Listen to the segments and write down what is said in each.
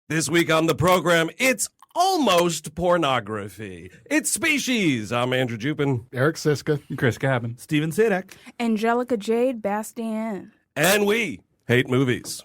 This week on the program, it's almost pornography. It's Species. I'm Andrew Jupin. Eric Siska. Chris Cabin. Steven Sadek. Angelica Jade Bastién. And we hate movies.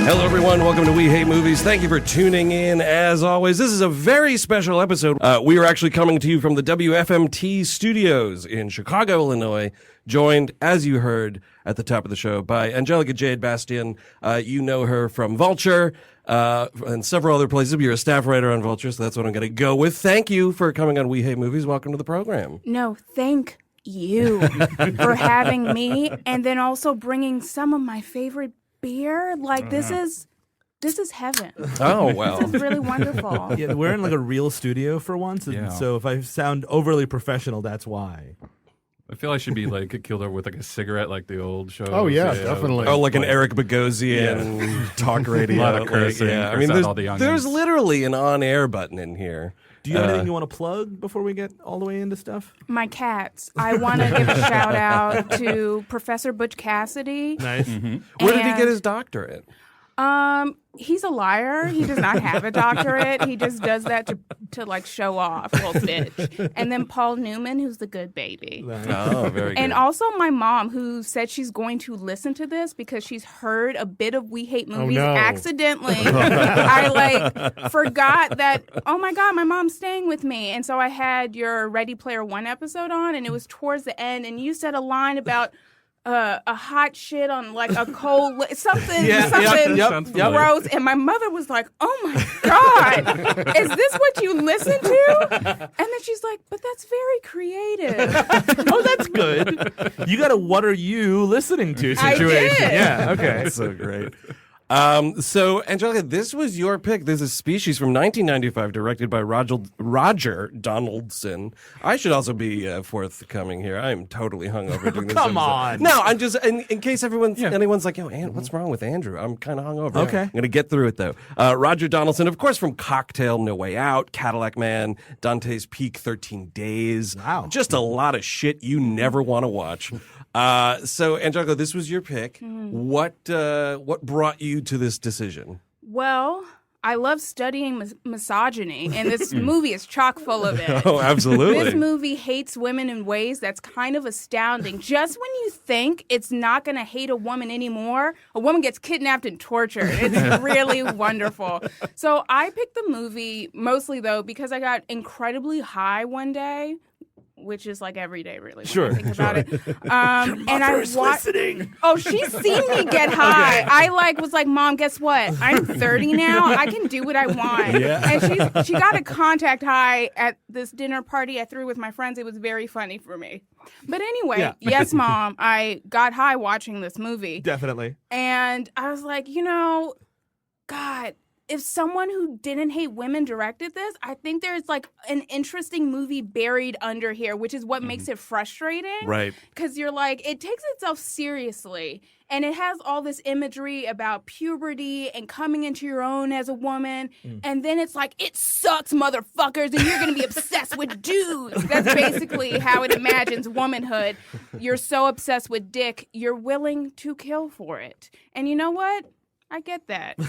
Hello, everyone. Welcome to We Hate Movies. Thank you for tuning in. As always, this is a very special episode. We are actually coming to you from the WFMT studios in Chicago, Illinois, joined, as you heard at the top of the show, by Angelica Jade Bastién. You know her from Vulture and several other places. You're a staff writer on Vulture, so that's what I'm going to go with. Thank you for coming on We Hate Movies. Welcome to the program. No, thank you for having me, and then also bringing some of my favorite beer. Like, this is heaven. Oh, well. This is really wonderful. Yeah, we're in like a real studio for once, and Yeah. so if I sound overly professional, that's why. I feel I should be like killed over with like a cigarette, like the old show. Oh, yeah, definitely. Oh, like an Eric Bogosian talk radio. A lot of cursing, Yeah, I curse mean, out all the youngins. there's literally an on-air button in here. Do you have anything you want to plug before we get all the way into stuff? My cats. I want to give a shout out to Professor Butch Cassidy. Nice. Where did he get his doctorate? He's a liar. He does not have a doctorate. He just does that to like show off, little bitch. And then Paul Newman, who's the good baby. Oh, very good. And also my mom, who said she's going to listen to this because she's heard a bit of We Hate Movies no. accidentally. I like forgot that, oh my God, my mom's staying with me. And so I had your Ready Player One episode on, and it was towards the end, and you said a line about a hot shit on like a cold something Yep. gross, and my mother was like, "Oh my God, is this what you listen to?" And then she's like, "But that's very creative." Oh, that's good. You got a "what are you listening to" I situation. did. Yeah, okay. That's so great. So, Angelica, this was your pick. This is Species from 1995, directed by Roger Donaldson. I should also be forthcoming here. I am totally hungover doing this Come episode. on. No, I'm just, in case anyone's like, yo, what's wrong with Andrew? I'm kind of hungover. Okay. I'm going to get through it, though. Roger Donaldson, of course, from Cocktail, No Way Out, Cadillac Man, Dante's Peak, 13 Days. Wow. Just a lot of shit you never want to watch. So, Angelica, this was your pick. What brought you to this decision? Well, I love studying misogyny, and this movie is chock full of it. Oh, absolutely. This movie hates women in ways that's kind of astounding. Just when you think it's not going to hate a woman anymore, a woman gets kidnapped and tortured. It's really wonderful. So I picked the movie mostly, though, because I got incredibly high one day, which is like every day, really, when I think about it. And I watched. Oh, she's seen me get high. I was like, Mom, guess what? I'm 30 now. I can do what I want. Yeah. And she got a contact high at this dinner party I threw with my friends. It was very funny for me. But anyway, yes, Mom, I got high watching this movie. Definitely. And I was like, God, if someone who didn't hate women directed this, I think there's like an interesting movie buried under here, which is what makes it frustrating. Right. Because you're like, it takes itself seriously. And it has all this imagery about puberty and coming into your own as a woman. And then it's like, it sucks, motherfuckers, and you're going to be obsessed with dudes. That's basically how it imagines womanhood. You're so obsessed with dick, you're willing to kill for it. And you know what? I get that,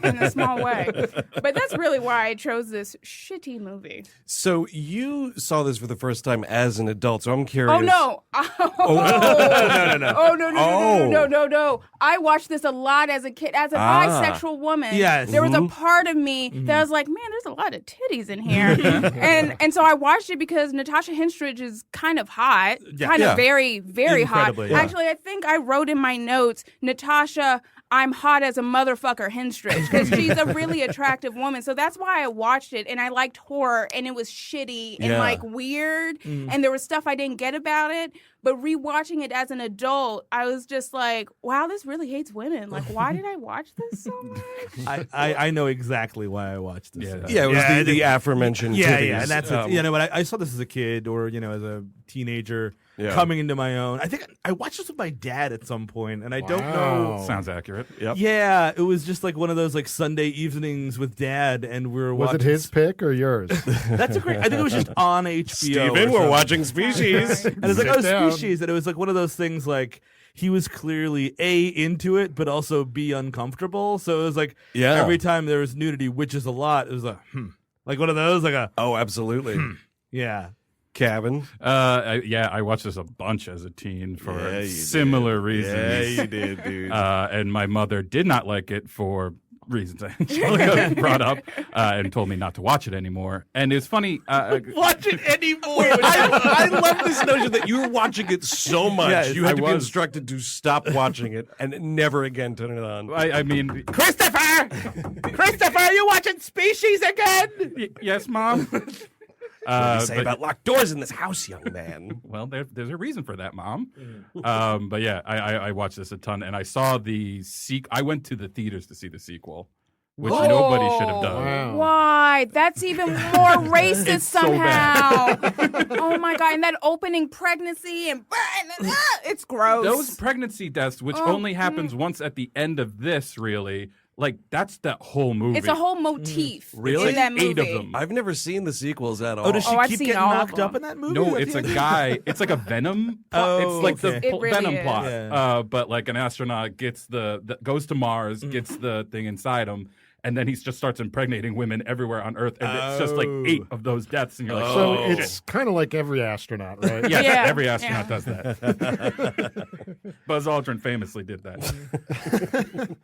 in a small way. But that's really why I chose this shitty movie. So you saw this for the first time as an adult, so I'm curious. Oh, no. No. I watched this a lot as a kid. As a bisexual woman, there was a part of me that was like, man, there's a lot of titties in here. and so I watched it because Natasha Henstridge is kind of hot, very, very hot. Incredibly, yeah. Actually, I think I wrote in my notes, Natasha, I'm hot as a motherfucker Henstridge, because she's a really attractive woman. So that's why I watched it, and I liked horror, and it was shitty and like weird, and there was stuff I didn't get about it. But rewatching it as an adult, I was just like, wow, this really hates women. Like, why did I watch this so much? I know exactly why I watched this. Yeah, it was the aforementioned titties. And that's it. But I saw this as a kid or as a teenager Yeah. coming into my own. I think I watched this with my dad at some point, and I don't know. Sounds accurate. Yep. Yeah, it was just like one of those like Sunday evenings with dad, and we were Was watching. it his pick or yours? That's a great. I think it was just on HBO. Steven, or we're something. watching Species. And it's like, Sit oh, down. Species, and it was like one of those things like he was clearly A, into it, but also B, uncomfortable. So it was like Yeah. every time there was nudity, which is a lot, it was like, like one of those, like a, Oh, absolutely. yeah. Cabin. I watched this a bunch as a teen for Yeah, you similar did. reasons. Yeah, you did, dude. And my mother did not like it for reasons Angelica brought up and told me not to watch it anymore. And it's funny. Watch it anymore. I love this notion that you were watching it so much Yes, you had I to be was. instructed to stop watching it and never again turn it on. I mean, Christopher, are you watching Species again? yes, Mom. What do you say but- about locked doors in this house, young man? Well, there's a reason for that, Mom. But yeah, I watched this a ton, and I saw the I went to the theaters to see the sequel, which nobody should have done. Wow. Why? That's even more racist It's so somehow. Oh my God. And that opening pregnancy and it's gross. Those pregnancy deaths, which only happens once at the end of this, really, like that's that whole movie. It's a whole motif Really? in that movie. 8 of them. I've never seen the sequels at all. Oh, does she I've keep seen getting all of knocked up them. in that movie? No, At it's the a end? guy. It's like a Venom plot. Oh, It's like the okay. It really Venom is. plot. Yeah. But like an astronaut gets goes to Mars, gets the thing inside him, and then he just starts impregnating women everywhere on Earth, and it's just like 8 of those deaths, and you're like, So oh, it's kind of like every astronaut, right? yes, Yeah, every astronaut yeah. does that. Buzz Aldrin famously did that.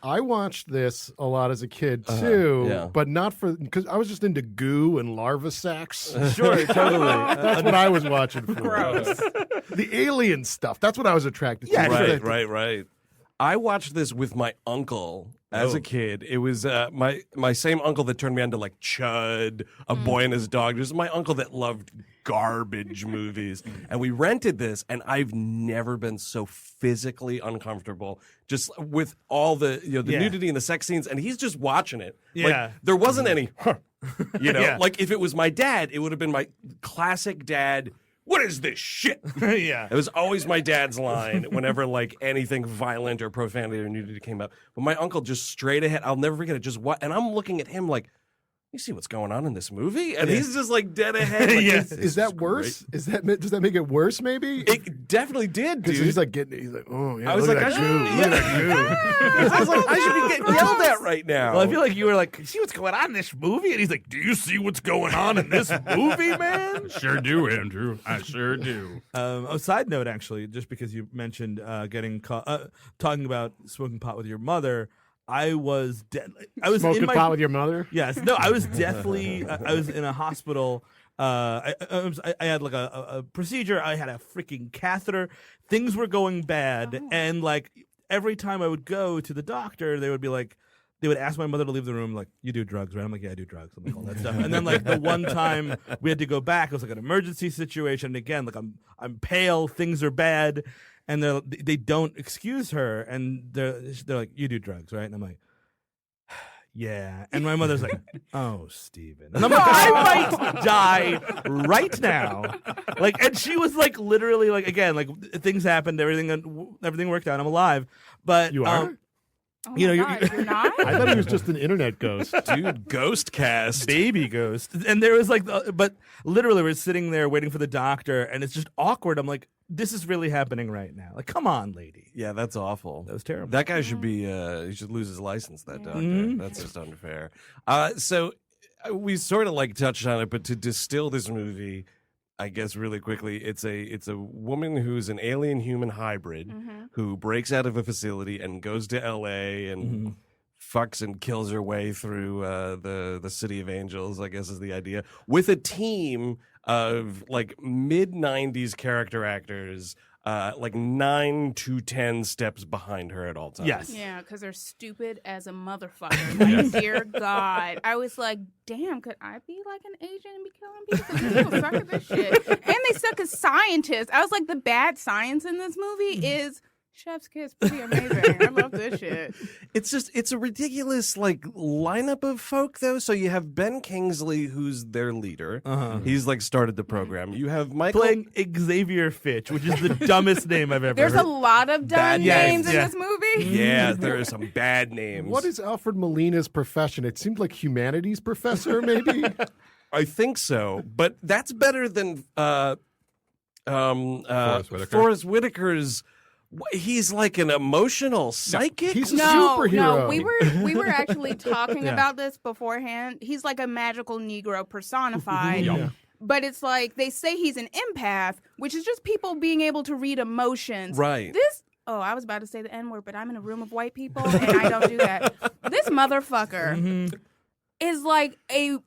I watched this a lot as a kid too, yeah. but not because I was just into goo and larva sex. Sure, totally. That's what I was watching for. Gross. The alien stuff. That's what I was attracted to. Right. I watched this with my uncle as a kid. It was my same uncle that turned me on to like Chud, A Boy and His Dog. This is my uncle that loved garbage movies. And we rented this, and I've never been so physically uncomfortable just with all the nudity and the sex scenes, and he's just watching it. Yeah. Like, there wasn't any, Yeah. like if it was my dad, it would have been my classic dad, what is this shit? Yeah. It was always my dad's line whenever like anything violent or profanity or nudity came up. But my uncle just straight ahead, I'll never forget it, just what, and I'm looking at him like, you see what's going on in this movie? And he's just like dead ahead. Like, Yeah. this Is that worse? Does that make it worse? Maybe It definitely did, because dude. he's like he's like, oh yeah. I was look like, at that I goo. should- Look at that goo. I was like, I should be getting yelled at right now. Well, I feel like you were like, see what's going on in this movie? And he's like, do you see what's going on in this movie, man? Sure do, Andrew. I sure do. A side note, actually, just because you mentioned talking about smoking pot with your mother, I was Smoking pot with your mother. Yes, no, I was deathly. I was in a hospital. I had like a procedure. I had a freaking catheter. Things were going bad, and like every time I would go to the doctor, they would be like, they would ask my mother to leave the room. Like, you do drugs, right? I'm like, yeah, I do drugs. I'm like, all that stuff. And then like the one time we had to go back, it was like an emergency situation. And again, like I'm pale, things are bad. And they don't excuse her, and they're like, you do drugs, right? And I'm like, yeah. And my mother's like, oh, Steven. And I'm like, I might die right now. Like, and she was like, literally, like, again, like things happened, everything worked out. I'm alive, but You are? Oh You my know, God, you're not? I thought he was just an internet ghost. dude, ghost cast. baby ghost. And there was like, but literally, we're sitting there waiting for the doctor, and it's just awkward. I'm like, this is really happening right now. Like, come on, lady. Yeah, that's awful. That was terrible. That guy should be, he should lose his license, that doctor. Mhm. That's just unfair. So we sort of like touched on it, but to distill this movie, I guess really quickly, it's a woman who's an alien human hybrid who breaks out of a facility and goes to LA and fucks and kills her way through the city of angels, I guess is the idea, with a team of like mid-90s character actors. like 9 to 10 steps behind her at all times. Yes. Yeah, because they're stupid as a motherfucker. Like, dear God. I was like, damn, could I be like an agent and be killing people? 'Cause these people suck at this shit. And they suck as scientists. I was like, the bad science in this movie is chef's kiss. Pretty amazing. I love this shit. It's a ridiculous like lineup of folk though. So you have Ben Kingsley, who's their leader. He's like started the program. You have Michael Playing Xavier Fitch, which is the dumbest name I've ever There's heard. a lot of dumb Bad names names, in yeah. this movie. Yeah, there are some bad names. What is Alfred Molina's profession? It seemed like humanities professor, maybe. I think so, but that's better than Whitaker. Forrest Whitaker's. He's like an emotional psychic. He's a No, superhero. we were actually talking about this beforehand. He's like a magical Negro personified. Yum. But it's like they say he's an empath, which is just people being able to read emotions. Right. I was about to say the N-word, but I'm in a room of white people and I don't do that. This motherfucker is like a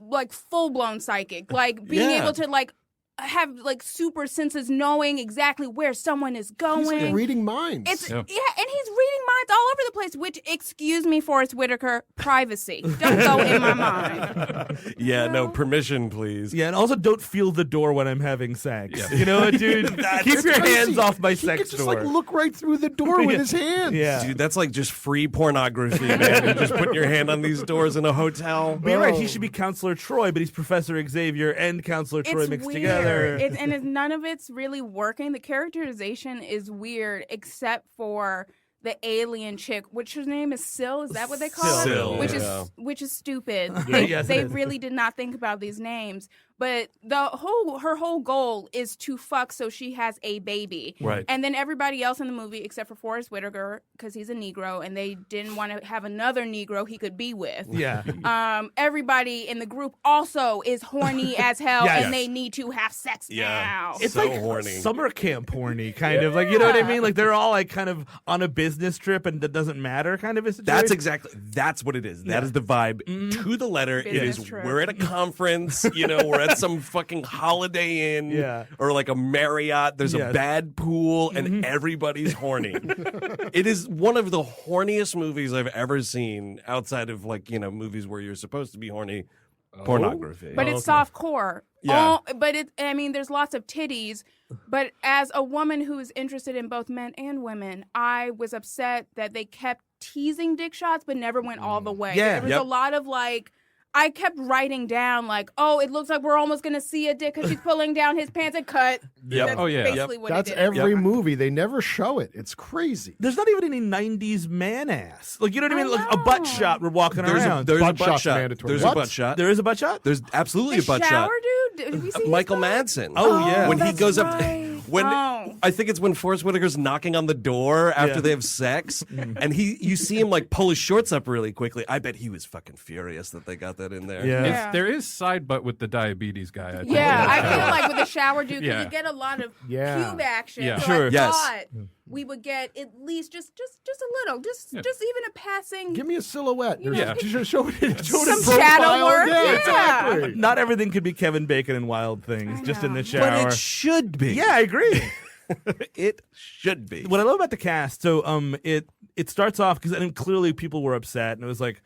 full-blown psychic. Like being Yeah. able to like have like super senses, knowing exactly where someone is going. He's like reading minds. It's and he's reading minds all over the place. Which, excuse me, Forrest Whitaker, privacy. Don't go in my mind. Yeah, no, permission, please. Yeah, and also don't feel the door when I'm having sex. Yeah. You know what, dude? Keep your crazy. hands off my he sex could just door. like look right through the door with his hands. Yeah. Dude, that's like just free pornography, man. You're just putting your hand on these doors in a hotel. But you're right. He should be Counselor Troy, but he's Professor Xavier and Counselor Troy It's mixed weird. together. None of it's really working. The characterization is weird, except for the alien chick, which her name is Syl. Is that what they call her? Syl, Which yeah. which is stupid. Yes, They it is. really did not think about these names. But her whole goal is to fuck so she has a baby. Right. And then everybody else in the movie, except for Forrest Whitaker, because he's a Negro, and they didn't want to have another Negro he could be with. Yeah. Everybody in the group also is horny as hell, Yes. and they need to have sex now. It's It's so like horny. summer camp horny, kind of. Like, you know what I mean? Like, they're all like kind of on a business trip and that doesn't matter kind of a situation. That's what it is. That is the vibe to the letter. It Business is trip. we're at a conference, we're at some fucking Holiday Inn Yeah. or like a Marriott. There's a Yes. bad pool and everybody's horny. It is one of the horniest movies I've ever seen outside of like, movies where you're supposed to be horny. Pornography. But it's soft core. Yeah. There's lots of titties. But as a woman who's interested in both men and women, I was upset that they kept teasing dick shots but never went all the way. Yeah. There was Yep. a lot of like, I kept writing down like, oh, it looks like we're almost going to see a dick because she's pulling down his pants and cut. Yep. That's Oh, yeah. basically what That's it did. every movie. They never show it. It's crazy. There's not even any 90s man ass. Like, you know what I mean? I Like a butt know. shot we're walking there's around. a Butt butt shot's shot. mandatory. There's What? a butt shot. There is a butt shot? There's absolutely The a butt shower shot. dude? Did we see his Michael butt? Madsen. Oh, yeah. When he that's goes right. up, when I think it's when Forrest Whitaker's knocking on the door after Yeah. they have sex, and you see him like pull his shorts up really quickly. I bet he was fucking furious that they got that in there. Yeah. Yeah. There is side butt with the diabetes guy. I think. Yeah, I feel like with the shower dude, because Yeah. you get a lot of Yeah. cube action. Yeah. So Sure. I Yes. thought we would get at least just a little, just even a passing. Give me a silhouette. There's- Yeah. Show it Some profile. shadow work. Yeah, Yeah. exactly. Not everything could be Kevin Bacon and Wild Things just in the know. shower. But it should be. Yeah, I agree. It should be. What I love about the cast, so it starts off because clearly people were upset, and it was like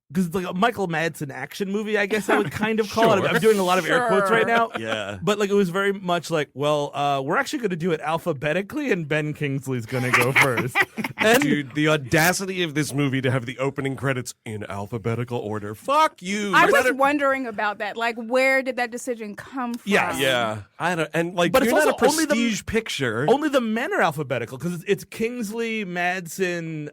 because it's like a Michael Madsen action movie, I guess I would kind of call it. I'm doing a lot of air quotes right now. Yeah. But like it was very much like, well, we're actually going to do it alphabetically, and Ben Kingsley's going to go first. And Dude, the audacity of this movie to have the opening credits in alphabetical order. Fuck you. I You was better- wondering about that. Like, where did that decision come from? Yes. Yeah. I don't and like But you're it's not a also only the- prestige picture. only the men are alphabetical because it's Kingsley, Madsen,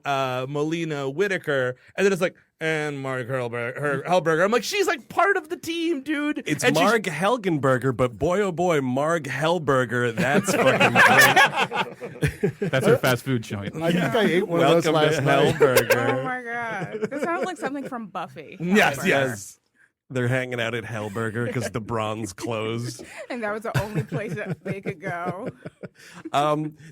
Molina, Whitaker, and then it's like and Marg Helgenberger. I'm like, she's like part of the team, dude. It's and she's- Marg Helgenberger, but boy oh boy, Marg Helberger, that's fucking great. That's her fast food joint. I think I ate one of those Welcome to last night. Oh Helberger. my god, this sounds like something from Buffy. Yes, Helgenberger. yes. They're hanging out at Helberger because the bronze closed. And that was the only place that they could go.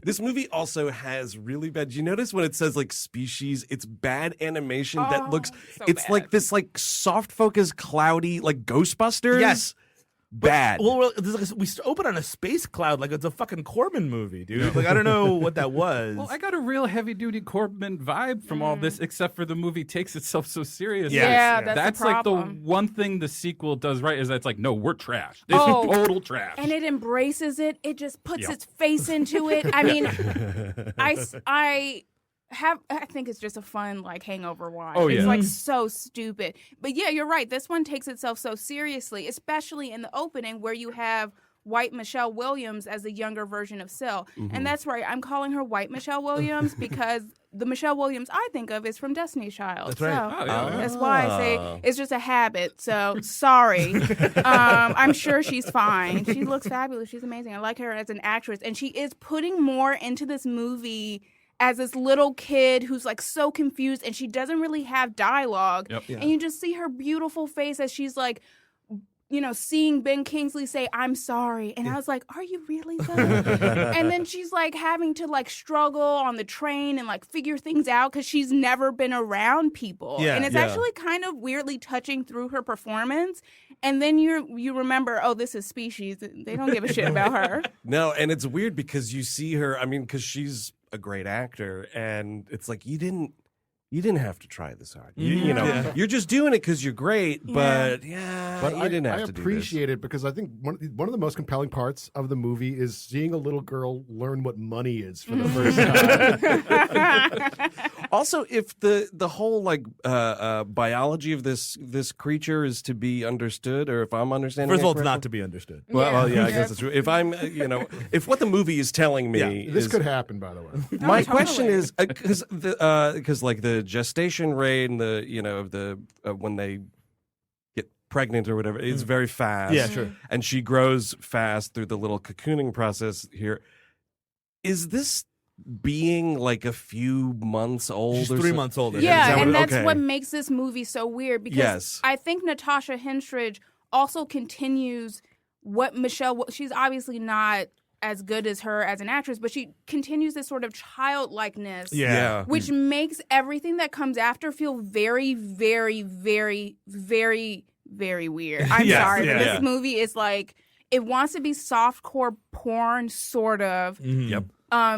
This movie also has really bad. Do you notice when it says like species? It's bad animation that Oh, looks. so It's bad. like this like soft focus, cloudy, like Ghostbusters. Yes. bad. Well, we open on a space cloud like it's a fucking Corman movie, dude. Like I don't know what that was. Well, I got a real heavy-duty Corman vibe from all this, except for the movie takes itself so seriously. Yeah, that's the like the problem. one thing the sequel does right is that it's like, no, we're trash. This is total trash. And it embraces it. It just puts its face into it. I mean, I think it's just a fun like hangover watch. Oh, yeah. It's like so stupid. But yeah, you're right. This one takes itself so seriously, especially in the opening where you have white Michelle Williams as the younger version of Syl. And that's right. I'm calling her white Michelle Williams because the Michelle Williams I think of is from Destiny's Child. That's right. So Oh, yeah. that's why I say it's just a habit. So sorry. I'm sure she's fine. She looks fabulous. She's amazing. I like her as an actress. And she is putting more into this movie as this little kid who's like so confused and she doesn't really have dialogue. Yep. And you just see her beautiful face as she's like, you know, seeing Ben Kingsley say, "I'm sorry." And I was like, are you really though? And then she's like having to like struggle on the train and like figure things out because she's never been around people. Yeah, and it's actually kind of weirdly touching through her performance. And then you remember, oh, this is Species. They don't give a shit about her. No, and it's weird because you see her, I mean, because she's a great actor, and it's like you didn't have to try this hard. You know, you're just doing it because you're great, but you didn't have to do this. I appreciate it because I think one of the most compelling parts of the movie is seeing a little girl learn what money is for the first time. Also, if the whole like biology of this creature is to be understood, or if I'm understanding, First of all, it's correctly- not to be understood. Well, yeah, I guess it's true. If I'm, if what the movie is telling me, This is, could happen, by the way. my totally. question is because like the gestation rate and the when they get pregnant or whatever, it's very fast. Yeah, sure. And she grows fast through the little cocooning process here. Is this being like a few months old? She's or 3 so- months older. Is Yeah, that and what- that's okay. what makes this movie so weird because Yes. I think Natasha Henstridge also continues what she's obviously not as good as her as an actress, but she continues this sort of childlikeness. Yeah. Which makes everything that comes after feel very, very, very, very, very weird. I'm Yes, sorry, but yeah. this movie is like, it wants to be softcore porn, sort of. Yep.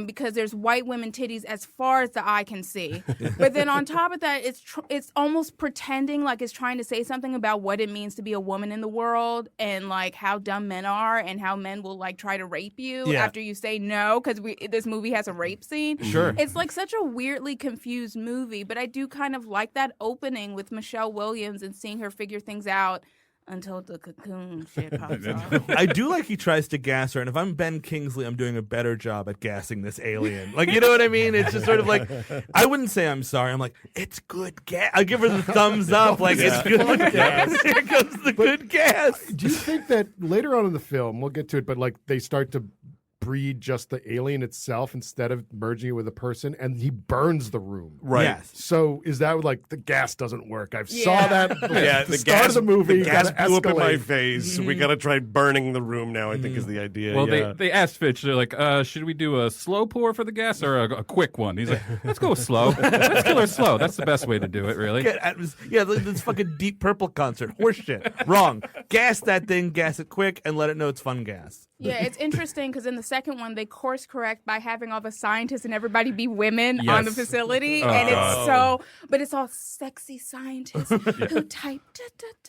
Because there's white women titties as far as the eye can see. But then on top of that, it's almost pretending like it's trying to say something about what it means to be a woman in the world and like how dumb men are and how men will like try to rape you after you say no because this movie has a rape scene. Sure. It's like such a weirdly confused movie, but I do kind of like that opening with Michelle Williams and seeing her figure things out until the cocoon shit pops off. I do like he tries to gas her, and if I'm Ben Kingsley, I'm doing a better job at gassing this alien. Like, you know what I mean? It's just sort of like, I wouldn't say I'm sorry. I'm like, it's good gas. I give her the thumbs up, like it's good gas. Here comes the good gas. Do you think that later on in the film, we'll get to it, but like they start to breed just the alien itself instead of merging it with a person, and he burns the room? Right. Yes. So is that like the gas doesn't work? I saw Yeah. that. Yeah, the start of the movie. The gas gotta blew up in my escalate. face. We got to try burning the room now, I think is the idea. Well, yeah. they asked Fitch, they're like, should we do a slow pour for the gas or a quick one? He's like, let's go slow. Let's kill her slow. That's the best way to do it, really. Yeah, this fucking Deep Purple concert. Horseshit. Wrong. Gas that thing, gas it quick, and let it know it's fun gas. Yeah, it's interesting because in the second one, they course correct by having all the scientists and everybody be women Yes. on the facility. And but it's all sexy scientists who type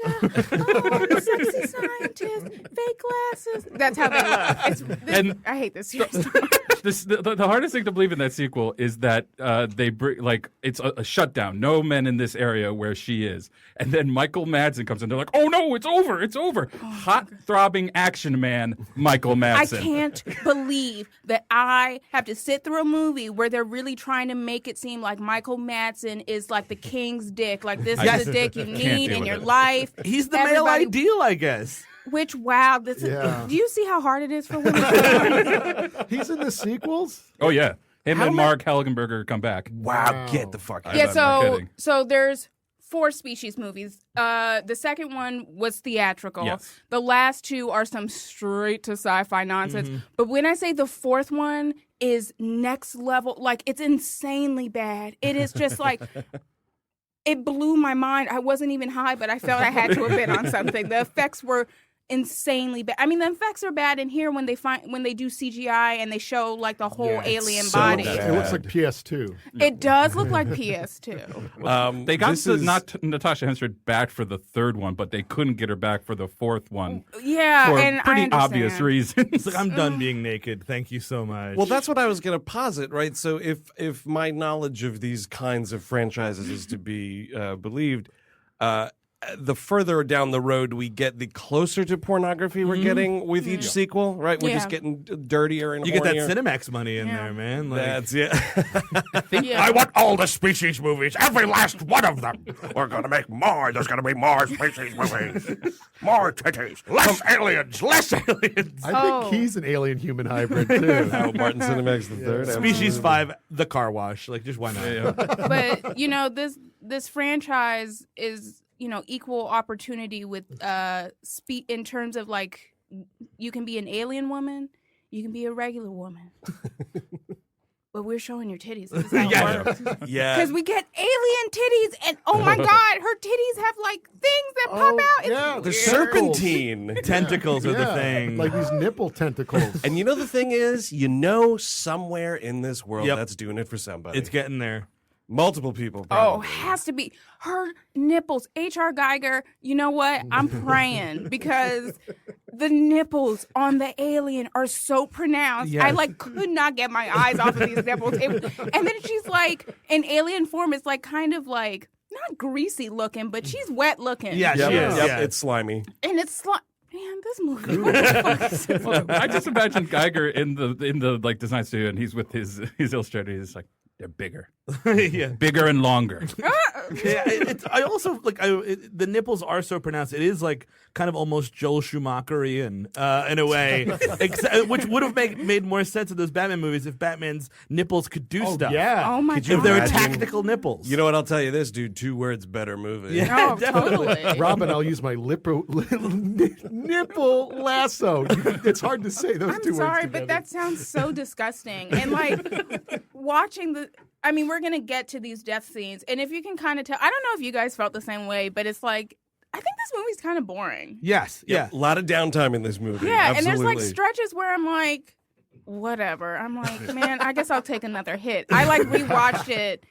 oh, sexy scientist, fake glasses. That's how they look. I hate this series so much. The hardest thing to believe in that sequel is that they bring like it's a shutdown. No men in this area where she is, and then Michael Madsen comes in. They're like, "Oh no, it's over! It's over!" Hot throbbing action man Michael I Madsen. can't believe that I have to sit through a movie where they're really trying to make it seem like Michael Madsen is like the king's dick. Like this is the dick you need deal in with your it. life. He's the Everybody- male ideal, I guess. Which, wow, this Yeah. is, do you see how hard it is for women? He's in the sequels. Oh yeah, him and Marg Helgenberger come back. wow, get the fuck out. Yeah, I'm not kidding. so there's 4 Species movies. The second one was theatrical. Yes. The last 2 are some straight to sci-fi nonsense. But when I say the 4th one is next level, like it's insanely bad. It is just like it blew my mind. I wasn't even high, but I felt I had to have been on something. The effects were insanely bad. I mean, the effects are bad in here when they do CGI and they show like the whole alien so body. bad. It looks like PS2. It does look like PS2. They got this is- Natasha Henstridge back for the third one, but they couldn't get her back for the fourth one Yeah, for and pretty I obvious understand. reasons. It's like, I'm done being naked. Thank you so much. Well, that's what I was going to posit, right? So if my knowledge of these kinds of franchises is to be believed, the further down the road we get, the closer to pornography we're getting with each sequel, right? We're just Yeah. getting dirtier and you get that hornier. Cinemax money in Yeah. there, man. Like, That's it. Yeah. I want all the species movies, every last one of them. We're going to make more. There's going to be more species movies. More titties. Less aliens. Less aliens. I think he's an alien human hybrid too. Oh, Martin Cinemax the third. Species 5, the car wash. Like, just why not? But this franchise is equal opportunity with in terms of like you can be an alien woman, you can be a regular woman. But we're showing your titties. This is how it works. Yeah. Because we get alien titties, and oh my god, her titties have like things that pop out. It's yeah, The weird. serpentine. Tentacles are the Yeah, thing. like these nipple tentacles. And the thing is, somewhere in this world Yep. that's doing it for somebody. it's getting there. Multiple people. Oh, Probably. has to be her nipples. H.R. Geiger, you know what? I'm praying because the nipples on the alien are so pronounced. Yes. I could not get my eyes off of these nipples. And then she's like, in alien form, it's like kind of like not greasy looking, but she's wet looking. Yeah, Yep, she is. yep, Yeah. it's slimy. And it's like, man, this movie. What the fuck is this movie? I just imagine Geiger in the like design studio, and he's with his illustrator. He's like, they're bigger, yeah. bigger and longer. Yeah, I also the nipples are so pronounced. It is like kind of almost Joel Schumacherian in a way, which would have made more sense in those Batman movies if Batman's nipples could do stuff. Yeah. Oh my Could you god. If they were Imagine- tactical nipples. You know what? I'll tell you this, dude. 2 words, better movie. Yeah. Oh, totally. Robin, I'll use my nipple lasso. It's hard to say those two I'm sorry, words together. but that sounds so disgusting. And watching we're going to get to these death scenes. And if you can kind of tell, I don't know if you guys felt the same way, but it's like, I think this movie's kind of boring. Yes. Yeah. Yeah. A lot of downtime in this movie. Yeah. Absolutely. And there's like stretches where I'm like, whatever. I'm like, man, I guess I'll take another hit. I rewatched it.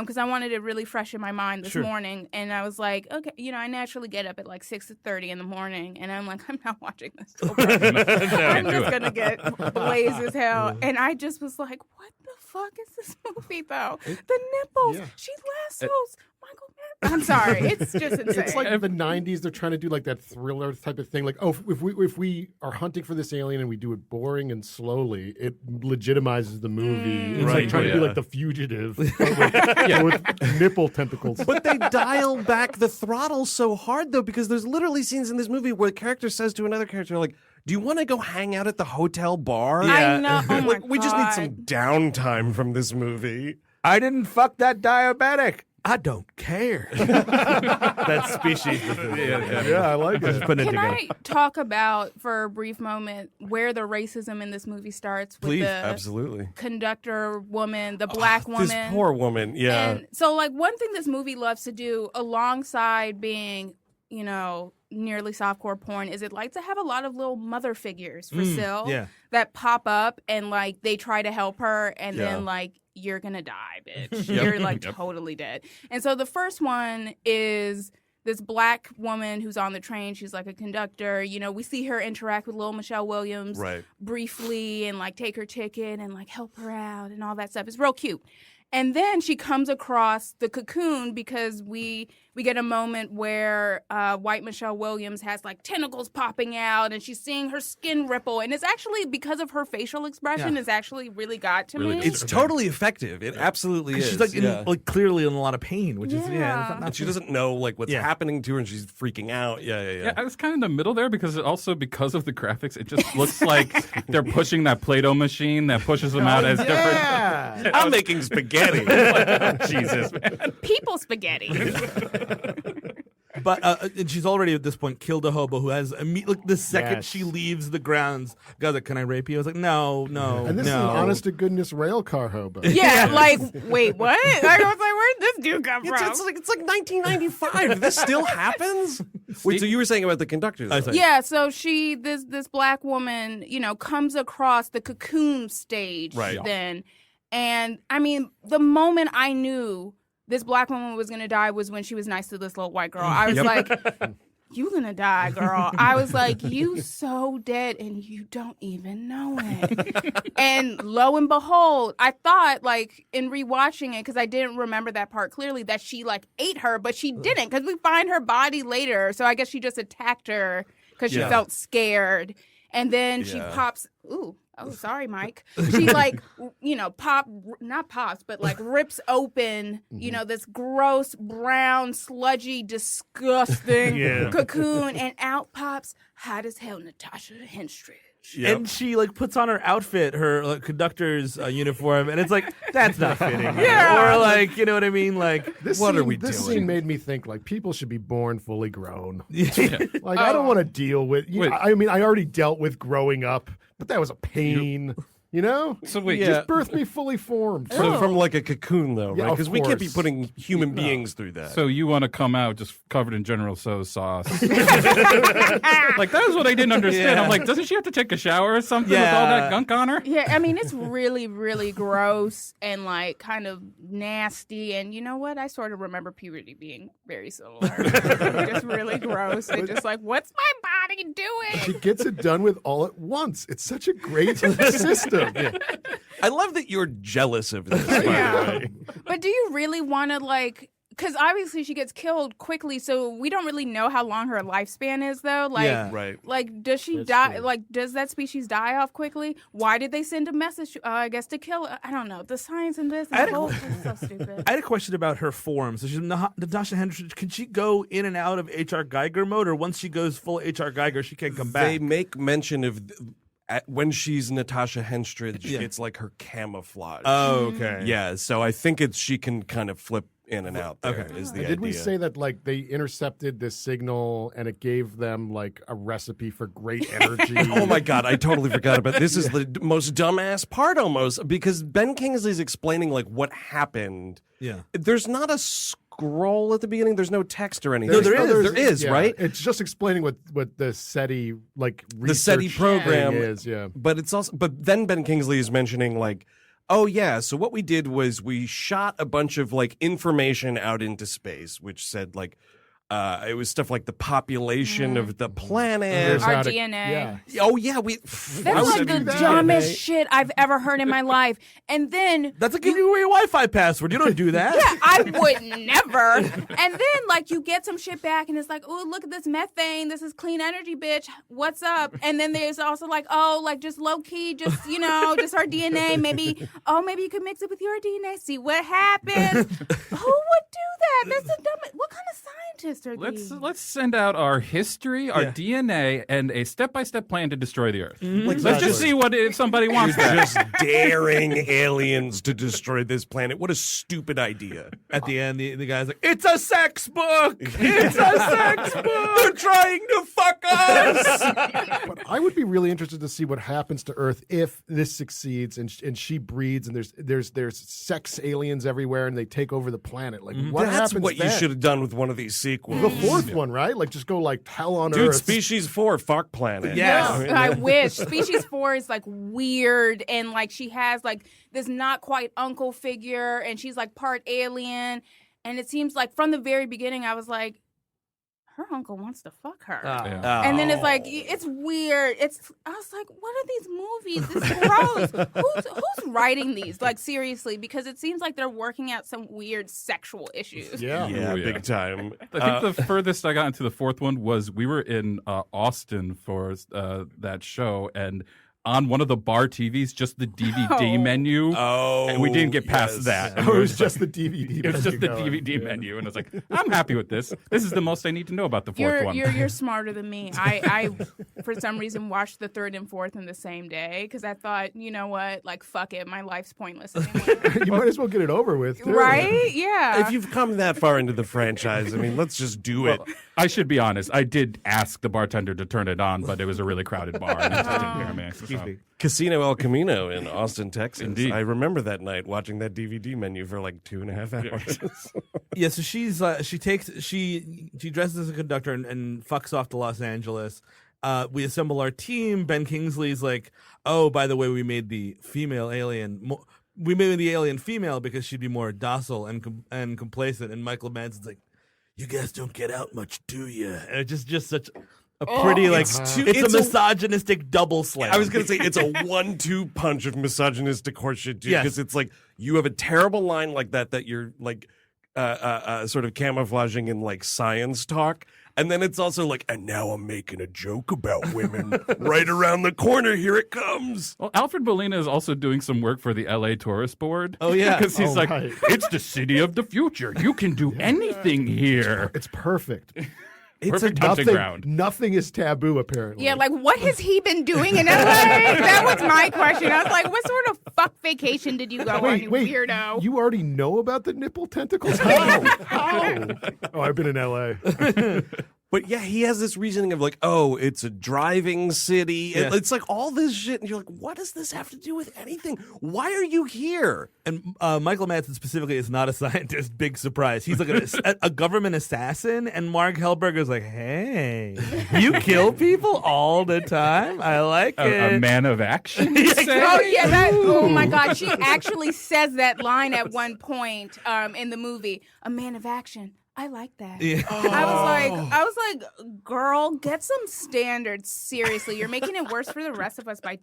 Because I wanted it really fresh in my mind this morning, and I was like, okay, I naturally get up at like 6:30 in the morning, and I'm like, I'm not watching this. I'm just gonna get blazed as hell, and I just was like, what the fuck is this movie though? The nipples, she lassos, Michael Madsen. I'm sorry, it's just insane. It's like the 90s. They're trying to do like that thriller type of thing. Like, oh, if we are hunting for this alien and we do it boring and slowly, it legitimizes the movie. It's Right, like trying to do yeah. like The Fugitive with nipple tentacles. But they dial back the throttle so hard, though, because there's literally scenes in this movie where a character says to another character, like, do you want to go hang out at the hotel bar? I know. Oh my Like, we just need God. some downtime from this movie. I didn't fuck that diabetic. I don't care. That species. Yeah, I like it. Putting it Can together. I talk about for a brief moment where the racism in this movie starts with Please, the absolutely. conductor woman, the black woman? This poor woman, yeah. And so, like, one thing this movie loves to do, alongside being, nearly softcore porn, is it likes to have a lot of little mother figures for Syl yeah. that pop up and, like, they try to help her, and Yeah. then, like, you're gonna die, bitch. You're, like, totally dead. And so the first one is this black woman who's on the train. She's like a conductor. We see her interact with little Michelle Williams Right. briefly and like take her ticket and like help her out and all that stuff. It's real cute. And then she comes across the cocoon because we get a moment where white Michelle Williams has like tentacles popping out and she's seeing her skin ripple. And it's actually because of her facial expression, it's actually really got to me. It's totally effective. It absolutely is. She's like, yeah. clearly in a lot of pain, which is Yeah. not And she doesn't know like what's Yeah. happening to her, and she's freaking out. Yeah. Yeah, I was kind of in the middle there because it also because of the graphics, it just looks like they're pushing that Play-Doh machine that pushes them out as different. Yeah. I'm making spaghetti. Jesus, man. People spaghetti. But and she's already at this point killed a hobo who has like the second Yes. she leaves the grounds, guy's like, "Can I rape you?" I was like, "No, And this is an honest to goodness rail car hobo. Yeah, like, wait, what? Like, I was like, where'd this dude come from? It's like 1995. This still happens? Wait, so you were saying about the conductor? though? Yeah, so this black woman, comes across the cocoon stage Right. then. And I mean, the moment I knew this black woman was gonna die was when she was nice to this little white girl. I was like, you gonna die, girl. I was like, you so dead and you don't even know it. And lo and behold, I thought, like, in rewatching it, because I didn't remember that part clearly, that she, like, ate her, but she didn't, because we find her body later. So I guess she just attacked her because she felt scared. And then she pops, oh, sorry, Mike. She like, not pops, but like rips open, this gross, brown, sludgy, disgusting cocoon, and out pops hot as hell Natasha Henstridge. Yep. And she like puts on her outfit, her conductor's uniform, and it's like, that's not fitting. Yeah. Or like, you know what I mean? Like, This scene made me think like people should be born fully grown. Like I don't want to deal with. I mean, I already dealt with growing up, but that was a pain. So wait, Just birth me fully formed. So from like a cocoon, though, Yeah, right? of Because we can't be course. putting human beings through that. So you want to come out just covered in General Tso's sauce? Like that was what I didn't understand. I'm like, doesn't she have to take a shower or something with all that gunk on her? Yeah, I mean, it's really, really gross and like kind of nasty. And you know what? I sort of remember puberty being very similar. Just really gross. And just like, what's my body doing? She gets it done with all at once. It's such a great system. I love that you're jealous of this. By the way. But do you really want to like? Because obviously she gets killed quickly, so we don't really know how long her lifespan is, though. Like, Right. like does she die? Like, does that species die off quickly? Why did they send a message? I guess to kill her. I don't know. The science in this is so stupid. I had a question about her form. So she's Natasha Henstridge. Can she go in and out of H.R. Geiger mode, or once she goes full H.R. Geiger, she can't come back? They make mention of when she's Natasha Henstridge, it's like her camouflage. Oh, okay. Yeah, so I think she can kind of flip in and out there is the idea. Did we say that like they intercepted this signal and it gave them like a recipe for great energy? Oh my God, I totally forgot about this. Is the most dumbass part almost, because Ben Kingsley's explaining like what happened. Yeah. There's not a scroll at the beginning. There's no text or anything. No, there is, Yeah, right? It's just explaining what the SETI like The SETI research program thing is. Yeah. But it's also, but then Ben Kingsley is mentioning like, oh yeah, so what we did was we shot a bunch of like information out into space, which said like, it was stuff like the population of the planet. Our how to- DNA. yeah. Oh yeah, That's would like you the do that? dumbest shit I've ever heard in my life. And then That's like giving you your Wi-Fi password. You don't do that. yeah, I would never. And then, like, you get some shit back, and it's like, oh, look at this methane. This is clean energy, bitch. What's up? And then there's also like, oh, like just low key, just just our DNA. Maybe you could mix it with your DNA. See what happens. Who would do that? That's the dumbest. What kind of scientist are these? Let's send out our history, our DNA, and a step-by-step plan to destroy the Earth. Like, Let's just see what if somebody wants that. just daring aliens to destroy this planet. What a stupid idea. At the end, the guy's like, "It's a sex book. It's a sex book. They're trying to fuck us. But I would be really interested to see what happens to Earth if this succeeds and she breeds and there's sex aliens everywhere and they take over the planet. Like what That's happens what you then? should have done with one of these sequels. The fourth one, right? Like just go like hell on Dude, Earth. Species 4, fuck planet. Yes. I wish. Species 4 is like weird, and like she has like this not quite uncle figure, and she's like part alien, and it seems like from the very beginning I was like, her uncle wants to fuck her. And then it's like, it's weird. I was like, what are these movies? It's gross. Who's writing these? Like, seriously, because it seems like they're working out some weird sexual issues. Yeah. Yeah, Oh, yeah. big time. I think the furthest I got into the fourth one was we were in Austin for that show, and on one of the bar TVs, just the DVD Oh. menu. Oh, And we didn't get past yes. that. And Oh, we it were was just the DVD. It was just the menu going. DVD menu, and I was like, I'm happy with this. This is the most I need to know about the 4th You're, one. you're smarter than me. I for some reason watched the 3rd and 4th in the same day because I thought, you know what, like fuck it, my life's pointless anyway. You might as well get it over with, too. Right? Yeah. If you've come that far into the franchise, I mean, let's just do it. I should be honest. I did ask the bartender to turn it on, but it was a really crowded bar, and he just didn't hear me. Excuse me. Casino El Camino in Austin, Texas. Indeed. I remember that night watching that DVD menu for like 2.5 hours. Yeah, so she dresses as a conductor and fucks off to Los Angeles. We assemble our team. Ben Kingsley's like, oh, by the way, we made the female alien. We made the alien female because she'd be more docile and complacent. And Michael Madsen's like, you guys don't get out much, do you? And it's just such a pretty it's a misogynistic double slam. I was going to say it's a 1-2 punch of misogynistic horseshit, dude. Yes. Because it's like you have a terrible line like that you're like sort of camouflaging in like science talk. And then it's also like, and now I'm making a joke about women. Right around the corner, here it comes. Well, Alfred Molina is also doing some work for the LA Tourist Board. Oh, yeah. Because he's Oh, like, right. it's the city of the future. You can do anything here. It's perfect. Perfect hunting ground. Nothing is taboo, apparently. Yeah, like what has he been doing in LA? That was my question. I was like, what sort of fuck vacation did you go on, you wait, weirdo? You already know about the nipple tentacles? How? Oh, I've been in L.A. But yeah, he has this reasoning of like, oh, it's a driving city. Yeah. It's like all this shit. And you're like, what does this have to do with anything? Why are you here? And Michael Madsen specifically is not a scientist. Big surprise. He's like a government assassin. And Marg Helgenberger's like, hey, you kill people all the time? I like it. A man of action, you say? Oh yeah, oh my God, she actually says that line at one point in the movie. A man of action. I like that. Yeah. I was like, girl, get some standards. Seriously, you're making it worse for the rest of us by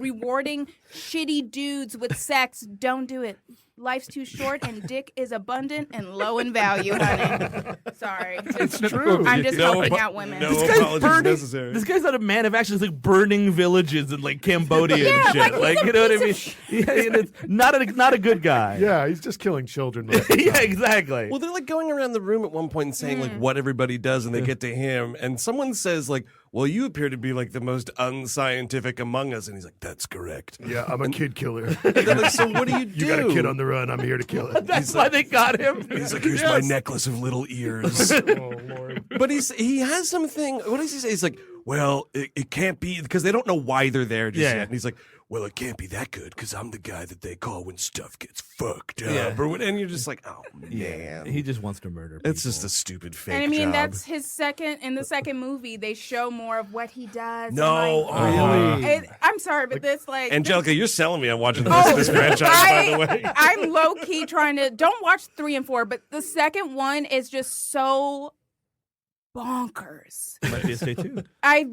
rewarding shitty dudes with sex. Don't do it. Life's too short, and dick is abundant and low in value, honey. Sorry, It's true. I'm just No, helping but- out women. no. This guy's apologies burning. necessary. This guy's not a man of action. He's like burning villages in like Cambodia Yeah, and shit. like, he's a you know what I mean? piece Yeah, and it's not a good guy. Yeah, he's just killing children. most of the yeah, time. exactly. Well, they're like going around the room at one point and saying like what everybody does, and they get to him, and someone says like, "Well, you appear to be like the most unscientific among us," and he's like, "That's correct." Yeah, I'm a kid killer. And they're like, "So what do you do?" You got a kid on the run. I'm here to kill it. That's why they got him. He's like, "Here's my necklace of little ears." Oh, Lord. But he has something. What does he say? He's like, well, it can't be because they don't know why they're there just Yeah. yet. And he's like, well, it can't be that good because I'm the guy that they call when stuff gets fucked up. Yeah. Or what, and you're just like, oh man, He just wants to murder people. it's just a stupid fake And I mean, job. that's his second. In the second movie, they show more of what he does. No, and, really? I'm sorry, but this like Angelica, you're selling me on watching Oh, this franchise, by the way. I'm low key trying to don't watch 3 and 4, but the second one is just so bonkers. Might be a stay tuned. I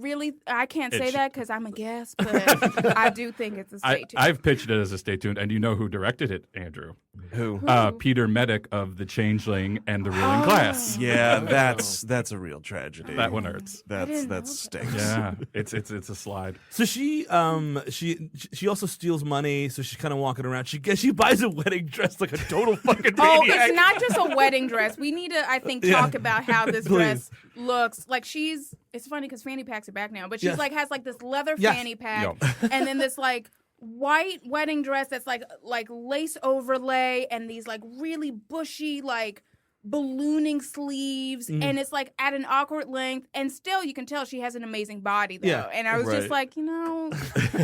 can't say that because I'm a guest, but I do think it's a stay tuned. I've pitched it as a stay tuned, and you know who directed it, Andrew? Who? Peter Medic of The Changeling and The Ruling Class. Yeah, that's a real tragedy. That one hurts. That stinks. Yeah, it's a slide. So she also steals money. So she's kind of walking around. She buys a wedding dress like a total fucking Oh, maniac. it's not just a wedding dress. We need to, I think, talk about how this dress looks. Like it's funny because fanny packs are back now, but she's Yes. like has like this leather Yes. fanny pack, and then this like white wedding dress that's like lace overlay and these like really bushy like ballooning sleeves, and it's like at an awkward length, and still you can tell she has an amazing body though. Yeah, and I was right. just like,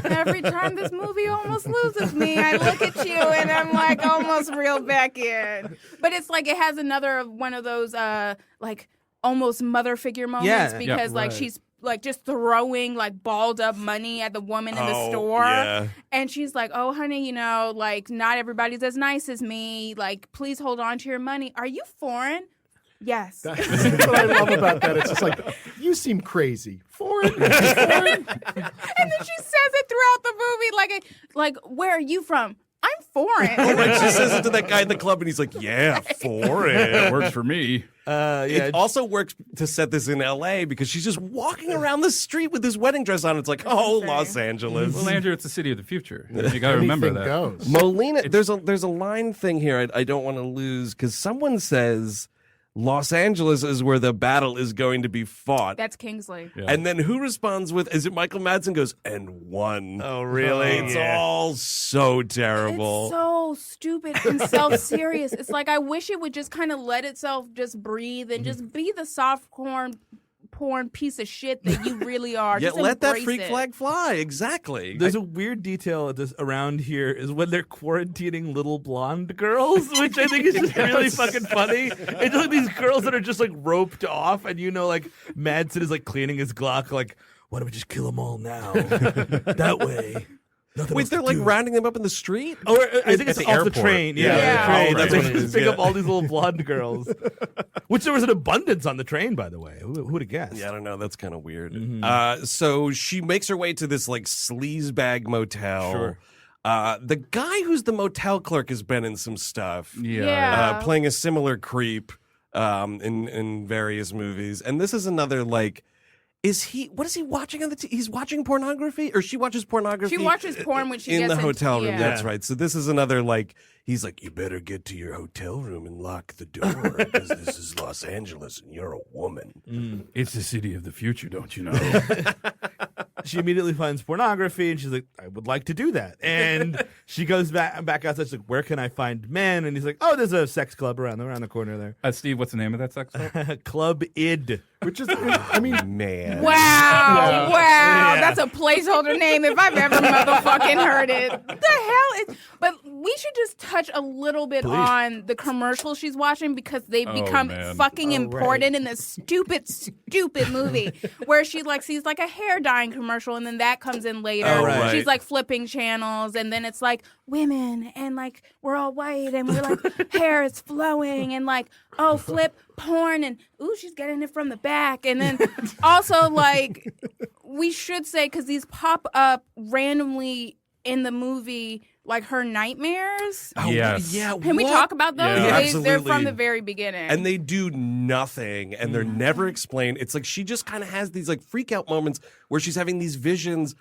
every time this movie almost loses me, I look at you and I'm like almost reel back in. But it's like it has another one of those like almost mother figure moments Yeah. because like right. she's like just throwing like balled up money at the woman in the Oh, store. yeah. And she's like, oh, honey, like not everybody's as nice as me. Like, please hold on to your money. Are you foreign? Yes. That's what I love about that. It's just like, you seem crazy. Foreign? Foreign? And then she says it throughout the movie, like, where are you from? I'm foreign. Like she says it to that guy in the club, and he's like, "Yeah, foreign." It works for me. It also works to set this in L.A. because she's just walking around the street with this wedding dress on. It's like, oh, Los Angeles. Well, Andrew, it's the city of the future. You got to remember Anything that. goes. Molina, there's a line thing here I don't want to lose because someone says Los Angeles is where the battle is going to be fought. That's Kingsley. Yeah. And then who responds with, is it Michael Madsen goes, and one. Oh, really? It's all so terrible. It's so stupid and self-serious. It's like I wish it would just kind of let itself just breathe and just be the soft porn piece of shit that you really are. Yeah, Just let that embrace freak it. flag fly. Exactly. There's a weird detail around here is when they're quarantining little blonde girls, which I think is just really fucking funny. It's like these girls that are just like roped off, and like Madsen is like cleaning his Glock, like, why don't we just kill them all now? That way. nothing Wait, else they're to like do. rounding them up in the street? Oh, I think At it's the off airport. the train. Yeah. The train. Oh, that's They what it just is, pick yeah. up all these little blonde girls, which there was an abundance on the train, by the way. Who would have guessed? Yeah, I don't know. That's kind of weird. Mm-hmm. So she makes her way to this like sleazebag motel. Sure. The guy who's the motel clerk has been in some stuff. Yeah. Playing a similar creep in various movies. And this is another like, what is he watching on the he's watching pornography, or she watches pornography? She watches porn when she in gets the hotel room. Yeah. That's right. So this is another like, he's like, you better get to your hotel room and lock the door because this is Los Angeles and you're a woman. It's the city of the future, don't you know? She immediately finds pornography, and she's like, I would like to do that. And she goes back outside. She's like, where can I find men? And he's like, oh, there's a sex club around the corner there. Steve, what's the name of that sex club? Club ID. Which is, I mean, Man. Wow, that's a placeholder name if I've ever motherfucking heard it. The hell is? But we should just touch a little bit on the commercials she's watching because they've become man. fucking important in this stupid movie where she like sees like a hair dyeing commercial and then that comes in later. Oh, right. She's like flipping channels and then it's like women and like we're all white and we're like hair is flowing and like oh flip porn and ooh she's getting it from the back and then also like we should say because these pop up randomly in the movie like her nightmares. Oh, Yes. Yeah. Can we what? talk about those? Yeah. They're Absolutely. from the very beginning. And they do nothing, and they're never explained. It's like she just kind of has these like freak out moments where she's having these visions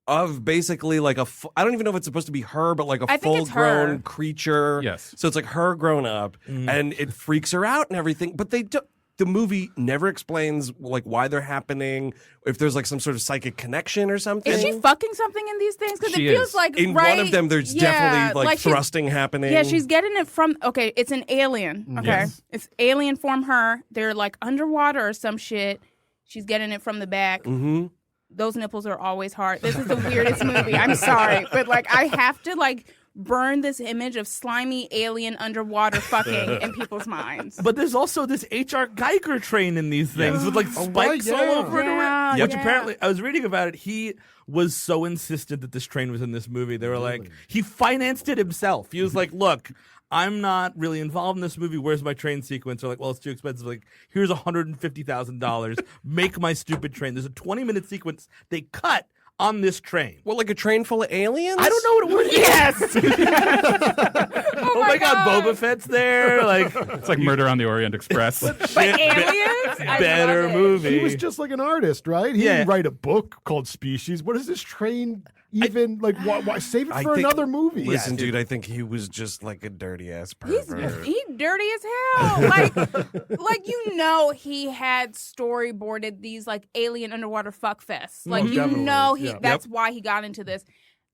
of basically like I don't even know if it's supposed to be her, but like a I think it's full-grown her. creature. Yes. So it's like her grown up, and it freaks her out and everything. But they do. The movie never explains like why they're happening, if there's like some sort of psychic connection or something. is she fucking something in these things? Because it She feels is. like in right, one of them, there's yeah, definitely like she's- thrusting happening. Yeah, she's getting it from. Okay, it's an alien. Okay, Yes. it's alien from her. They're like underwater or some shit. She's getting it from the back. Mm-hmm. Those nipples are always hard. This is the weirdest movie. I'm sorry, but like I have to like burn this image of slimy alien underwater fucking in people's minds. But there's also this H.R. Geiger train in these things with like spikes right, all yeah. over it. Yeah, Which yeah. apparently, I was reading about it, he was so insistent that this train was in this movie. They were like, he financed it himself. He was like, look, I'm not really involved in this movie. Where's my train sequence? They're like, well, it's too expensive. Like, here's $150,000. Make my stupid train. There's a 20-minute sequence they cut on this train. Well, like a train full of aliens? I don't know what it was. Yes. Oh my God, Boba Fett's there. Like, It's like Murder on the Orient Express. But aliens, I better love it. movie. he was just like an artist, right? He Yeah. didn't write a book called Species. What is this train even like? Why save it I for think- another movie? Listen, dude, I think he was just like a dirty ass pervert. He dirty as hell. Like you know he had storyboarded these like alien underwater fuck fests. Like you definitely. know Yeah. that's why he got into this.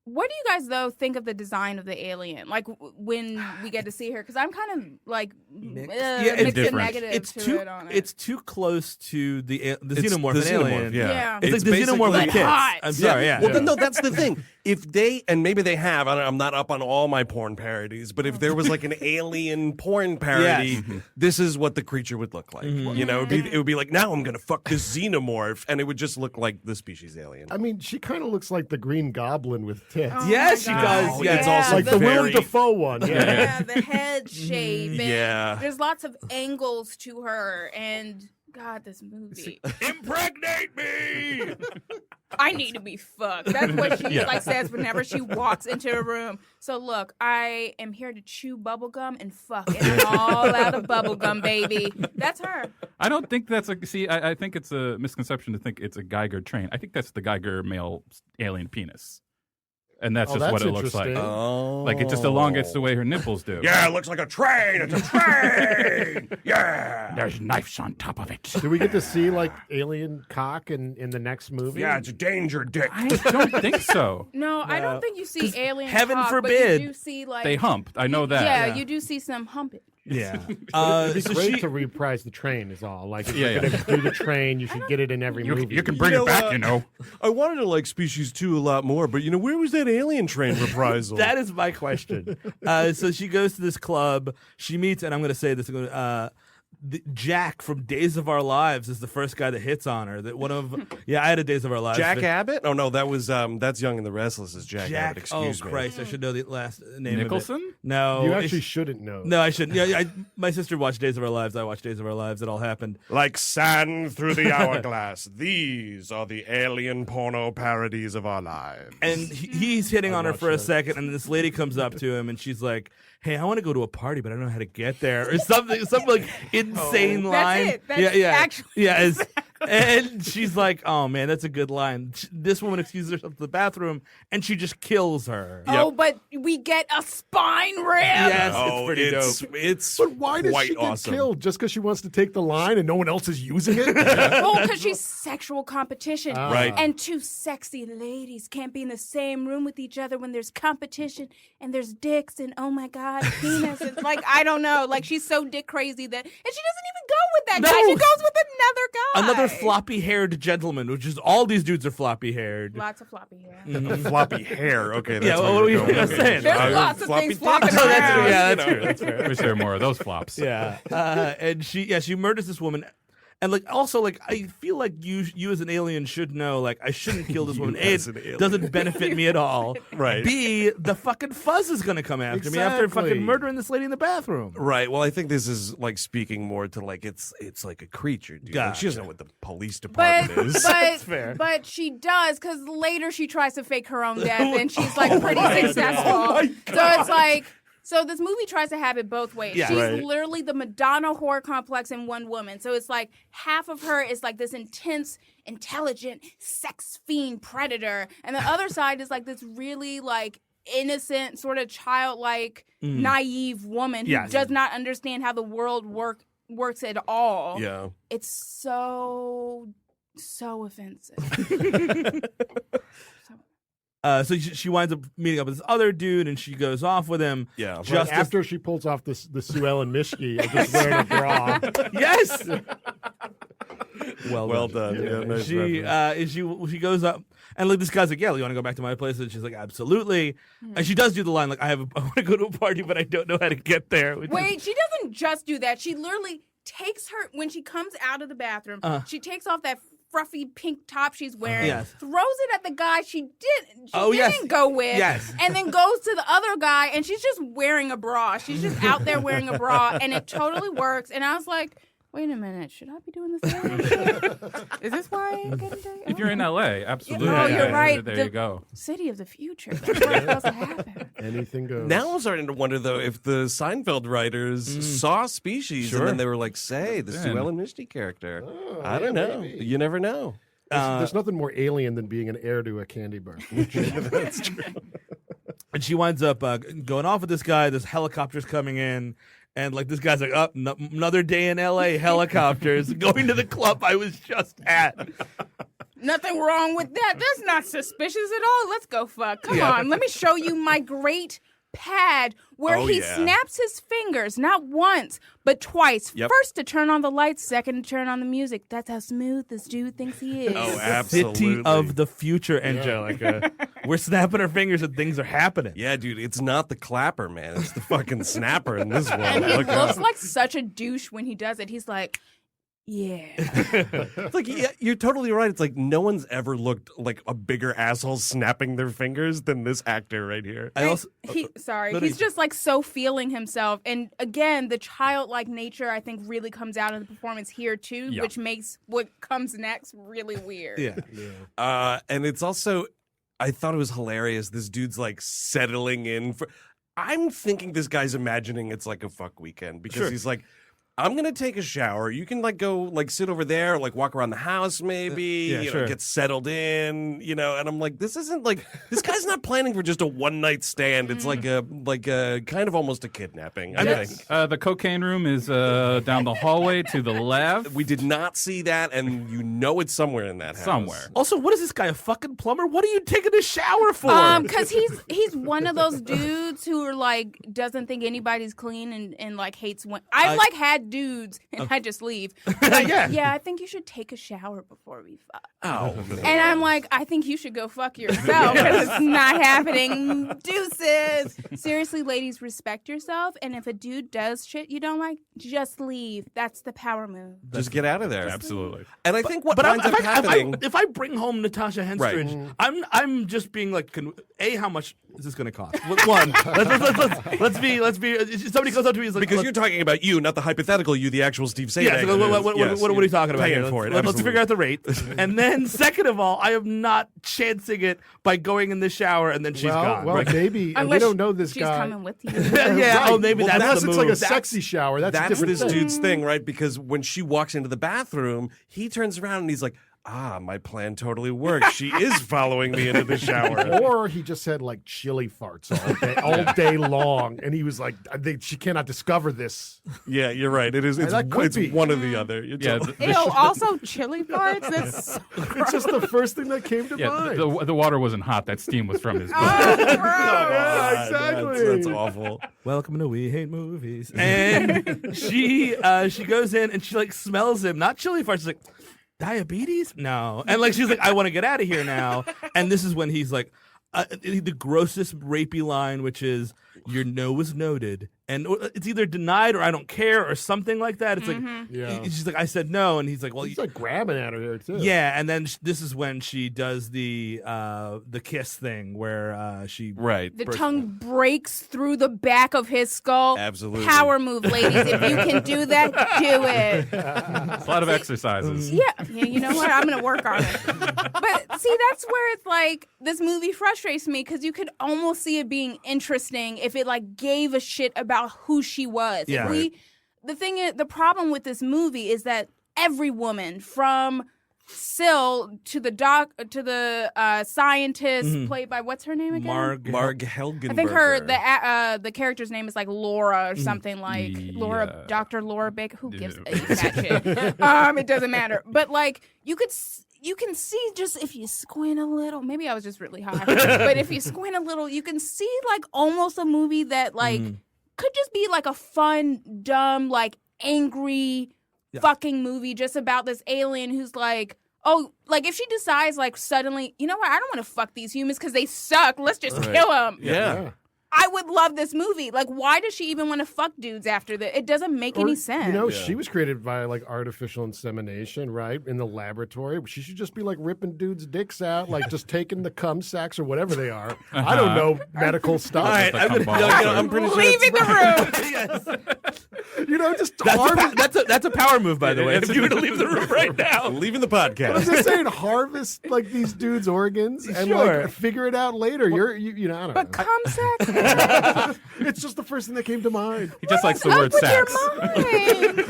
What do you guys though think of the design of the alien? Like when we get to see her, because I'm kind of like mixed and different. negative it's to too it on it. it's too close to the It's xenomorph, the an xenomorph, alien. Yeah. It's like the basically- xenomorph with But kids. hot. I'm sorry, yeah. Well, no, that's the thing. If they, and maybe they have, I'm not up on all my porn parodies, but if there was like an alien porn parody, Yes. this is what the creature would look like. You know, it would be like, now I'm going to fuck this xenomorph, and it would just look like the species alien. I mean, she kind of looks like the Green Goblin with tits. Oh Yes, my she God. does. Yeah. It's also Like the very- Willem Dafoe one. yeah, the head shape. And Yeah. there's lots of angles to her, and God, this movie. Impregnate me! I need to be fucked. That's what she like says whenever she walks into a room. So look, I am here to chew bubblegum and fuck, and I'm all out of bubblegum, baby. That's her. I don't think that's I think it's a misconception to think it's a Geiger train. I think that's the Geiger male alien penis. And that's just what it looks like. Oh. Like it just elongates the way her nipples do. Yeah, it looks like a train. It's a train. Yeah. There's knives on top of it. Do we get to see like alien cock in the next movie? Yeah, it's a danger dick. I don't think so. No, I don't think you see alien heaven cock, forbid. but you do see like They hump. I know that. Yeah, you do see some humping. Yeah. It'd be So great she- to reprise the train is all. Like if Yeah, you're gonna do the train, you should get it in every movie. You can bring You it know, back, you know. I wanted to like Species 2 a lot more, but where was that alien train reprisal? That is my question. So she goes to this club. She meets, and I'm going to say this. Jack from Days of Our Lives is the first guy that hits on her. That one of I had a Days of Our Lives. Jack Abbott? Oh no, that was that's Young and the Restless is Jack Abbott. Excuse oh me. Christ, I should know the last name. Nicholson? Of it. No, You actually shouldn't know. No, I shouldn't. Yeah, my sister watched Days of Our Lives. I watched Days of Our Lives. It all happened. Like sand through the hourglass. These are the alien porno parodies of our lives. And he's hitting on her for a watched that. second, and this lady comes up to him, and she's like, "Hey, I want to go to a party, but I don't know how to get there," or something like insane line. That's it. That's actually And she's like, "Oh man, that's a good line." This woman excuses herself to the bathroom, and she just kills her. Oh, but we get a spine rib. Yes, Oh, it's pretty dope. It's But why does quite she get awesome. killed? Just because she wants to take the line and no one else is using it? Oh, because she's sexual competition. Right. And two sexy ladies can't be in the same room with each other when there's competition and there's dicks and oh my God, penis. It's like, I don't know. Like she's so dick crazy that, and she doesn't even go with that guy. She goes with another guy. Another floppy-haired gentleman, which is all these dudes are floppy-haired. Lots of floppy hair. floppy hair. Okay, that's Yeah, what were you saying? There's lots of floppy things flopping dicks. around. That's true. That's fair. Wish there were more of those flops. Yeah, and she murders this woman, and like also like I feel like you as an alien should know like I shouldn't kill this woman. A, as an alien. it doesn't benefit me at all. Right. B, the fucking fuzz is gonna come after me after Exactly. fucking murdering this lady in the bathroom. Right. Well, I think this is like speaking more to like it's like a creature, dude. Like, she doesn't know what the police department is. But she does because later she tries to fake her own death and she's like pretty successful. So it's like. So this movie tries to have it both ways. Yeah. She's Right. literally the Madonna whore complex in one woman. So it's like half of her is like this intense, intelligent, sex fiend predator, and the other side is like this really like innocent, sort of childlike, naive woman who Yes. does not understand how the world works at all. Yeah. It's so offensive. So she winds up meeting up with this other dude, and she goes off with him. Yeah. Just After she pulls off the Sue Ellen Mishke and just wearing a bra. yes. Well done. Yeah, nice reference. She goes up, and like this guy's like, "Yeah, you want to go back to my place?" And she's like, "Absolutely." And she does do the line like, I want to go to a party, but I don't know how to get there." which is- Wait, she doesn't just do that. She literally takes her, when she comes out of the bathroom, she takes off that fruffy pink top she's wearing, Yes. throws it at the guy she didn't yes. go with, Yes. and then goes to the other guy, and she's just wearing a bra. She's just out there wearing a bra, and it totally works. And I was like, wait a minute, should I be doing this? Is this why I'm getting taken? If you're in LA, absolutely. Oh, you're right. There The you go. City of the future. That's what's supposed to happen. Anything goes. Now I'm starting to wonder though if the Seinfeld writers saw Species and then they were like, "Say the Sue Ellen Mishke character." I don't know. maybe. You never know. There's nothing more alien than being an heir to a candy bar. That's true. And she winds up going off with this guy. This helicopter's coming in. And like this guy's like, another day in LA, helicopters, going to the club I was just at. Nothing wrong with that. That's not suspicious at all. Let's go fuck. Come on. Let me show you my great pad where Oh, he yeah. snaps his fingers, not once, but twice. Yep. First to turn on the lights, second to turn on the music. That's how smooth this dude thinks he is. Oh, City absolutely. of the future, Angelica. We're snapping our fingers and things are happening. Yeah, dude, it's not the clapper, man. It's the fucking snapper in this one. And he Look looks out. like such a douche when he does it. He's like, Yeah. It's like, yeah, you're totally right. It's like no one's ever looked like a bigger asshole snapping their fingers than this actor right here. He's just like so feeling himself. And again, the childlike nature I think really comes out in the performance here too, which makes what comes next really weird. And it's also, I thought it was hilarious. This dude's like settling in for. I'm thinking this guy's imagining it's like a fuck weekend because he's like, I'm gonna take a shower. You can like go like sit over there, like walk around the house, maybe get settled in, And I'm like, this isn't like this guy's not planning for just a one night stand. It's like a kind of almost a kidnapping. I think the cocaine room is down the hallway to the left. We did not see that, and it's somewhere in that house. Somewhere. Also, what is this guy, a fucking plumber? What are you taking a shower for? Because he's one of those dudes who are like doesn't think anybody's clean and like hates when I've like had dudes and I just leave. Like, I think you should take a shower before we fuck. Oh, and I'm like, I think you should go fuck yourself because it's not happening. Deuces. Seriously, ladies, respect yourself. And if a dude does shit you don't like, just leave. That's the power move. Just get out of there. Absolutely. And I think what winds up happening. If I bring home Natasha Henstridge, I'm just being like, how much is this going to cost? One, let's be. Somebody comes up to me, is like, because you're talking about you, not the hypothetical you, the actual Steve Saban. Yeah, what are we talking about paying here? for it? Let's figure out the rate. And then, second of all, I am not chancing it by going in the shower and then she's gone. Well, maybe we don't know this she's guy. coming with you. Maybe Unless that's the it's move. like a sexy shower. That's a different this thing. dude's thing, right? Because when she walks into the bathroom, he turns around and he's like, my plan totally worked. She is following me into the shower. Or he just said like chili farts all day long, and he was like, "She cannot discover this." Yeah, you're right. It is. It's one or the other. Also chili farts. That's so it's just the first thing that came to mind. The water wasn't hot. That steam was from his butt. Yeah, exactly. That's awful. Welcome to We Hate Movies. And she goes in and she like smells him, not chili farts. She's like, diabetes? No. And like she's like, I want to get out of here now. And this is when he's like, the grossest rapey line, which is, your no was noted. And it's either denied or I don't care or something like that. It's like, she's like, I said no. And he's like, well, he's like grabbing at her here too. Yeah. And then this is when she does the kiss thing where the tongue breaks through the back of his skull. Absolutely. Power move, ladies. If you can do that, do it. It's a lot of exercises. Yeah, you know what? I'm going to work on it. But see, that's where it's like, this movie frustrates me because you could almost see it being interesting if it like gave a shit about who she was. Yeah. The problem with this movie is that every woman from Syl to the scientist played by, what's her name again? Marg Helgenberger. I think the character's name is like Laura or something like Laura, Dr. Laura Baker. Who gives a fat shit? It doesn't matter. But like you can see just if you squint a little. Maybe I was just really high, but if you squint a little, you can see like almost a movie that like could just be like a fun, dumb, like angry fucking movie just about this alien who's like, oh, like if she decides like suddenly, you know what, I don't want to fuck these humans because they suck. Let's just kill them. Yeah. I would love this movie. Like, why does she even want to fuck dudes after that? It doesn't make any sense. She was created by like artificial insemination, right? In the laboratory. She should just be like ripping dudes' dicks out, like just taking the cum sacks or whatever they are. I don't know medical stuff. All right, I'm pretty sure leaving the room. Just that's a power move, by the way. If you were to leave the room right now, leaving the I was podcast. just saying, harvest like these dudes' organs and like figure it out later. I don't know. But cum sex? It's just the first thing that came to mind. He just likes the word sex.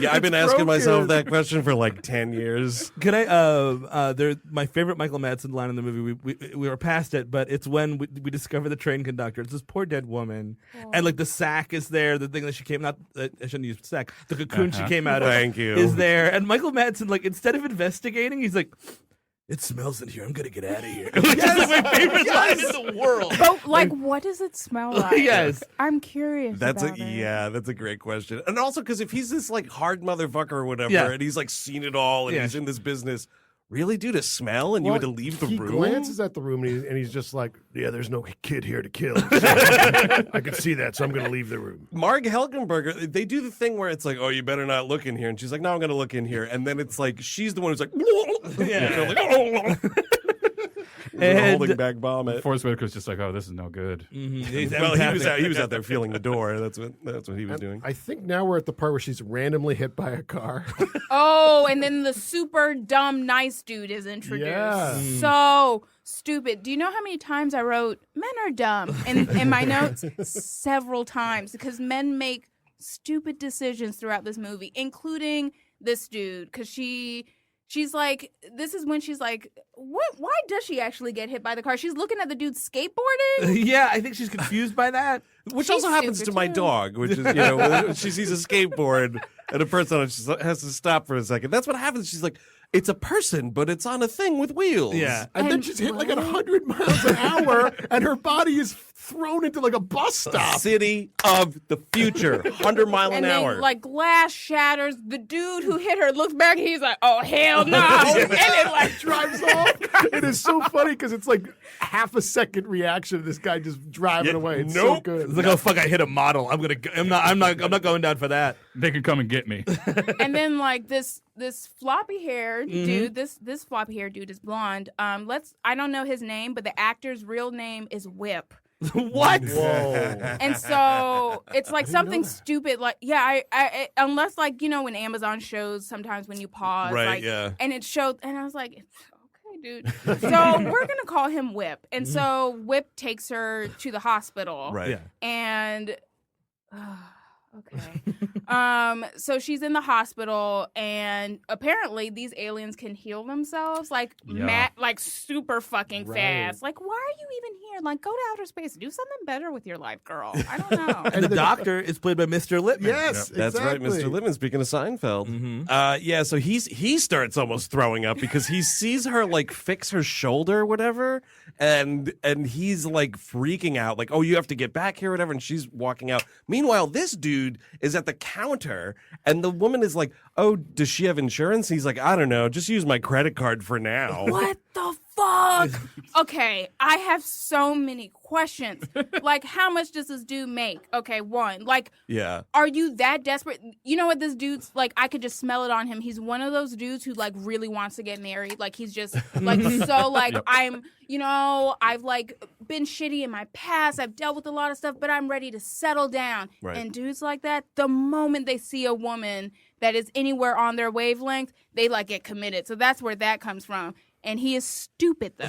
Yeah, I've been asking myself that question for like 10 years. Can I? My favorite Michael Madsen line in the movie. We were past it, but it's when we discover the train conductor. It's this poor dead woman, and like the sack is there. The thing that she came I shouldn't use sack. The cocoon she came out of. Thank you. Is there? And Michael Madsen, like instead of investigating, he's like, it smells in here. I'm gonna get out of here. Which is my favorite line in the world. But like, what does it smell like? Yes, I'm curious. That's about it. that's a great question. And also because if he's this like hard motherfucker or whatever, Yeah. and he's like seen it all, and he's in this business, Really, dude? A smell, and you had to leave the he room? glances at the room and he's just like, "Yeah, there's no kid here to kill." I could see that, so I'm going to leave the room. Marg Helgenberger, they do the thing where it's like, "Oh, you better not look in here," and she's like, "No, I'm going to look in here," and then it's like she's the one who's like, holding back vomit. Forrest Whitaker's just like, oh, this is no good. Well, he was out there feeling the door. That's what he was doing. I think now we're at the part where she's randomly hit by a car. Oh, and then the super dumb nice dude is introduced. Yeah. So stupid. Do you know how many times I wrote men are dumb in my notes? Several times, because men make stupid decisions throughout this movie, including this dude, because she's like, this is when she's like, what? Why does she actually get hit by the car? She's looking at the dude skateboarding. Yeah, I think she's confused by that. Which She's also happens to stupid, my too. dog, which is, when she sees a skateboard and a person on it, she has to stop for a second. That's what happens. She's like, it's a person, but it's on a thing with wheels. Yeah. And then she's hit like at 100 miles an hour, and her body is thrown into like a bus stop. City of the future, 100 mile an And hour. then, like, glass shatters. The dude who hit her looks back and he's like, oh, hell no. And it, like, Drives off. It is so funny because it's like half a second reaction of this guy just driving away. It's so good. It's like, oh fuck, I hit a model. I'm not going down for that. They can come and get me. and then, like, this floppy hair dude, this floppy hair dude is blonde. I don't know his name, but the actor's real name is Whip. What? Whoa. And so it's like something stupid, like, yeah, I unless, like, when Amazon shows sometimes when you pause, Right, like, yeah. and it showed, and I was like, okay, dude. So we're gonna call him Whip, and so Whip takes her to the hospital, Right. Yeah. and okay. So she's in the hospital, and apparently these aliens can heal themselves, like like super fucking fast. Like, why are you even here? Like, go to outer space. Do something better with your life, girl. I don't know. And the doctor is played by Mr. Lippman. Yes, That's right, exactly. Mr. Lippman. Speaking of Seinfeld, yeah. So he starts almost throwing up because he sees her like fix her shoulder, or whatever, and he's like freaking out, like, oh, you have to get back here, or whatever. And she's walking out. Meanwhile, this dude is at the counter, and the woman is like, oh, does she have insurance? He's like, I don't know, just use my credit card for now. What the fuck? Okay, I have so many questions. Like, how much does this dude make? Okay, one. Like, Yeah. are you that desperate? You know what this dude's like? I could just smell it on him. He's one of those dudes who like really wants to get married. Like, he's just like so like I've like been shitty in my past. I've dealt with a lot of stuff, but I'm ready to settle down. Right. And dudes like that, the moment they see a woman that is anywhere on their wavelength, they like get committed. So that's where that comes from. And he is stupid though.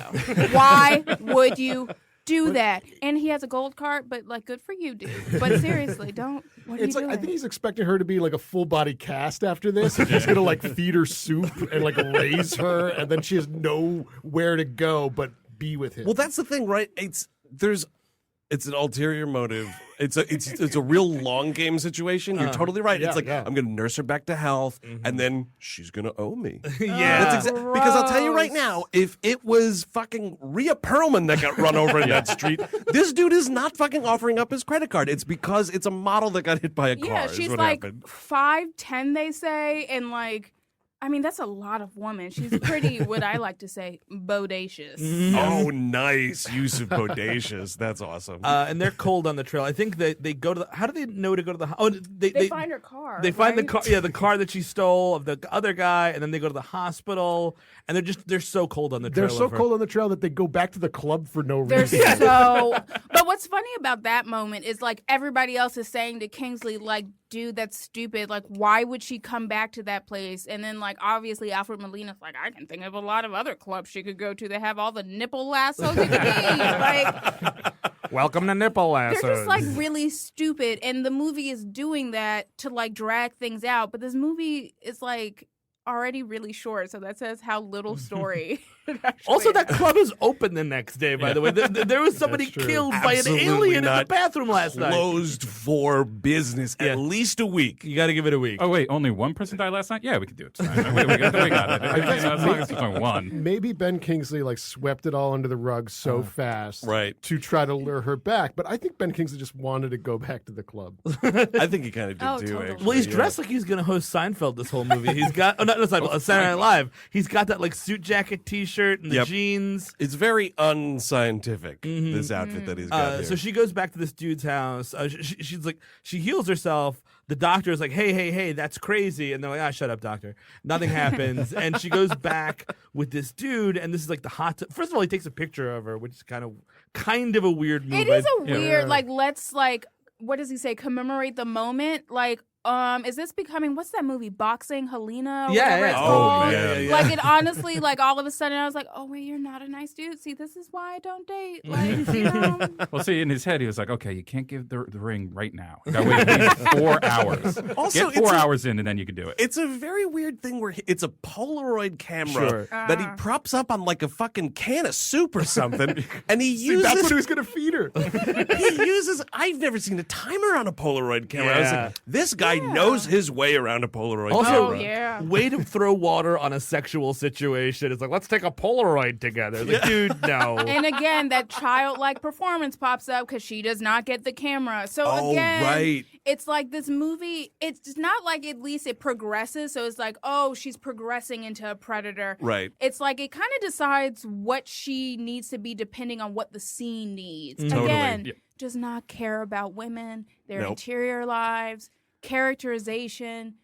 Why would you do that? And he has a gold card, but like, good for you, dude. But seriously, don't. What are It's you like doing? I think he's expecting her to be like a full body cast after this. He's gonna like feed her soup and like raise her, and then she has nowhere to go but be with him. Well, that's the thing, right? It's an ulterior motive. It's a real long game situation. You're totally right. yeah, It's like, yeah. I'm going to nurse her back to health, and then she's going to owe me. Yeah. That's because I'll tell you right now, if it was fucking Rhea Perlman that got run over in that street, this dude is not fucking offering up his credit card. It's because it's a model that got hit by a car. Yeah, is she's what like happened. 5'10", they say, and like, I mean, that's a lot of woman. She's pretty, what I like to say, bodacious. Oh, nice use of bodacious. That's awesome. And they're cold on the trail. I think they go to the. How do they know to go to the? Oh, They find her car. They find the right? car. Yeah, the car that she stole of the other guy, and then they go to the hospital, and they're so cold on the trail. They're so over. cold on the trail that they go back to the club for no They're reason. so. But what's funny about that moment is like everybody else is saying to Kingsley, like, dude, that's stupid. Like, why would she come back to that place? And then, like, obviously, Alfred Molina's like, I can think of a lot of other clubs she could go to that have all the nipple lassos you can need. Like, Welcome to nipple lassos. they're just like really stupid, and the movie is doing that to like drag things out. But this movie is like already really short, so that says how little story. it actually Also, that has. club is open the next day. By the way, there was somebody That's true. killed by an Absolutely alien in the not bathroom last night. Closed for business Yeah. at least a week. You got to give it a week. Oh wait, only one person died last night? Yeah, we could do it tonight. we got it. As long as it's only one. Maybe Ben Kingsley like swept it all under the rug so fast, Right. to try to lure her back. But I think Ben Kingsley just wanted to go back to the club. I think he kind of did Oh, too. totally. Actually. Well, he's yeah. dressed like he's going to host Seinfeld this whole movie. He's got not Saturday Night Live. He's got that like suit jacket T-shirt and the jeans. It's very unscientific. This outfit that he's got here. So she goes back to this dude's house. She's like, she heals herself. The doctor is like, hey, that's crazy. And they're like, shut up, doctor. Nothing happens. And she goes back with this dude, and this is like the hot. First of all, he takes a picture of her, which is kind of a weird move. It is a weird, let's what does he say? Commemorate the moment. Is this becoming, what's that movie? Boxing Helena? Yeah. It's called? Man. Like, it honestly, all of a sudden, I was like, oh, wait, you're not a nice dude. See, this is why I don't date. Well, see, in his head, he was like, okay, you can't give the ring right now. You gotta wait at least 4 hours. Also, Get 4 hours in, and then you can do it. It's a very weird thing where it's a Polaroid camera that he props up on like a fucking can of soup or something, and he uses. That's what he was going to feed her. He uses. I've never seen a timer on a Polaroid camera. I was like, this guy knows his way around a Polaroid Also, camera. way to throw water on a sexual situation. It's like, let's take a Polaroid together. Like, dude, no. And again, that childlike performance pops up because she does not get the camera. So again, it's like this movie, it's not like at least it progresses. So it's like, oh, she's progressing into a predator. Right. It's like it kind of decides what she needs to be depending on what the scene needs. Totally. Again, does not care about women, their interior lives, characterization,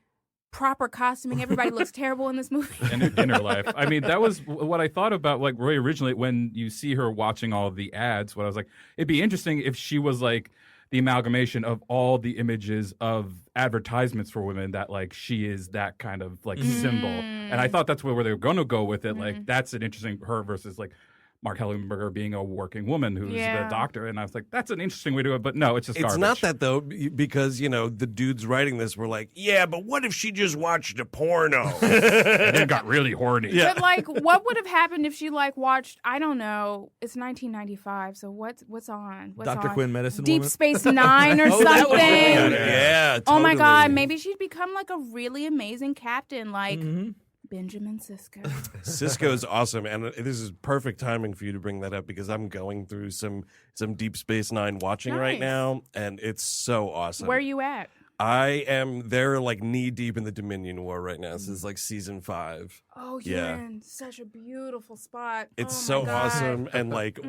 proper costuming. Everybody looks terrible in this movie. In her life. I mean, that was what I thought about, like, Roy, originally when you see her watching all of the ads. What I was like, it'd be interesting if she was like the amalgamation of all the images of advertisements for women, that like she is that kind of like symbol. And I thought that's where they were going to go with it. Like, that's an interesting, her versus like Marg Helgenberger being a working woman who's the doctor. And I was like, that's an interesting way to do it. But no, it's just garbage. It's not that, though, because, the dudes writing this were like, yeah, but what if she just watched a porno? And then got really horny. Yeah. But like, what would have happened if she like watched? I don't know. It's 1995, so what's on? What's Dr. on? Quinn, Medicine Deep Woman? Space Nine or something. Yeah, Oh my totally. God, maybe she'd become like a really amazing captain, like Benjamin Sisko. Sisko's awesome, and this is perfect timing for you to bring that up because I'm going through some Deep Space Nine watching right Nice. now, and it's so awesome. Where are you at? They're like knee deep in the Dominion War right now. This is like season 5. Oh, you're in such a beautiful spot. It's Oh so my God. awesome, and like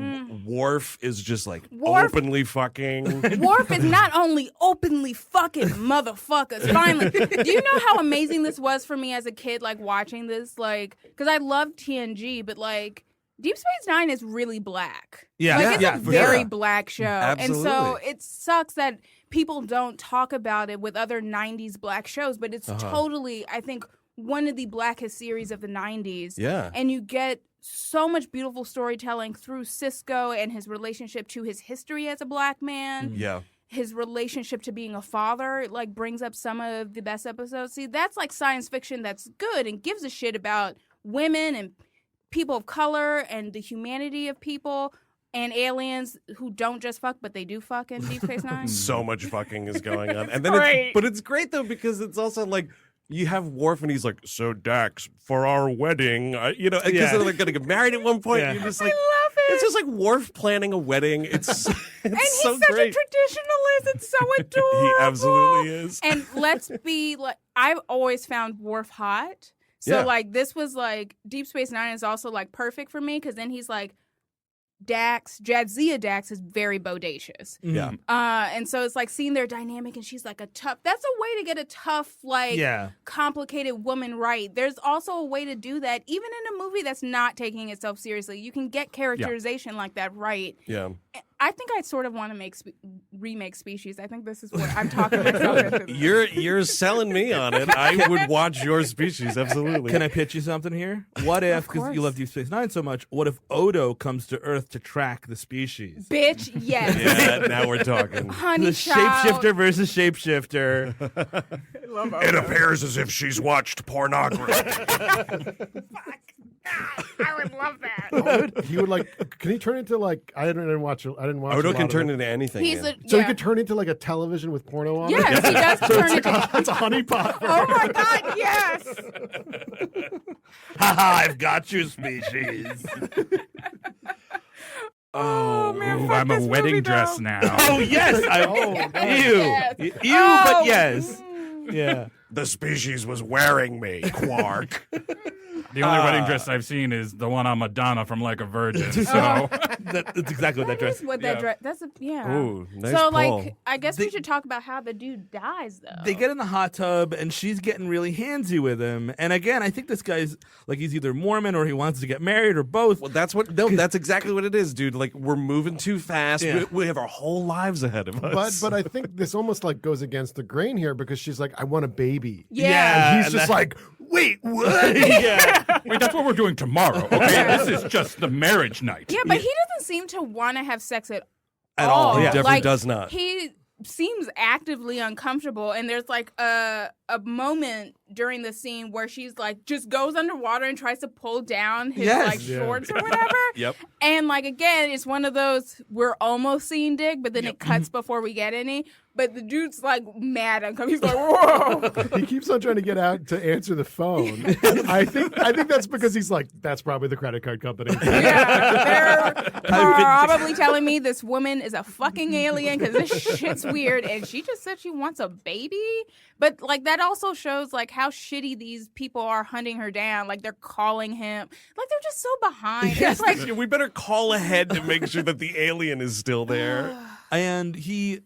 Worf is just like Worf- openly fucking. Worf is not only openly fucking motherfuckers. Finally, do you know how amazing this was for me as a kid? Like watching this, like, because I love TNG, but like Deep Space Nine is really black. Yeah. Like, it's Yeah, a for very sure. black show, Absolutely. and so it sucks that people don't talk about it with other '90s black shows. But it's totally, I think, one of the blackest series of the '90s. Yeah. And you get so much beautiful storytelling through Sisko and his relationship to his history as a black man. Yeah. His relationship to being a father, like, brings up some of the best episodes. See, that's like science fiction that's good and gives a shit about women and people of color and the humanity of people and aliens who don't just fuck, but they do fuck in Deep Space Nine. So much fucking is going on, and then great. but it's great though because it's also like. You have Worf, and he's like, "So Dax, for our wedding, because they're like gonna get married at one point." Yeah. And you're just like, I love it. It's just like Worf planning a wedding. It's And he's so such great. a traditionalist. It's so adorable. He absolutely is. And let's be like, I've always found Dwarf hot. So Yeah. like, this was like, Deep Space Nine is also like perfect for me because then he's like, Jadzia Dax is very bodacious. Yeah. And so it's like seeing their dynamic, and she's like that's a way to get a tough, like, complicated woman right. There's also a way to do that, even in a movie that's not taking itself seriously. You can get characterization like that right. Yeah. I think I sort of want to remake Species. I think this is what I'm talking myself into. You're selling me on it. I would watch your Species, absolutely. Can I pitch you something here? What if, because you love Deep Space Nine so much, what if Odo comes to Earth to track the species? Bitch, yes. Yeah, now we're talking. Honey The child. shapeshifter versus shapeshifter. It appears as if she's watched pornography. I would love that. He would like. Can he turn into like? I didn't watch. Odo can turn into anything. He's man. a So yeah. he could turn into like a television with porno on it. Yes, he does turn into. It's a honeypot. Oh my God, yes. Haha, I've got you, species. Oh man, Ooh, fuck I'm a this wedding movie, dress though. now. Oh, yes. Oh, Ew. Yes. Ew, Oh. but yes. Yeah. The species was wearing me, Quark. The only wedding dress I've seen is the one on Madonna from Like a Virgin. So That's exactly what that dress. What that dress? That's a Ooh, nice So pull. like, I guess we should talk about how the dude dies, though. They get in the hot tub, and she's getting really handsy with him. And again, I think this guy's like he's either Mormon or he wants to get married or both. Well, that's exactly what it is, dude. Like, we're moving too fast. Yeah. We have our whole lives ahead of us. But I think this almost like goes against the grain here because she's like, I want a baby. Yeah. And he's just like, wait, what? Yeah. wait, that's what we're doing tomorrow. Okay, this is just the marriage night. Yeah, but he doesn't seem to want to have sex at At all, all. yeah. Definitely Like, does not. He seems actively uncomfortable, and there's like a moment during the scene where she's like just goes underwater and tries to pull down his Yes. like shorts or whatever. Yep. And like again, it's one of those we're almost seeing dick, but then it cuts before we get any. But the dude's like mad uncomfortable. He's like, whoa. He keeps on trying to get out to answer the phone. I think that's because he's like, that's probably the credit card company. Yeah, they're probably telling me this woman is a fucking alien because this shit's weird, and she just said she wants a baby. But like that also shows like how shitty these people are hunting her down. Like they're calling him, like they're just so behind. It's like we better call ahead to make sure that the alien is still there. And did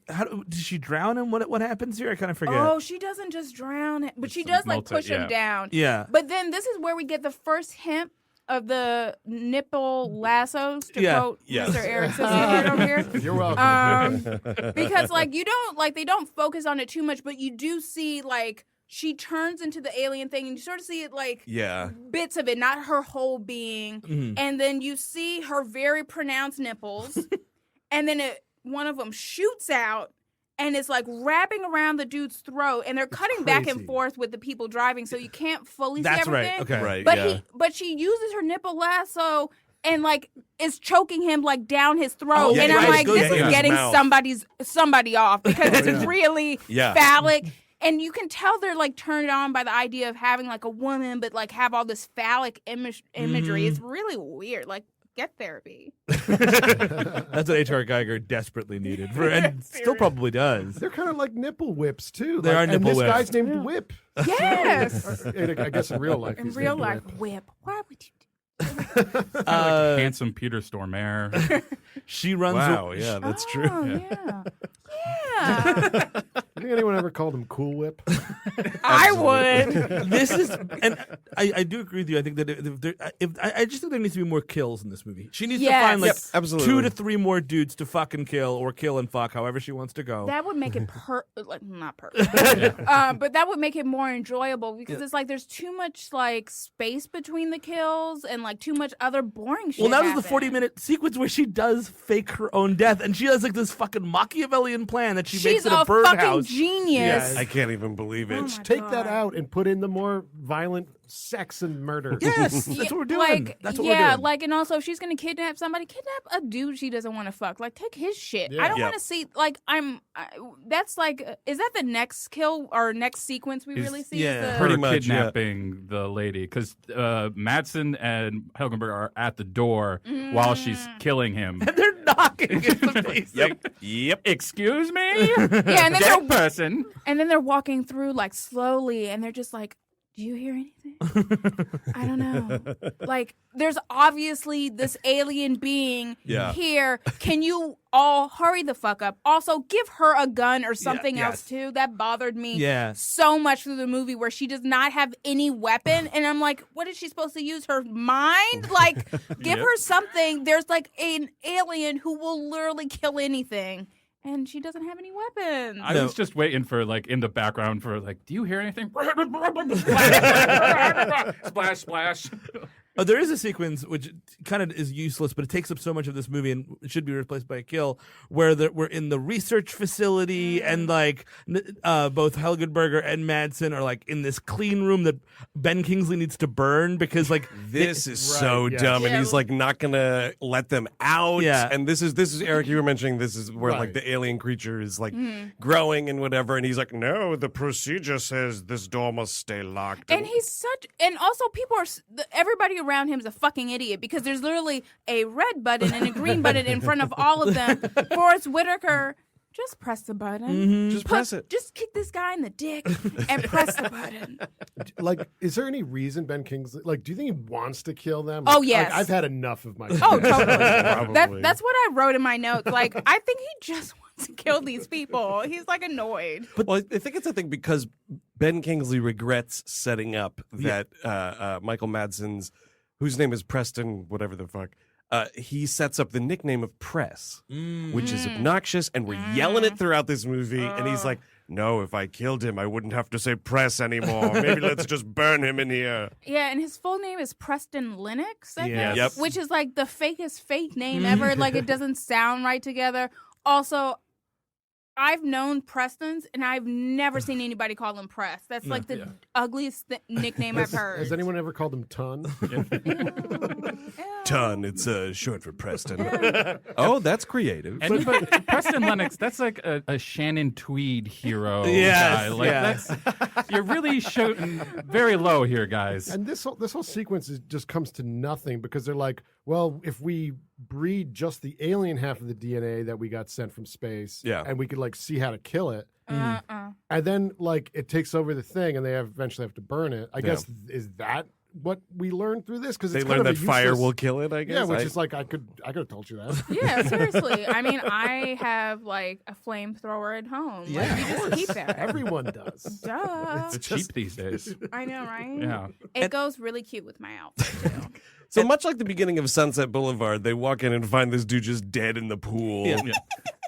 she drown him? What happens here? I kind of forget. oh, she doesn't just drown him, but she does like push him down. Yeah. But then this is where we get the first hint of the nipple lassos, to Yeah. quote Yes. Mr. Erickson over here. You're welcome. Because like they don't focus on it too much, but you do see like she turns into the alien thing, and you sort of see it like Yeah. bits of it, not her whole being. And then you see her very pronounced nipples, and then one of them shoots out. And it's like wrapping around the dude's throat, and they're cutting back and crazy. forth with the people driving, so you can't fully That's see right. everything. Okay. Right. But yeah. but she uses her nipple lasso and like is choking him like down his throat, Oh, yeah, and I'm right. like, Goes this in is his getting mouth. somebody off because it's really Yeah. phallic. And you can tell they're like turned on by the idea of having like a woman, but like have all this phallic imagery. It's really weird. Like, get therapy. That's what H.R. Geiger desperately needed, and still probably does. They're kind of like nipple whips too. They are and nipple this whips. guy's named Whip. Yes. I guess in real life. In he's real named life, Whip. whip. Why would you do Handsome Peter Stormare. She runs. Wow. Yeah, that's true. Oh, yeah. Yeah. You think anyone ever called him Cool Whip? I would. This is, and I do agree with you. I think that I just think there needs to be more kills in this movie. She needs to Yes. find like Yep, absolutely. 2 to 3 more dudes to fucking kill or kill and fuck, however she wants to go. That would make it not perfect, but that would make it more enjoyable because it's like there's too much like space between the kills and like too much other boring shit. Well, that was the happen. 40-minute sequence where she does fake her own death, and she has like this fucking Machiavellian plan that she She's makes in a fucking birdhouse. genius. Yes. I can't even believe it. Oh my Take God. that out and put in the more violent sex and murder. Yes, that's what we're doing. Like, That's what yeah, we're doing. like, and also if she's gonna kidnap somebody, kidnap a dude she doesn't want to fuck. Like, take his shit. Yeah. I don't Yep. want to see. Like, that's like, is that the next kill or next sequence we really see? yeah. Is the- Pretty Her much, yeah. kidnapping the lady because Madsen and Helgenberger are at the door while she's killing him. They're knocking in the face. Yep. Excuse me, yeah, and then dead person. And then they're walking through like slowly, and they're just like, "Do you hear anything?" I don't know. Like, there's obviously this alien being Yeah. here. Can you all hurry the fuck up? Also, give her a gun or something yes. else too. That bothered me Yeah. so much through the movie where she does not have any weapon, and I'm like, what is she supposed to use? Her mind? Like, give her something. There's like an alien who will literally kill anything. And she doesn't have any weapons. I was just waiting for like in the background for like, do you hear anything? Splash, splash. There is a sequence which kind of is useless, but it takes up so much of this movie and it should be replaced by a kill, where we're in the research facility and like both Helgenberger and Madsen are like in this clean room that Ben Kingsley needs to burn because like This is so Right, yeah. dumb, and Yeah. he's like not gonna let them out. Yeah. And this is Eric. You were mentioning this is where like Right. the alien creature is like growing and whatever, and he's like, no, the procedure says this door must stay locked. And and also people everybody around him is a fucking idiot because there's literally a red button and a green button in front of all of them. Forrest Whitaker Just press the button. Just press it. Just kick this guy in the dick and press the button. Like, is there any reason Ben Kingsley? Like, do you think he wants to kill them? Oh, Like, yes. I've had enough of my. Oh, totally. Probably. That's what I wrote in my notes. Like, I think he just wants to kill these people. He's like annoyed. Well, I think it's a thing because Ben Kingsley regrets setting up that Michael Madsen's, whose name is Preston, whatever the fuck, he sets up the nickname of Press, which is obnoxious, and we're yelling it throughout this movie. And he's like, no, if I killed him, I wouldn't have to say Press anymore. Maybe let's just burn him in here. Yeah, and his full name is Preston Lennox, I Yes. think, Yep. which is like the fakest fake name ever. Like, it doesn't sound right together. Also, I've known Prestons, and I've never seen anybody call him Press. That's like the ugliest nickname I've heard. Has anyone ever called him Ton? Ton, it's short for Preston. Oh, that's creative. And but Preston Lennox, that's like a Shannon Tweed hero Yes, guy. Like yeah. that's you're really shooting very low here, guys. And this whole sequence just comes to nothing because they're like, well, if we breed just the alien half of the DNA that we got sent from space, and we could like see how to kill it, and then like it takes over the thing, and they eventually have to burn it. I guess is that what we learned through this? Because they it's learned kind that of fire will kill it, I guess. Yeah, which is like I could have told you that. Yeah, seriously. I mean, I have like a flamethrower at home. Yeah, like, you of just course. keep that. Everyone does. Duh. It's cheap these days. I know, right? Yeah. It goes really cute with my outfit too. So much like the beginning of Sunset Boulevard, they walk in and find this dude just dead in the pool. Yeah.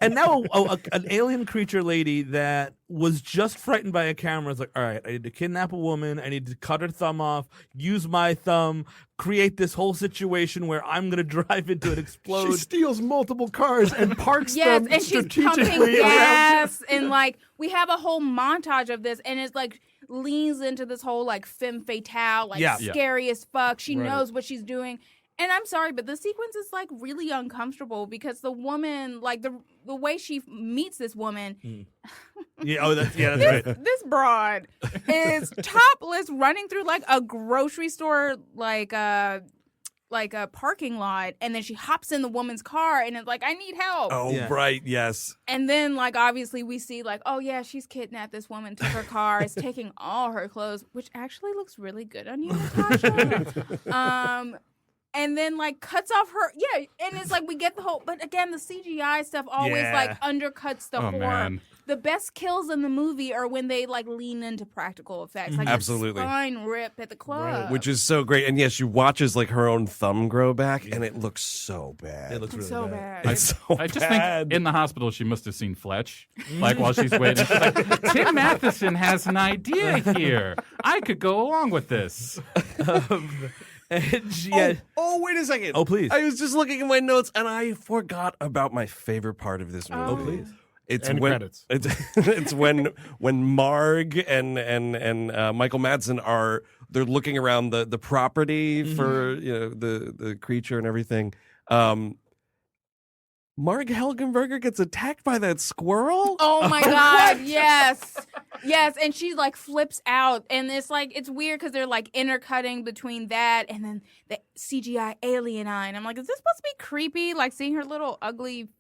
And now an alien creature lady that was just frightened by a camera is like, all right, I need to kidnap a woman. I need to cut her thumb off, use my thumb, create this whole situation where I'm going to drive into it, explode. She steals multiple cars and parks Yes, them and she's pumping strategically around. gas, and like we have a whole montage of this, and it's like leans into this whole like femme fatale, like scary as fuck. She knows what she's doing. And I'm sorry, but the sequence is like really uncomfortable because the woman, like the way she meets this woman, That's right. this broad is topless, running through like a grocery store, like a parking lot, and then she hops in the woman's car, and it's like, I need help. Oh, right, yes. And then, like, obviously we see, like, oh, yeah, she's kidnapped this woman, took her car, is taking all her clothes, which actually looks really good on you, Natasha. And then, like, cuts off her, and it's like we get the whole, but again, the CGI stuff always, like, undercuts the horror. Man. The best kills in the movie are when they, like, lean into practical effects. Like, Absolutely. the spine rip at the club. Which is so great. And yes, she watches like her own thumb grow back, and it looks so bad. It looks It's really so bad. bad. It's so I just bad. think in the hospital she must have seen Fletch, like while she's waiting. She's like, Tim Matheson has an idea here. I could go along with this. And she Oh, wait a second. Oh, please. I was just looking at my notes, and I forgot about my favorite part of this movie. Oh, please. It's End when credits. it's when Marg and Michael Madsen they're looking around the property for the creature and everything. Marg Helgenberger gets attacked by that squirrel. Oh my God! Yes, and she like flips out, and it's like it's weird because they're like intercutting between that and then the CGI alien eye, and I'm like, is this supposed to be creepy? Like seeing her little ugly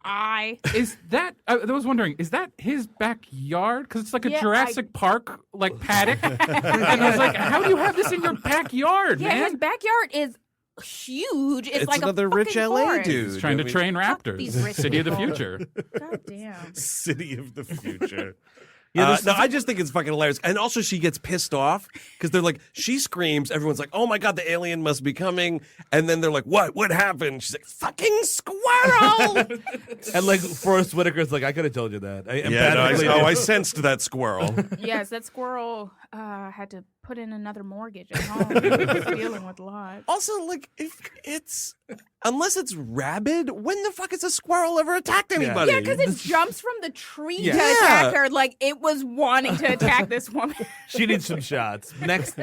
eye. Is that? I was wondering. Is that his backyard? Because it's like a Yeah, Jurassic Park like paddock. And I was like, how do you have this in your backyard, Yeah, man? his backyard is huge. It's like another a rich fucking LA forest. dude. He's trying to train Fuck raptors. these rich City of the people. future. God damn. City of the future. Yeah, No, I just think it's fucking hilarious. And also, she gets pissed off because they're like, she screams. Everyone's like, oh my God, the alien must be coming. And then they're like, what? What happened? She's like, fucking squirrel. And like Forrest Whitaker's like, I could have told you that. I sensed that squirrel. Yes, that squirrel had to put in another mortgage at home. He was dealing with a lot. Also, like, if it's unless it's rabid, when the fuck has a squirrel ever attacked anybody? Yeah, because it jumps from the tree to Yeah. attack her like it was wanting to attack this woman. She needs some shots. Next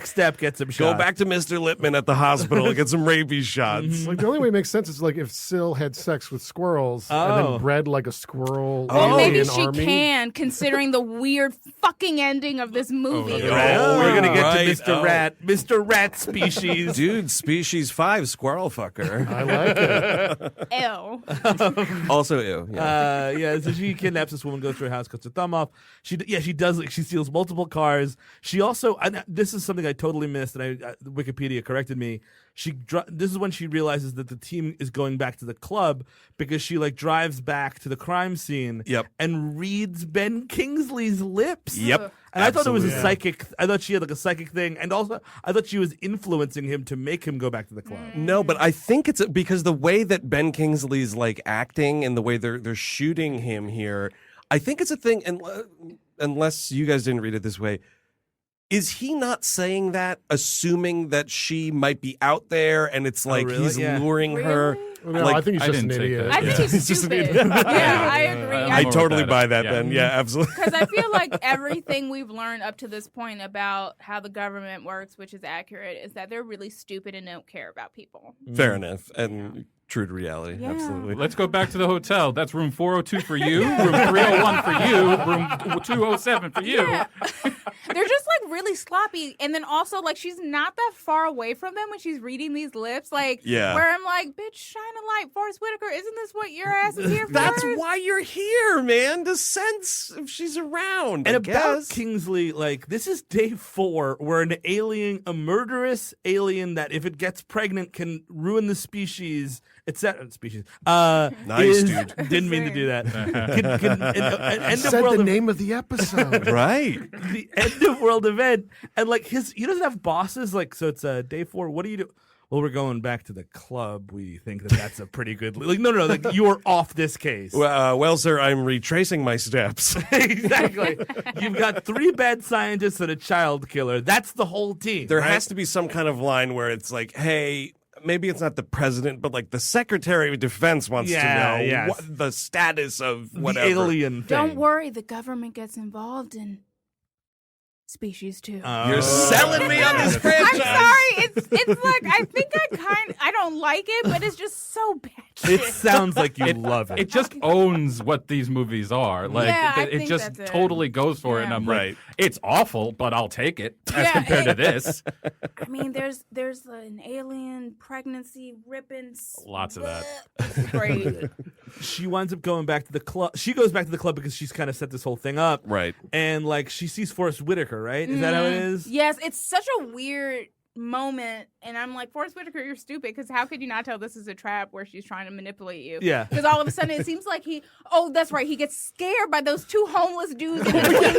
step, get some shots. Go back to Mr. Lippman at the hospital and get some rabies shots. Like the only way it makes sense is like if Syl had sex with squirrels and Oh. then bred like a squirrel Well, maybe alien she army. can, considering the weird fucking ending of this movie. Oh, We're gonna get right. to Mr. Rat, Mr. Rat species. Dude, species 5, squirrel fucker. I like it. Ew. Also, ew. Yeah. So she kidnaps this woman, goes to her house, cuts her thumb off. She does. She steals multiple cars. She also, this is something I totally missed, and Wikipedia corrected me. This is when she realizes that the team is going back to the club because she drives back to the crime scene. Yep. And reads Ben Kingsley's lips. Yep. And I thought it was a Absolutely. psychic. I thought she had a psychic thing, and also I thought she was influencing him to make him go back to the club. No, but I think it's because the way that Ben Kingsley's acting and the way they're shooting him here, I think it's a thing. And unless you guys didn't read it this way, is he not saying that, assuming that she might be out there, and it's really? he's Yeah. luring her? Really? No, I think he's I just an didn't take idiot. that. I think He's he's just an stupid. idiot. Yeah, I agree. I'm I over totally with buy that. that. Yeah. Then, yeah, absolutely. Because I feel like everything we've learned up to this point about how the government works, which is accurate, is that they're really stupid and don't care about people. Fair enough, and true to reality. Yeah. Absolutely. Let's go back to the hotel. That's room 402 for you, room 301 for you, room 207 for you. Yeah. They're just really sloppy. And then also she's not that far away from them when she's reading these lips. Yeah. Where I'm like, bitch, shine a light. Forrest Whitaker, isn't this what your ass is here for? That's why you're here, man. To sense if she's around. And I about guess. Kingsley, this is day 4, where a murderous alien that if it gets pregnant can ruin the species, etc. Species. Nice, dude. Didn't mean to do that. Can end Said of world the name of the episode. Right. the end of world event, and he doesn't have bosses. So it's day 4. What do you do? Well, we're going back to the club. We think that's a pretty good. No. You're off this case. Well, sir, I'm retracing my steps. Exactly. You've got 3 bad scientists and a child killer. That's the whole team. There right? has to be some kind of line where it's hey, maybe it's not the president, but the Secretary of Defense wants to know yes. what the status of the whatever. alien thing. Don't worry, the government gets involved in species 2. You're selling me on this franchise. I'm sorry. It's I think I don't like it, but it's just so bad. It sounds like you love it. It just owns what these movies are. Yeah, I it think just that's it. totally goes for it. And Yeah. I'm Right. like, it's awful, but I'll take it as Yeah, compared to this. I mean, there's an alien pregnancy ripping. Lots of that. It's great. She winds up going back to the club. She goes back to the club because she's kind of set this whole thing up. Right. And she sees Forrest Whitaker, right? Is that how it is? Yes, it's such a weird moment, and I'm like, Forrest Whitaker, you're stupid, because how could you not tell this is a trap where she's trying to manipulate you? Yeah. Because all of a sudden it seems like that's right, he gets scared by those 2 homeless dudes in between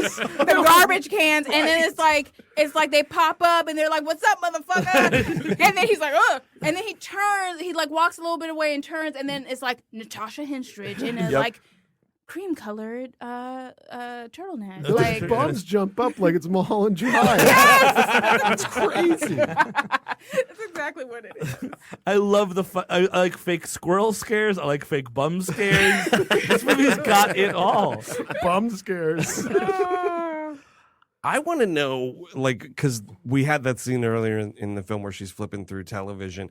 the garbage cans, and then it's like they pop up and they're like, what's up, motherfucker? And then he's like, ugh. And then he turns, he walks a little bit away and turns, and then it's Natasha Henstridge in a cream-colored turtleneck. Those bums jump up like it's Mulholland Drive. That's crazy. That's exactly what it is. I love I like fake squirrel scares. I like fake bum scares. This movie's got it all. Bum scares. I want to know, because we had that scene earlier in the film where she's flipping through television,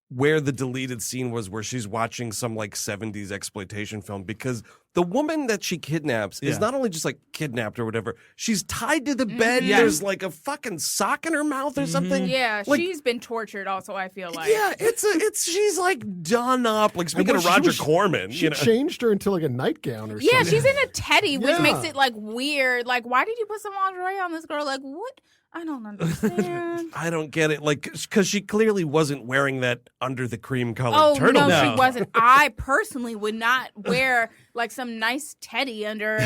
where the deleted scene was where she's watching some 70s exploitation film, because the woman that she kidnaps is not only just kidnapped or whatever, she's tied to the bed. There's a fucking sock in her mouth or something. Yeah, she's been tortured also, I feel like. Yeah, she's done up. Speaking of Roger Corman, She changed her into a nightgown or something. Yeah, she's in a teddy, which Yeah. makes it weird. Why did you put some lingerie on this girl? What? I don't understand. I don't get it. Because she clearly wasn't wearing that under the cream-colored Oh, turtleneck. no, she wasn't. I personally would not wear some nice teddy under.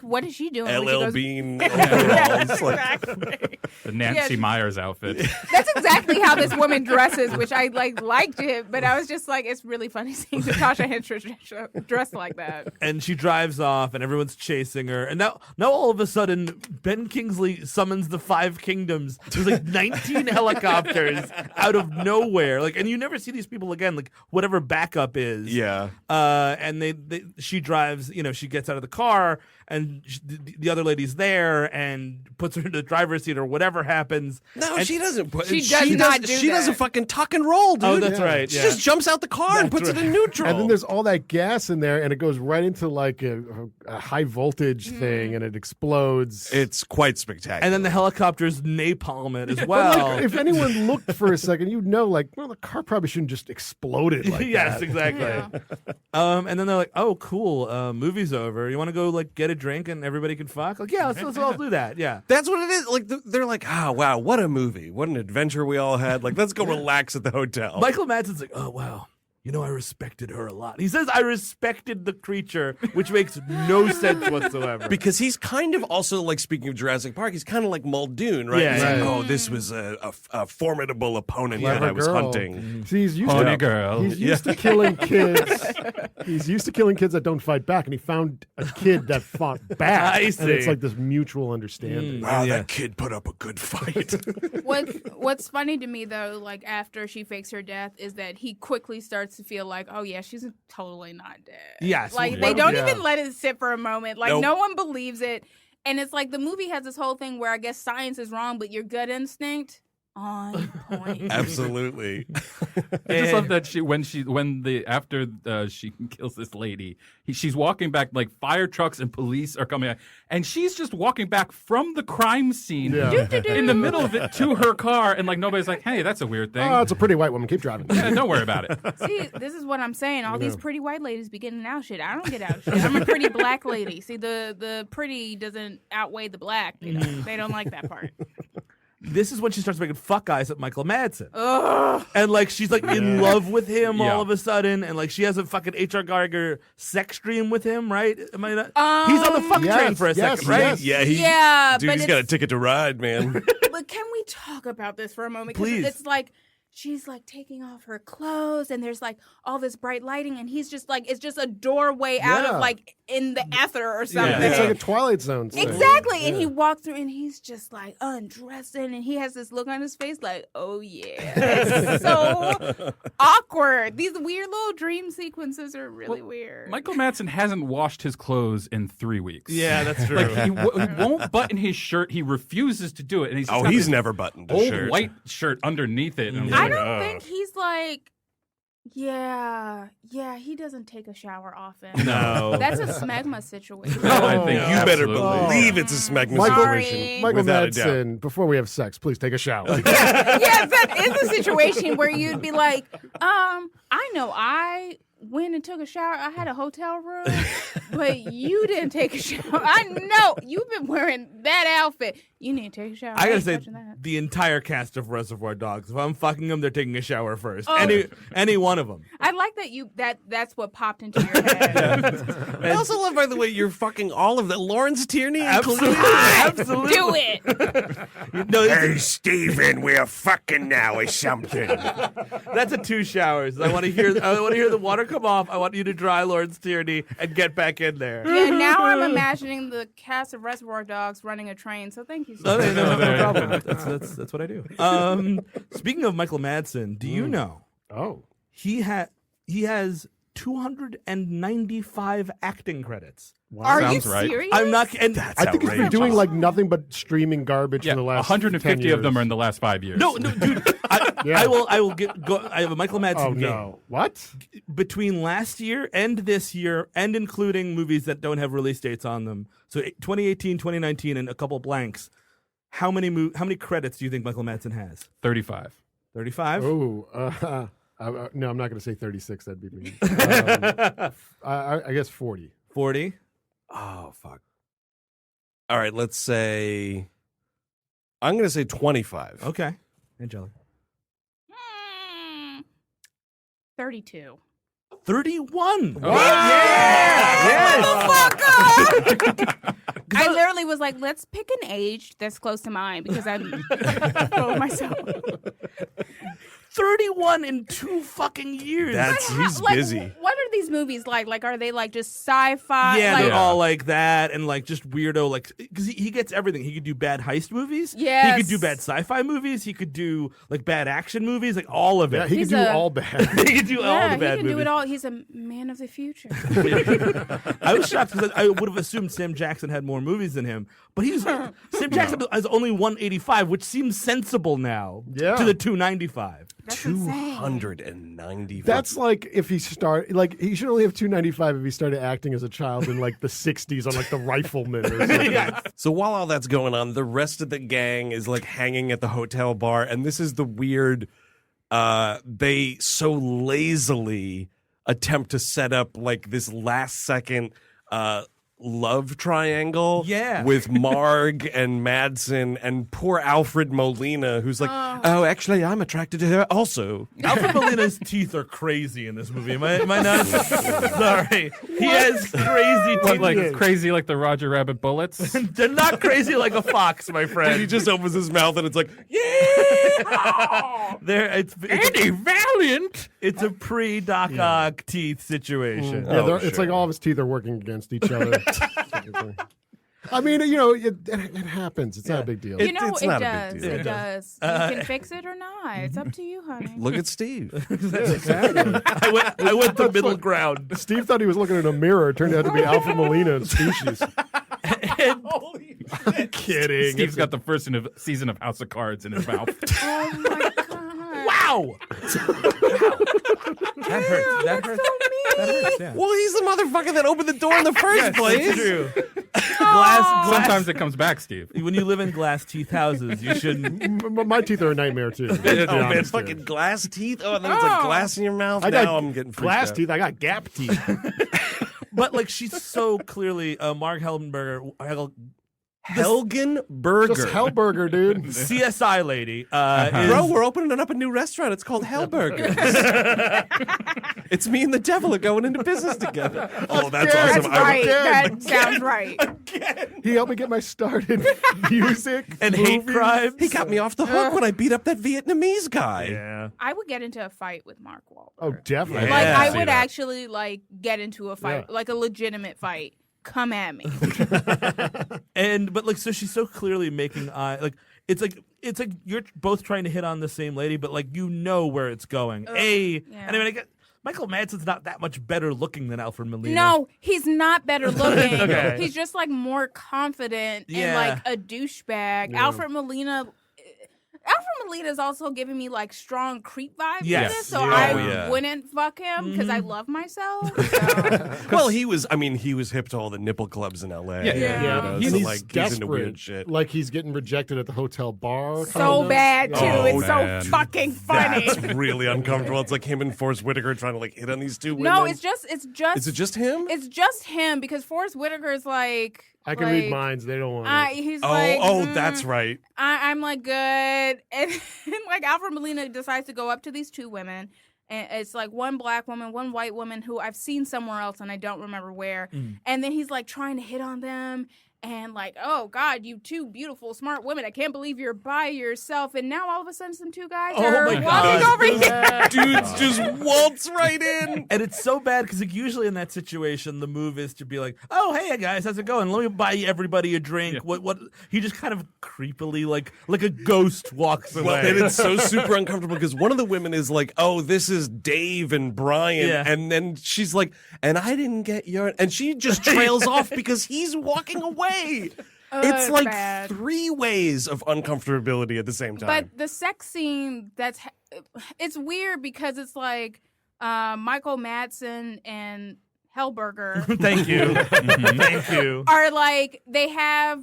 What is she doing? when she LL goes- Bean Yes, overalls. exactly. The Nancy Yeah. Myers outfit. That's exactly how this woman dresses, which I liked it, but I was just it's really funny seeing Natasha Henstridge dressed like that. And she drives off, and everyone's chasing her. And now all of a sudden, Ben Kingsley summons the 5 kingdoms. There's 19 helicopters out of nowhere. And you never see these people again. Whatever backup is. Yeah. And she drives. She gets out of the car, and the other lady's there and puts her in the driver's seat or whatever happens. No, and she doesn't. She does not do She that. does a fucking tuck and roll, dude. Oh, that's right. She Yeah. just jumps out the car and puts it in neutral. And then there's all that gas in there, and it goes right into like a high voltage thing, and it explodes. It's quite spectacular. And then the helicopters napalm it as But, well. like, if anyone looked for a second, you'd know, like, well, the car probably shouldn't just exploded like yes, that. exactly. Yeah. And then they're like, "Oh, cool. Movie's over. You want to go like get a drink and everybody can fuck?" Like, yeah, let's all do that. Yeah. That's what it is. Like they're like, oh wow, what a movie, what an adventure we all had. Like, let's go relax at the hotel. Michael Madsen's like, "Oh wow, you know, I respected her a lot." He says, "I respected the creature," which makes no sense whatsoever. Because he's kind of also, like, speaking of Jurassic Park, he's kind of like Muldoon, right? Yeah, He's yeah. like, oh, this was a formidable opponent that Clever I was girl. hunting. See, he's used Pony to girl. He's used to killing kids. He's used to killing kids that don't fight back, and he found a kid that fought back. I And see. it's like this mutual understanding. Wow, that kid put up a good fight. What's funny to me though, like after she fakes her death, is that he quickly starts to feel like, oh yeah, she's totally not dead. Yes. Like Yeah. they don't Yeah. even let it sit for a moment. Like Nope. no one believes it, and it's like the movie has this whole thing where I guess science is wrong, but your gut instinct on point. Absolutely. I just love that after she kills this lady, she's walking back, like fire trucks and police are coming out, and she's just walking back from the crime scene in the middle of it to her car, and like nobody's like, hey, that's a weird thing. Oh, it's a pretty white woman. Keep driving. Yeah, don't worry about it. See, this is what I'm saying. All these pretty white ladies be getting out shit. I don't get out shit. I'm a pretty black lady. See, the pretty doesn't outweigh the black. You know, they don't like that part. This is when she starts making fuck eyes at Michael Madsen. Ugh. And like she's like in love with him Yeah. all of a sudden, and like she has a fucking H.R. Geiger sex dream with him, right? Am I not? He's on the fuck yes, train for a yes, second, right? yes. Yeah, dude, but he's got a ticket to ride, man. But can we talk about this for a moment? 'Cause Please. It's like she's like taking off her clothes, and there's like all this bright lighting, and he's just like, it's just a doorway out Yeah. of like in the ether or something. It's like a Twilight Zone thing. Exactly. And Yeah. he walks through and he's just like undressing, and he has this look on his face like, oh yeah. It's so awkward. These weird little dream sequences are really weird. Michael Madsen hasn't washed his clothes in 3 weeks. Yeah, that's true. Like he won't button his shirt. He refuses to do it, and he's Oh, got he's this never buttoned a old shirt. white shirt underneath it. And I'm I like, don't "Ugh." think he's like, yeah, he doesn't take a shower often. No. That's a smegma situation. No, I think You better absolutely. believe it's a smegma Michael- situation. Michael without a doubt. Madsen, before we have sex, please take a shower. Yeah, that is a situation where you'd be like, I know I went and took a shower. I had a hotel room, but you didn't take a shower. I know you've been wearing that outfit. You need to take a shower. I gotta ain't say, touching that. the entire cast of Reservoir Dogs. If I'm fucking them, they're taking a shower first. Oh. Any one of them. I like that that's what popped into your head. I also love, by the way, you're fucking all of that. Lawrence Tierney, Absolutely, included. absolutely. Do it. No, Hey, Steven, we're fucking now or something. that's a 2 showers. I want to hear the water come off. I want you to dry Lawrence Tierney and get back in there. Yeah, now I'm imagining the cast of Reservoir Dogs running a train. So thank you so much. No problem. That's what I do. Speaking of Michael Madsen, do you know Oh. he has 295 acting credits? Are you Sounds right. serious? I'm not. And I think he's been doing like nothing but streaming garbage Yeah, for the last 150 10 of them years. are in the last 5 years. no, dude. I will go. I have a Michael Madsen Oh game. no! What? Between last year and this year, and including movies that don't have release dates on them, so 2018, 2019, and a couple blanks. How many credits do you think Michael Madsen has? 35. 35. Oh, no, I'm not going to say 36. That'd be mean. I guess 40. 40. Oh, fuck. All right, let's say. I'm going to say 25. Okay, Angelica. 32. 31. Oh, I literally was like, let's pick an age that's close to mine because I'm full of myself. 31 in 2 fucking years. He's Like, busy. What are are these movies like? Like, are they like just sci-fi? Yeah, like, they're all like that, and like just weirdo, like because he gets everything. He could do bad heist movies. Yes. He could do bad sci-fi movies. He could do like bad action movies, like all of it. Yeah, he can do all bad. he could do all the bad he can movies. do it all. He's a man of the future. I was shocked because I would have assumed Sam Jackson had more movies than him, but Sam Jackson has only 185, which seems sensible now to the 295. That's insane. 295. That's like if he he should only have 295 if he started acting as a child in like the 60s on like The Rifleman or something. So while all that's going on, the rest of the gang is like hanging at the hotel bar, and this is the weird. They so lazily attempt to set up like this last second love triangle with Marg and Madsen and poor Alfred Molina, who's like, oh, actually, I'm attracted to her also. Alfred Molina's teeth are crazy in this movie. Am I not? Sorry. He has crazy teeth. What, like crazy like the Roger Rabbit bullets? They're not crazy like a fox, my friend. He just opens his mouth and it's like, yeah! It's Andy Valiant! It's a pre-Doc Ock teeth situation. Yeah, it's like all of his teeth are working against each other. I mean, it happens. It's not a big deal. You know, it's it not a does. big deal. It does. You can fix it or not. It's up to you, honey. Look at Steve. Exactly. I went the middle ground. Steve thought he was looking in a mirror. It turned out to be Alfred Molina in Species. I'm kidding. Steve's got the first season of House of Cards in his mouth. Oh my god! Wow. That hurts. That hurts. That hurts. Yeah. Well, he's the motherfucker that opened the door in the first place. It's true. Glass. Sometimes it comes back, Steve. When you live in glass teeth houses, you shouldn't. My teeth are a nightmare too. Oh man, fucking glass teeth. Oh, and then it's like glass in your mouth. Now I'm getting freaked glass out. teeth. I got gap teeth. But like she's so clearly Marg Helgenberger, Helgenberger. Just Helgenberger, dude. CSI lady. Bro, we're opening up a new restaurant. It's called Helgenberger. It's me and the devil are going into business together. Oh, that's Again. awesome. That's right. Again. That sounds right. He helped me get my start in music and hate movies. crimes. He got me off the hook when I beat up that Vietnamese guy. Yeah. I would get into a fight with Mark Wahlberg. Oh, definitely. Like Yeah, I see would that. actually like get into a fight, Yeah. like a legitimate fight. Come at me. But like so she's so clearly making it's like you're both trying to hit on the same lady, but like you know where it's going. And I mean I guess Michael Madsen's not that much better looking than Alfred Molina. No, he's not better looking. Okay. He's just like more confident and Yeah. like a douchebag. Alfred Molina is also giving me like strong creep vibes. Yes. In this, so Yeah. I Oh, yeah. wouldn't fuck him because I love myself. So. Well, he was hip to all the nipple clubs in L.A. Yeah. Yeah, He's, and he's like, desperate. he's into weird shit. Like he's getting rejected at the hotel bar. So kind of. bad too. Oh, it's man. so fucking funny. That's really uncomfortable. It's like him and Forrest Whitaker trying to like hit on these two women. No, it's just. Is it just him? It's just him because Forrest Whitaker is like. I can read minds. They don't want it. He's Oh, like, that's right. I'm like good, and like Alfred Molina decides to go up to these two women, and it's like one black woman, one white woman who I've seen somewhere else and I don't remember where, and then he's like trying to hit on them. And like, oh God, you two beautiful, smart women! I can't believe you're by yourself. And now all of a sudden, some two guys are my walking God. over here. Dudes just waltz right in. And it's so bad because like, usually in that situation, the move is to be like, "Oh, hey guys, how's it going? Let me buy everybody a drink." Yeah. What? He just kind of creepily, like a ghost, walks away. Well, and it's so super uncomfortable because one of the women is like, "Oh, this is Dave and Brian," Yeah. and then she's like, "And I didn't get your," and she just trails off because he's walking away. It's like bad. 3 ways of uncomfortability at the same time. But the sex scene, it's weird because it's like Michael Madsen and Helgenberger Thank you, thank you. are like they're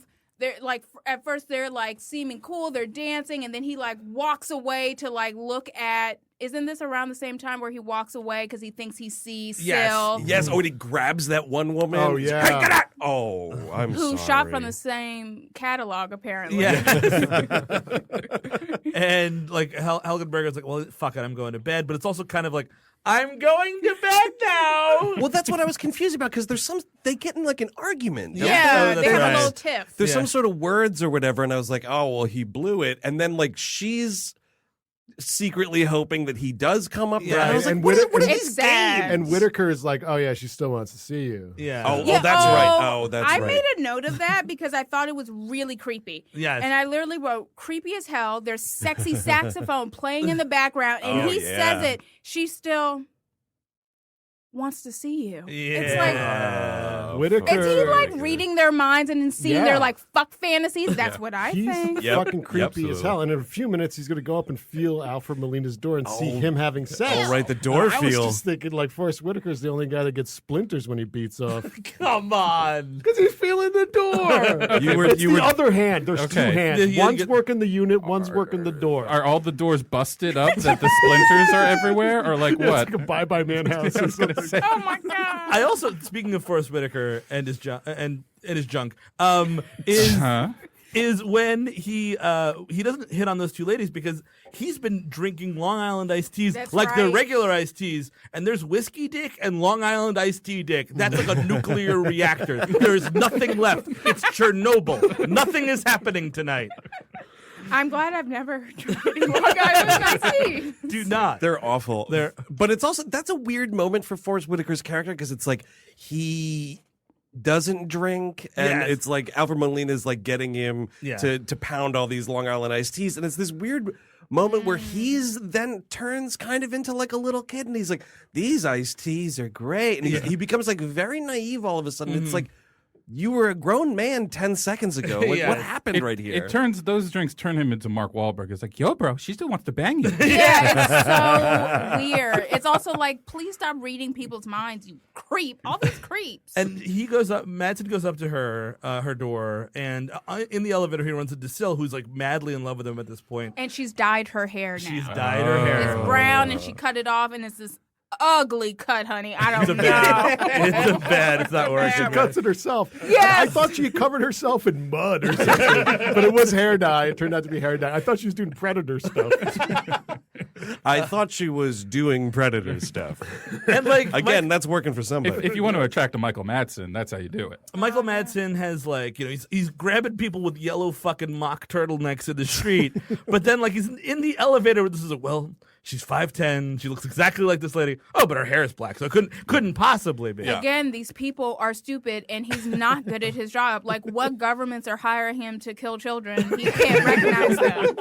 like at first they're like seeming cool, they're dancing, and then he like walks away to like look at. Isn't this around the same time where he walks away because he thinks he sees Sil? Yes. Oh, and he grabs that one woman. Oh, He's yeah. like, "Hey, get out!" Oh, I'm Who sorry. shot from the same catalog apparently? Yeah. And like Helgenberger's like, well, fuck it, I'm going to bed. But it's also kind of like, I'm going to bed now. Well, that's what I was confused about because they get in like an argument. don't Yeah, Oh, they have that's a right. little tiff. There's Yeah. some sort of words or whatever, and I was like, oh, well, he blew it. And then like she's secretly hoping that he does come up. Yeah. I was like, And what Whit- are and- these sad. games? And Whitaker is like, oh yeah, she still wants to see you. Yeah. Oh, that's right. Oh, that's I right. made a note of that because I thought it was really creepy. Yes. And I literally wrote, creepy as hell. There's sexy saxophone playing in the background, and Oh, he yeah. says it. She still wants to see you. Yeah. It's like, Whitaker. is he like reading their minds and then seeing Yeah. their like fuck fantasies? That's what I He's think. Yep. fucking creepy Absolutely. as hell. And in a few minutes, he's going to go up and feel Alfred Molina's door and see him having sex. Oh, right, the door I was feel. just thinking, like, Forrest Whitaker's the only guy that gets splinters when he beats off. Come on. Because he's feeling the door. You were- It's you the were- other hand. There's two Okay. hands. Yeah, you One's get- working the unit, one's working the door. Are all the doors busted up that the splinters are everywhere, or like It's what? like a bye-bye man house. I was gonna say. Oh my god. I also, speaking of Forrest Whitaker and his junk, is when he doesn't hit on those two ladies because he's been drinking Long Island iced teas That's like the right. regular iced teas, and there's whiskey dick and Long Island iced tea dick. That's like a nuclear reactor. There's nothing left. It's Chernobyl. Nothing is happening tonight. I'm glad I've never tried any Long Island iced tea. Do not. They're awful. But it's also, that's a weird moment for Forrest Whitaker's character because it's like he doesn't drink, and Yes. it's like Alfred Molina is like getting him Yeah. to pound all these Long Island iced teas, and it's this weird moment where he's then turns kind of into like a little kid, and he's like, these iced teas are great, and he becomes like very naive all of a sudden. It's like, you were a grown man 10 seconds ago. Like, Yeah. what happened right here? Those drinks turn him into Mark Wahlberg. It's like, yo, bro, she still wants to bang you. Yeah, it's so weird. It's also like, please stop reading people's minds, you creep. All these creeps. And he goes up. Madsen goes up to her door, and in the elevator, he runs into Syl, who's like madly in love with him at this point. And she's dyed her hair now. She's dyed her hair. It's brown, and she cut it off, and it's this ugly cut, honey. I It's a don't know. bad. It's bad. It's not working. She cuts it herself. Yes. I thought she covered herself in mud or something, but it was hair dye. It turned out to be hair dye. I thought she was doing Predator stuff. I thought she was doing Predator stuff. And like Again, that's working for somebody. If you want to attract a Michael Madsen, that's how you do it. Michael Madsen has like, he's grabbing people with yellow fucking mock turtlenecks in the street, but then like he's in the elevator with this is like, well, she's 5'10", she looks exactly like this lady. Oh, but her hair is black, so it couldn't possibly be. Again, these people are stupid, and he's not good at his job. Like, what governments are hiring him to kill children? He can't recognize them.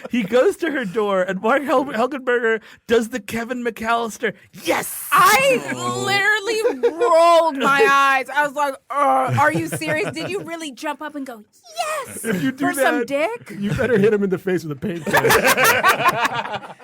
He goes to her door, and Marg Helgenberger does the Kevin McAllister. Yes, I literally rolled my eyes. I was like, are you serious? Did you really jump up and go, yes, If you do for some that, dick? you better hit him in the face with a paint can.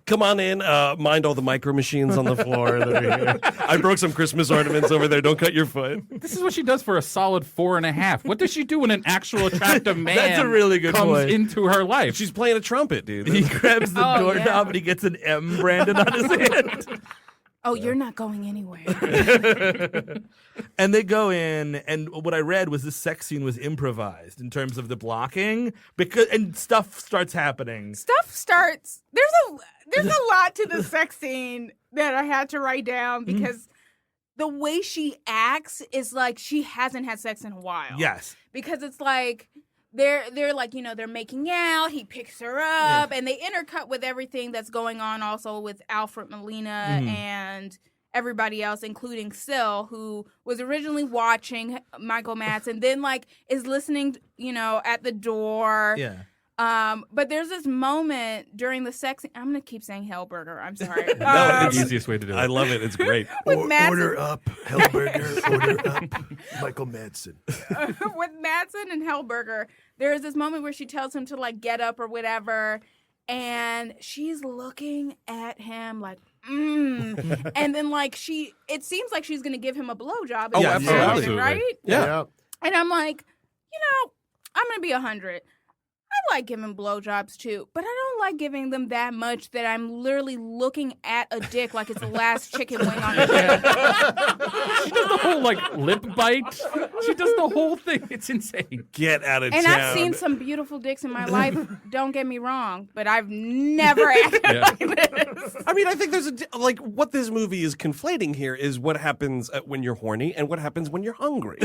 Come on in, mind all the micro machines on the floor that are here. I broke some Christmas ornaments over there. Don't cut your foot. This is what she does for a solid 4.5. What does she do when an actual attractive man That's a really good comes point. into her life? She's playing a trumpet, dude. He grabs the Oh, doorknob yeah. and he gets an M branded on his hand. Oh, you're not going anywhere. And they go in, and what I read was this sex scene was improvised in terms of the blocking, and stuff starts happening. Stuff starts. There's a lot to the sex scene that I had to write down because the way she acts is like she hasn't had sex in a while. Yes. Because it's like they're like, they're making out, he picks her up, and they intercut with everything that's going on also with Alfred Molina and everybody else, including Syl, who was originally watching Michael Madsen, then like is listening, at the door. Yeah. But there's this moment during the sex. I'm gonna keep saying Helgenberger. I'm sorry. That's the easiest way to do it. I love it. It's great. With Madsen, up, Helgenberger. Order up, Michael Madsen. with Madsen and Helgenberger, there is this moment where she tells him to like get up or whatever, and she's looking at him like, and then like it seems like she's gonna give him a blowjob. Oh, at the absolutely. end, Absolutely. right? Yeah. And I'm like, I'm gonna be 100. I like giving blowjobs too, but I don't like giving them that much that I'm literally looking at a dick like it's the last chicken wing on the dick. She does the whole lip bite. She does the whole thing. It's insane. Get out of And town. I've seen some beautiful dicks in my life. Don't get me wrong, but I've never acted like this. I mean, I think there's what this movie is conflating here is what happens when you're horny and what happens when you're hungry.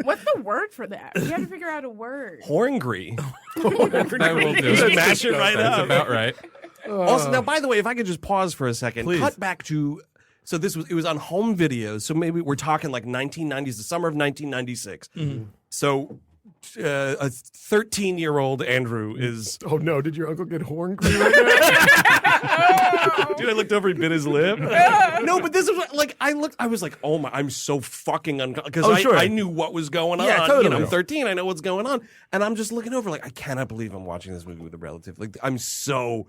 What's the word for that? You have to figure out a word. Horngry. That will do. Just mash it right That's up. about right. Also, now, by the way, if I could just pause for a second, Please. cut back to. So it was on home videos. So maybe we're talking like 1990s, the summer of 1996. So a 13-year-old Andrew is. Oh no! Did your uncle get horngry right now? Dude, I looked over, he bit his lip. No, but this is like I was like, oh my, I'm so fucking uncomfortable because sure. I knew what was going on. Yeah, totally. You know, I'm 13, I know what's going on, and I'm just looking over like I cannot believe I'm watching this movie with a relative. Like I'm so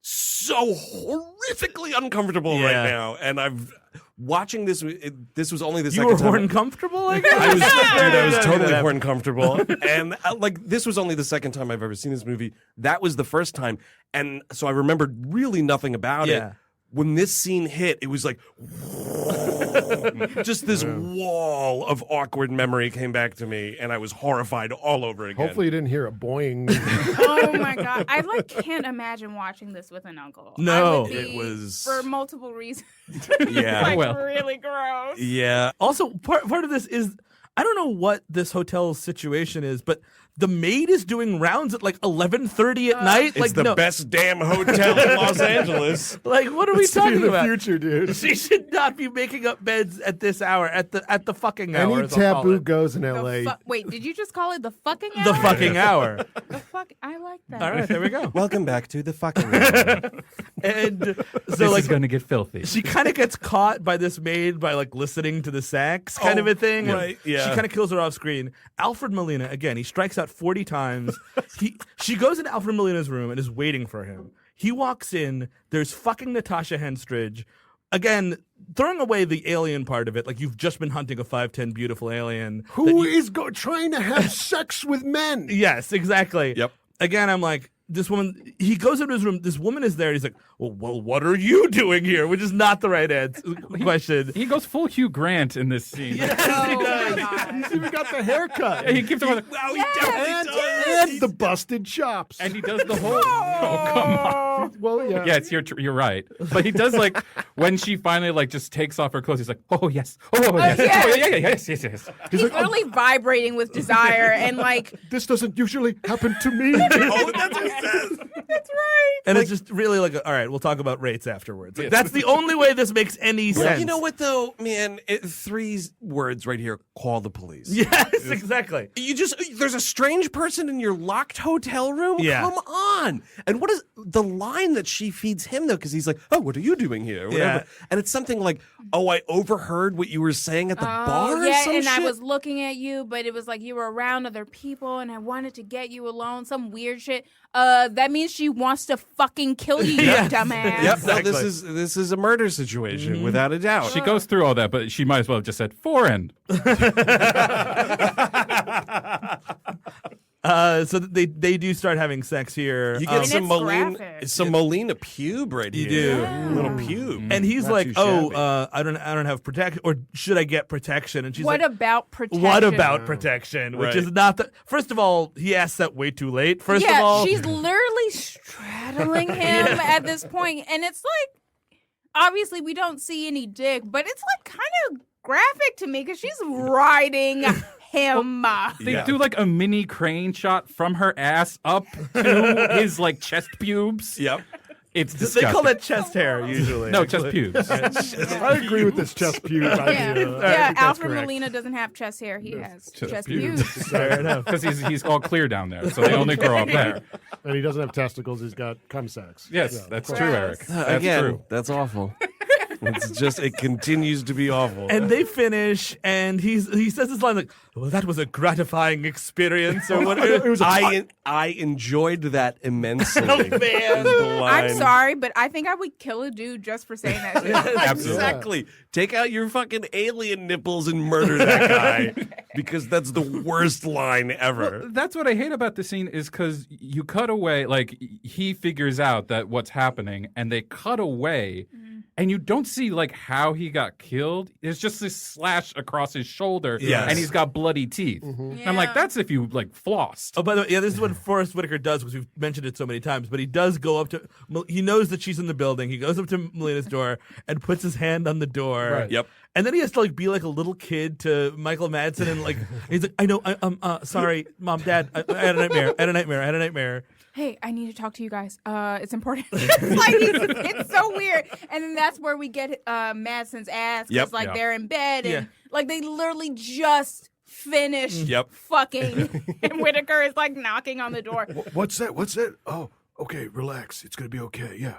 horrifically uncomfortable right now, and I've watching this. This was only the You second were time. horn comfortable, I guess? I was totally horn comfortable, and like this was only the second time I've ever seen this movie. That was the first time, and so I remembered really nothing about it. When this scene hit, it was like just this wall of awkward memory came back to me, and I was horrified all over again. Hopefully, you didn't hear a boing. Oh my god! I can't imagine watching this with an uncle. No. I would be, It was- for multiple reasons. Yeah. Really gross. Yeah. Also, part of this is I don't know what this hotel situation is, but the maid is doing rounds at like 11:30 at night. It's like the best damn hotel in Los Angeles. Like, what are we It's to be talking the about? future, dude. She should not be making up beds at this hour, at the fucking hour. Any as I'll call taboo it. goes in The LA. wait, did you just call it the fucking hour? The fucking hour. The fuck. I like that. All right, there we go. Welcome back to the fucking. And so This like is going to get filthy. she kind of gets caught by this maid by like listening to the sax kind of a thing. and right, yeah. She kind of kills her off screen. Alfred Molina, again, he strikes out 40 times. She goes into Alfred Molina's room and is waiting for him. He walks in. There's fucking Natasha Henstridge. Again, throwing away the alien part of it, like you've just been hunting a 5'10" beautiful alien. Who is trying to have sex with men? Yes, exactly. Yep. Again, I'm like, this woman, he goes into his room, this woman is there, and he's like, well, what are you doing here? Which is not the right question. He goes full Hugh Grant in this scene. Oh my god. He's even got the haircut. He keeps on, Wow, he Yes, definitely does. And the busted chops. and he does the whole. Oh, come on. Well, yeah. Yes, you're right. But he does like when she finally like just takes off her clothes. He's like, oh yes, yes, yeah. oh yeah, yes. He's really vibrating with desire and like This doesn't usually happen to me. Oh, that's what he says. that's right. And it's just really like, all right, we'll talk about rates afterwards. Like, that's the only way this makes any sense. You know what though, man? 3 words right here. Call the police. Yes, exactly. There's a strange person in your locked hotel room? Yeah. Come on. And what is the line that she feeds him, though? Because he's like, oh, what are you doing here? Or whatever. Yeah. And it's something like, oh, I overheard what you were saying at the bar or yeah, some and shit? I was looking at you, but it was like you were around other people, and I wanted to get you alone. Some weird shit. That means she wants to fucking kill you, you Yes. dumbass. Yep, Exactly. no, this is a murder situation, without a doubt. She goes through all that, but she might as well have just said foreign. So they do start having sex here. You get And some it's Molina, graphic. some Molina pube right You here. do. A little pube. and he's Not like, too "Oh, shabby. I don't have protection, or should I get protection?" And she's What like, about protection? "What about protection?" Which Right. is not the. First of all, he asks that way too late. First yeah, of all, she's literally straddling him at this point, and it's like, obviously we don't see any dick, but it's like kind of graphic to me because she's riding him. They Yeah. do like a mini crane shot from her ass up to his like chest pubes. Yep. It's they disgusting. call that chest hair usually. no chest pubes. I agree with this chest pube Yeah, idea. I yeah. think that's Alfred correct. Molina doesn't have chest hair; he has chest pubes. pubes. Fair enough. Because he's all clear down there, so they only grow up there. And he doesn't have testicles. He's got cum sacks. Yes, Yeah, that's of true, course. Eric. That's Again, true. that's awful. It continues to be awful. And they finish, and he says this line like, "Well, that was a gratifying experience," or what? It was a I enjoyed that immensely. man. Is the I'm line. sorry, but I think I would kill a dude just for saying that shit. Absolutely. Exactly. Take out your fucking alien nipples and murder that guy because that's the worst line ever. That's what I hate about the scene is because you cut away, like he figures out that what's happening, and they cut away, and you don't see like how he got killed. There's just this slash across his shoulder, Yes. and he's got bloody teeth. And I'm like, that's if you like flossed. Oh, by the way, this is what Forrest Whitaker does, because we've mentioned it so many times, but he does go up to, he knows that she's in the building. He goes up to Molina's door and puts his hand on the door. Right. Yep. And then he has to like be like a little kid to Michael Madsen, and like he's like, I know, sorry, Mom, Dad, I had a nightmare. Hey, I need to talk to you guys. It's important. It's so weird. And then that's where we get Madsen's ass, because Yep. they're in bed and Yeah. like they literally just finished fucking, and Whitaker is like knocking on the door. What's that? Oh, okay, relax. It's going to be okay. Yeah.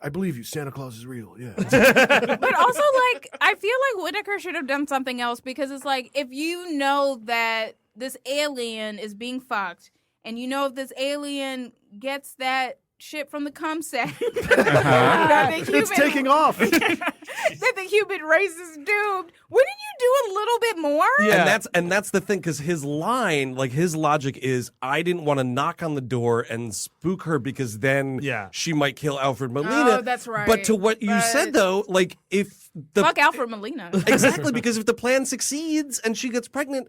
I believe you. Santa Claus is real. Yeah. But also, like, I feel like Whitaker should have done something else, because it's like, if you know that this alien is being fucked, and you know if this alien gets that shit from the cum sack, that the It's taking off. that the human race is doomed, wouldn't you do a little bit more? Yeah. And that's the thing, because his line, like his logic is, I didn't want to knock on the door and spook her, because then she might kill Alfred Molina. Oh, that's right. But to what you said though, like if the Fuck Alfred Molina. exactly, because if the plan succeeds and she gets pregnant,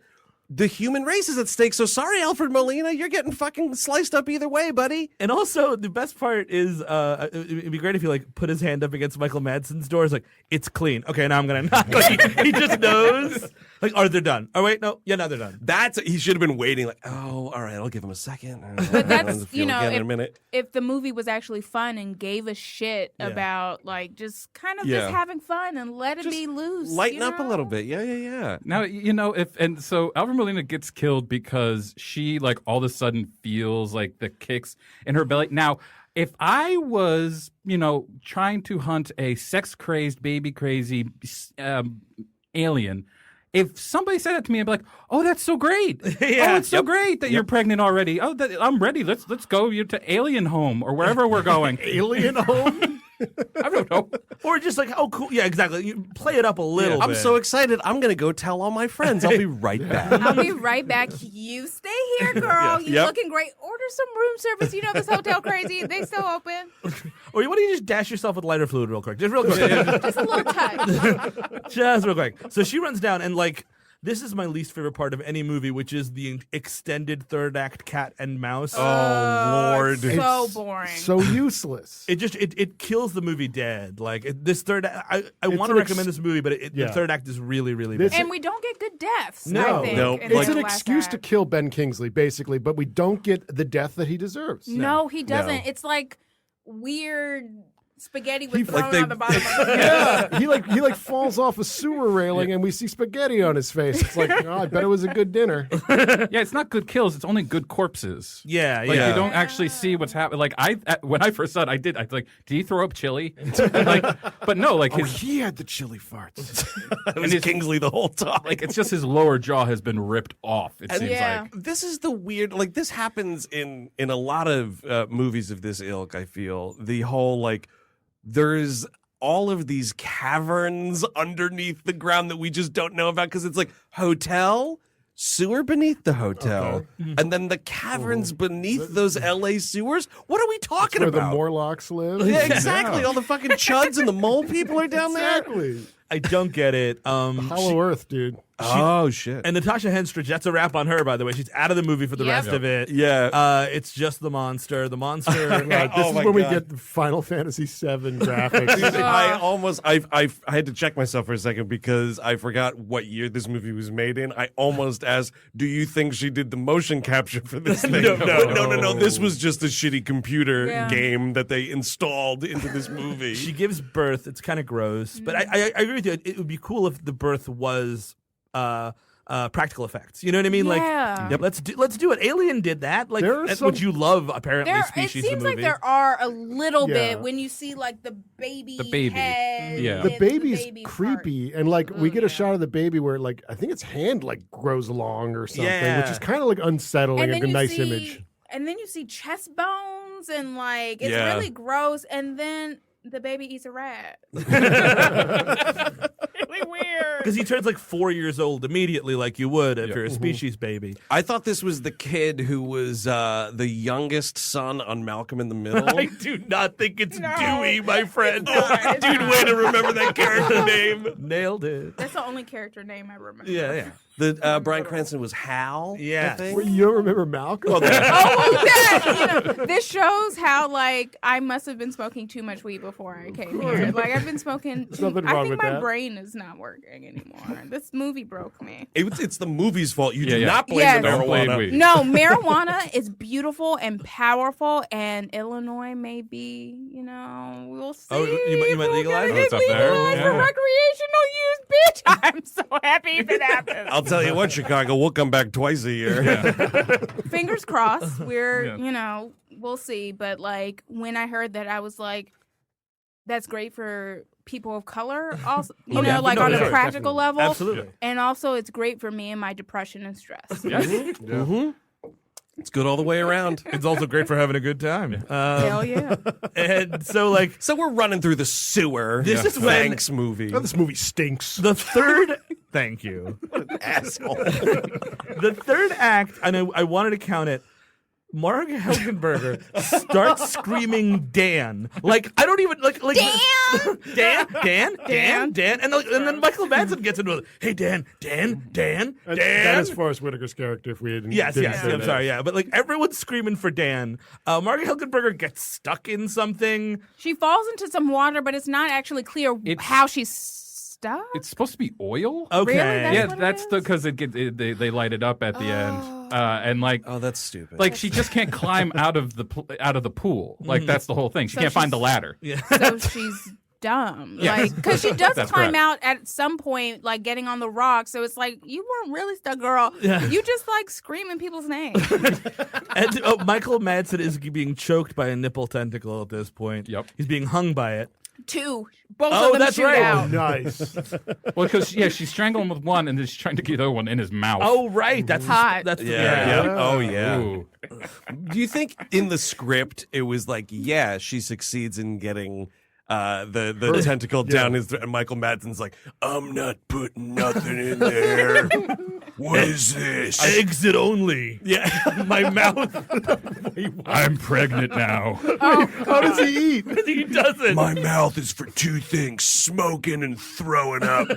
the human race is at stake. So sorry, Alfred Molina, you're getting fucking sliced up either way, buddy. And also, the best part is, it'd be great if you like put his hand up against Michael Madsen's door. It's like, it's clean. Okay, now I'm gonna knock. Like, he just knows. Like, are they done? Oh wait, no, now they're done. He should have been waiting. Like, oh, all right, I'll give him a second. But that's, Feel again in a minute. if the movie was actually fun and gave a shit about, like, just kind of just having fun and let it be loose. Lighten up a little bit. Yeah. Now, so Alfred Molina gets killed because she, like, all of a sudden feels, like, the kicks in her belly. Now, if I was, trying to hunt a sex-crazed, baby-crazy alien, if somebody said that to me, I'd be like, "Oh, that's so great! Oh, it's so great that you're pregnant already. Oh, I'm ready. Let's go to Alien Home or wherever we're going." Alien home? I don't know. Or just like, oh, cool. Yeah, exactly. You play it up a little bit. I'm so excited. I'm going to go tell all my friends. I'll be right back. I'll be right back. You stay here, girl. You're looking great. Order some room service. You know this hotel crazy. They still open. Or why don't you just dash yourself with lighter fluid real quick? Just real quick. Just a little touch. Just real quick. So she runs down, and like, this is my least favorite part of any movie, which is the extended third act cat and mouse. Oh, Lord. So boring. So useless. It kills the movie dead. Like this third act, I want to recommend this movie, but the third act is really, really bad. And we don't get good deaths. No. I think, No. in It's the an last excuse to act. kill Ben Kingsley, basically, but we don't get the death that he deserves. No, he doesn't. No. It's like weird spaghetti with He- thrown like they- on the bottom of the Yeah, he like falls off a sewer railing and we see spaghetti on his face. It's like, I bet it was a good dinner. Yeah, it's not good kills. It's only good corpses. Yeah, Like yeah. you don't actually see what's happening. Like when I first saw it, I was like, did he throw up chili? But no, like Oh, his he had the chilly farts. It was Kingsley the whole time. like it's just his lower jaw has been ripped off. It seems Yeah. like. This is the weird, like this happens in a lot of movies of this ilk. I feel the whole like there's all of these caverns underneath the ground that we just don't know about, because it's like hotel, sewer beneath the hotel, and then the caverns beneath those LA sewers. What are we talking Where the about? Morlocks live. Yeah, exactly. All the fucking chuds and the mole people are down there. Exactly. I don't get it. Hollow Earth, dude. Oh shit. And Natasha Henstridge, that's a wrap on her, by the way. She's out of the movie for the Yep. rest of it. Yeah. It's just the monster. The monster. This Oh is my when we God. get the Final Fantasy VII graphics. I had to check myself for a second because I forgot what year this movie was made in. I almost asked, do you think she did the motion capture for this thing? No. This was just a shitty computer game that they installed into this movie. She gives birth. It's kind of gross, but I agree with you. It would be cool if the birth was practical effects. You know what I mean? Yeah. Like, let's do it. Alien did that. Like, There are that's some- what you love. Apparently, It species seems of like movie. there are a little Yeah. bit when you see like the baby head. Yeah. The and baby's baby creepy, and like we get a yeah. shot of the baby where like I think its hand like grows along or something, Yeah. which is kind of like unsettling. And Like then a you nice see, image. And then you see chest bones and like it's Yeah. really gross. And then the baby eats a rat. really weird. Because he turns like 4 years old immediately, like you would if you're a species baby. I thought this was the kid who was the youngest son on Malcolm in the Middle. I do not think it's Dewey, my friend. not. Dude, way to remember that character name. Nailed it. That's the only character name I remember. Yeah. The Bryan Cranston was Hal. Yes. I think. Wait, you don't remember Malcolm? Oh, that, this shows how like I must have been smoking too much weed before I came here. Like I've been smoking. nothing I wrong think with my that. brain is not working anymore. This movie broke me. It's the movie's fault. You do Yeah. not blame Yes. the Don't blame marijuana. weed. No, marijuana is beautiful and powerful, and Illinois may be, we'll see. Oh, you might legalize it? It's It's up there, legalized for yeah. recreational use, bitch. I'm so happy if it happens. I'll tell you what, Chicago, we'll come back twice a year. Fingers crossed. We're, Yeah. we'll see. But like when I heard that, I was like, that's great for people of color. Also, on a practical level. Absolutely. And also, it's great for me and my depression and stress. It's good all the way around. It's also great for having a good time. Hell yeah. And so, like, So we're running through the sewer. This is when- Thanks movie. Oh, this movie stinks. the third. Thank you. Asshole. The third act, and I wanted to count it. Marg Helgenberger starts screaming Dan. Like, I don't even like Dan, and then Michael Madsen gets into it. Hey, Dan. That is Forrest Whitaker's character. If we didn't. Yes, didn't say I'm that. sorry, yeah. But like everyone's screaming for Dan. Marg Helgenberger gets stuck in something. She falls into some water, but it's not actually clear It's- how she's stuck. It's supposed to be oil. Okay. Really? Yeah, what it that's is? because they light it up at the end, and like Oh, that's stupid. like she just can't climb out of the pool. Like that's the whole thing. She So can't find she's- the ladder. So she's dumb. Like, because she does That's climb correct. out at some point, like getting on the rock. So it's like, you weren't really stuck, girl. Yeah. You just like screaming people's names. And Michael Madsen is being choked by a nipple tentacle at this point. Yep. He's being hung by it. Two. Both Oh, of them that's shoot right. out. Nice. Well, because she's strangling him with one, and then she's trying to get the other one in his mouth. Oh, right. That's Hot. That's yeah. Oh, yeah. Ooh. Do you think in the script it was like, yeah, she succeeds in getting the tentacle down his throat, and Michael Madsen's like, I'm not putting nothing in there. What is this? Exit only. Yeah. My mouth. I'm pregnant now. How does he eat? He doesn't. My mouth is for two things: smoking and throwing up.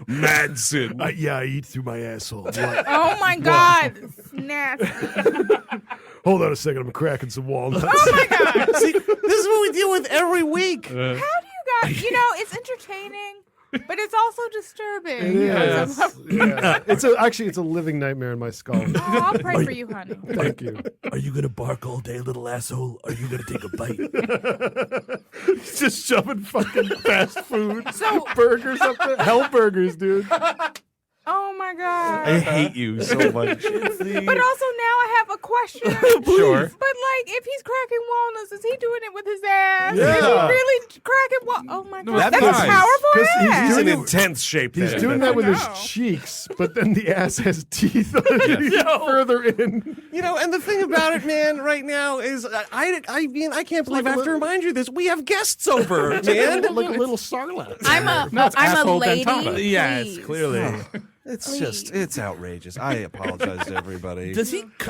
Madsen. I eat through my asshole. What? Oh my God. It's nasty. Hold on a second. I'm cracking some walnuts. Oh my God. See, this is what we deal with every week. How do you guys, it's entertaining, but it's also disturbing. It is. Yeah. It's a living nightmare in my skull. Oh, I'll pray for you, honey. Thank you. Are you going to bark all day, little asshole? Are you going to take a bite? He's just shoving fucking fast food So- burgers up there. Hell burgers, dude. Oh my God. I hate you so much. But also now I have a question. Sure. But like, if he's cracking walnuts, is he doing it with his ass? Yeah. Is he really cracking Oh my God, that'd that's be a nice. powerful 'Cause ass. He's in doing it- intense shape. He's then. doing that with his know. cheeks, but then the ass has teeth further in. And the thing about it, man, right now is I mean, I can't believe I have to remind you this. We have guests over, man. Like a little sarlacc. I'm No, it's a asshole lady. dentata. Yes, please. clearly. It's just, it's outrageous. I apologize to everybody.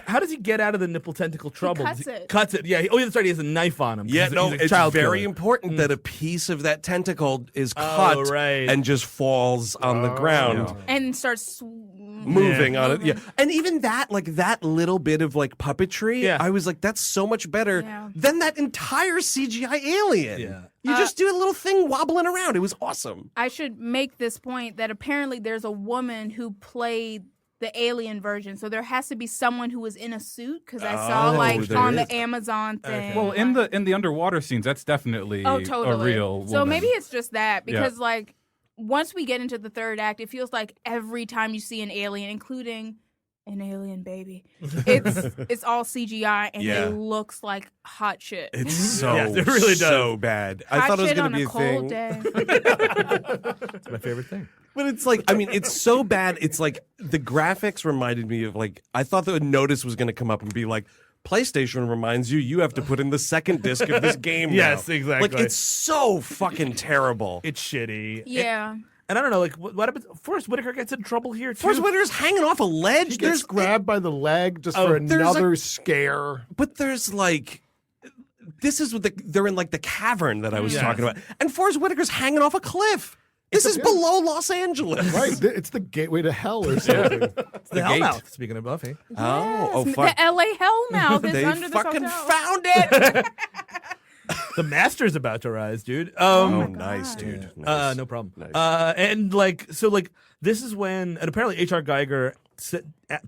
How does he get out of the nipple tentacle trouble? cuts Does he- it. Cuts it. Yeah. That's right. He has a knife on him. Yeah, He's a- no, he's a it's child very killer. important that a piece of that tentacle is cut right. and just falls on the ground, And starts moving on it. Yeah, and even that, like that little bit of like puppetry, Yeah. I was like, that's so much better Yeah. than that entire CGI alien. Yeah. You just do a little thing wobbling around. It was awesome. I should make this point that apparently there's a woman who played the alien version, so there has to be someone who was in a suit because I saw like there on is. the Amazon thing. Well, in the underwater scenes, that's definitely totally. a real woman. So maybe it's just that because like once we get into the third act, it feels like every time you see an alien, including an alien baby, it's all CGI and Yeah. it looks like hot shit. It's so, Yes, it really does. so bad. I Hot thought it was shit going on to be a a cold thing. day. It's my favorite thing. But it's like, I mean, it's so bad. It's like the graphics reminded me of like, I thought the notice was going to come up and be like, PlayStation reminds you have to put in the second disc of this game. Yes, now. exactly. Like it's so fucking terrible. It's shitty. Yeah. And I don't know, like, what happens? Forrest Whitaker gets in trouble here, too. Forrest Whitaker's hanging off a ledge. He gets grabbed by the leg just for another scare. But there's like, this is what they're in like the cavern that I was talking about. And Forrest Whitaker's hanging off a cliff. This is below Los Angeles. Right. It's the gateway to hell or something. It's the Hellmouth, speaking of Buffy. Oh, Yes, fuck. the LA Hellmouth is They under the fucking hotel. found it. The Master's about to rise, dude. Oh, nice, dude. Nice. No problem. Nice. And like, so like, this is when, and apparently H.R. Geiger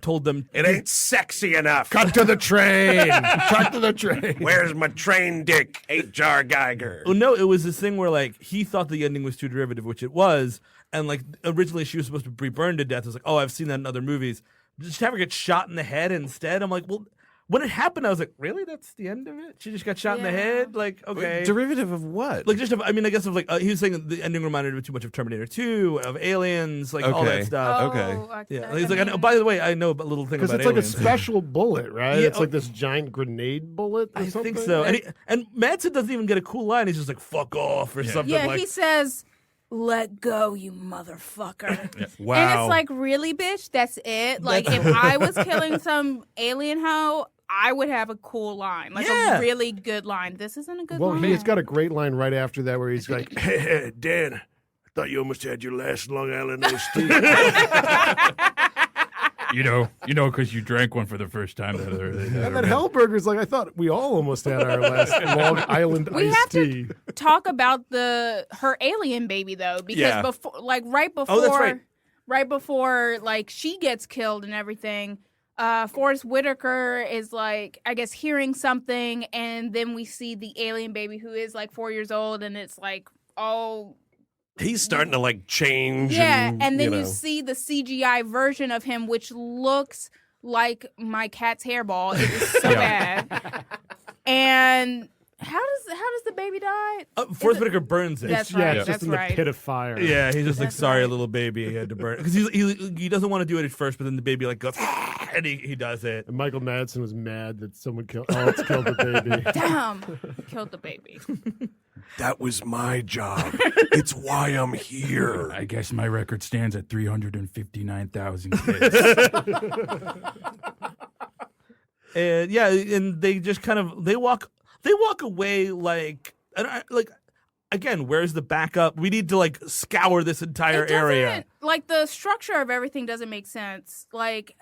told them It ain't sexy enough. Cut to the train. Cut to the train. Where's my train dick, H.R. Geiger? Oh no, it was this thing where like he thought the ending was too derivative, which it was, and like originally she was supposed to be burned to death. I was like, oh, I've seen that in other movies. Just have her get shot in the head instead. I'm like, well, when it happened, I was like, really? That's the end of it? She just got shot in the head? Like, okay. Derivative of what? Like, just, I mean, I guess of like, he was saying that the ending reminded him too much of Terminator 2, of Aliens, like all that Okay. stuff. Okay. Yeah, he's like, I know, by the way, I know a little thing Because about it's like a Aliens. special bullet, right? Yeah, It's like this giant grenade bullet or I something. think so. And Madsen doesn't even get a cool line. He's just like, fuck off or something Yeah, like he says, "Let go, you motherfucker." Wow. And it's like, really, bitch? That's it? Like, if I was killing some alien hoe, I would have a cool line, like Yeah. a really good line. This isn't a good Well, line. he's got a great line right after that where he's like, Hey, Dan, I thought you almost had your last Long Island iced tea. You know, because you drank one for the first time the other day. and then Helgenberger's like, I thought we all almost had our last Long Island We iced have to tea. talk about her alien baby though, because Yeah. before, like right before, Oh, that's right. right before like she gets killed and everything. Forrest Whitaker is like, I guess, hearing something, and then we see the alien baby who is like 4 years old, and it's like, oh, He's starting to like change. yeah. And then you you know. see the CGI version of him, which looks like my cat's hairball. It is so bad. And how does the baby die? Forrest Whitaker burns it. That's Yeah, right. it's just That's in right. the pit of fire. Yeah, he's just like, That's sorry, right. little baby, he had to burn. Because he doesn't want to do it at first, but then the baby like goes, and he does it. And Michael Madsen was mad that someone killed the baby. Damn, killed the baby. That was my job. It's why I'm here. I guess my record stands at 359,000 kids. And yeah, and they just kind of they walk away like, and like, again, where's the backup? We need to like scour this entire It area. doesn't- like the structure of everything doesn't make sense. Like,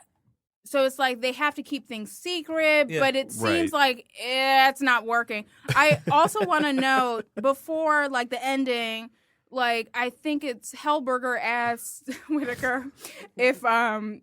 so it's like they have to keep things secret, Yeah. but it seems Right. like it's not working. I also want to note before like the ending, like I think it's Helgenberger asks Whitaker if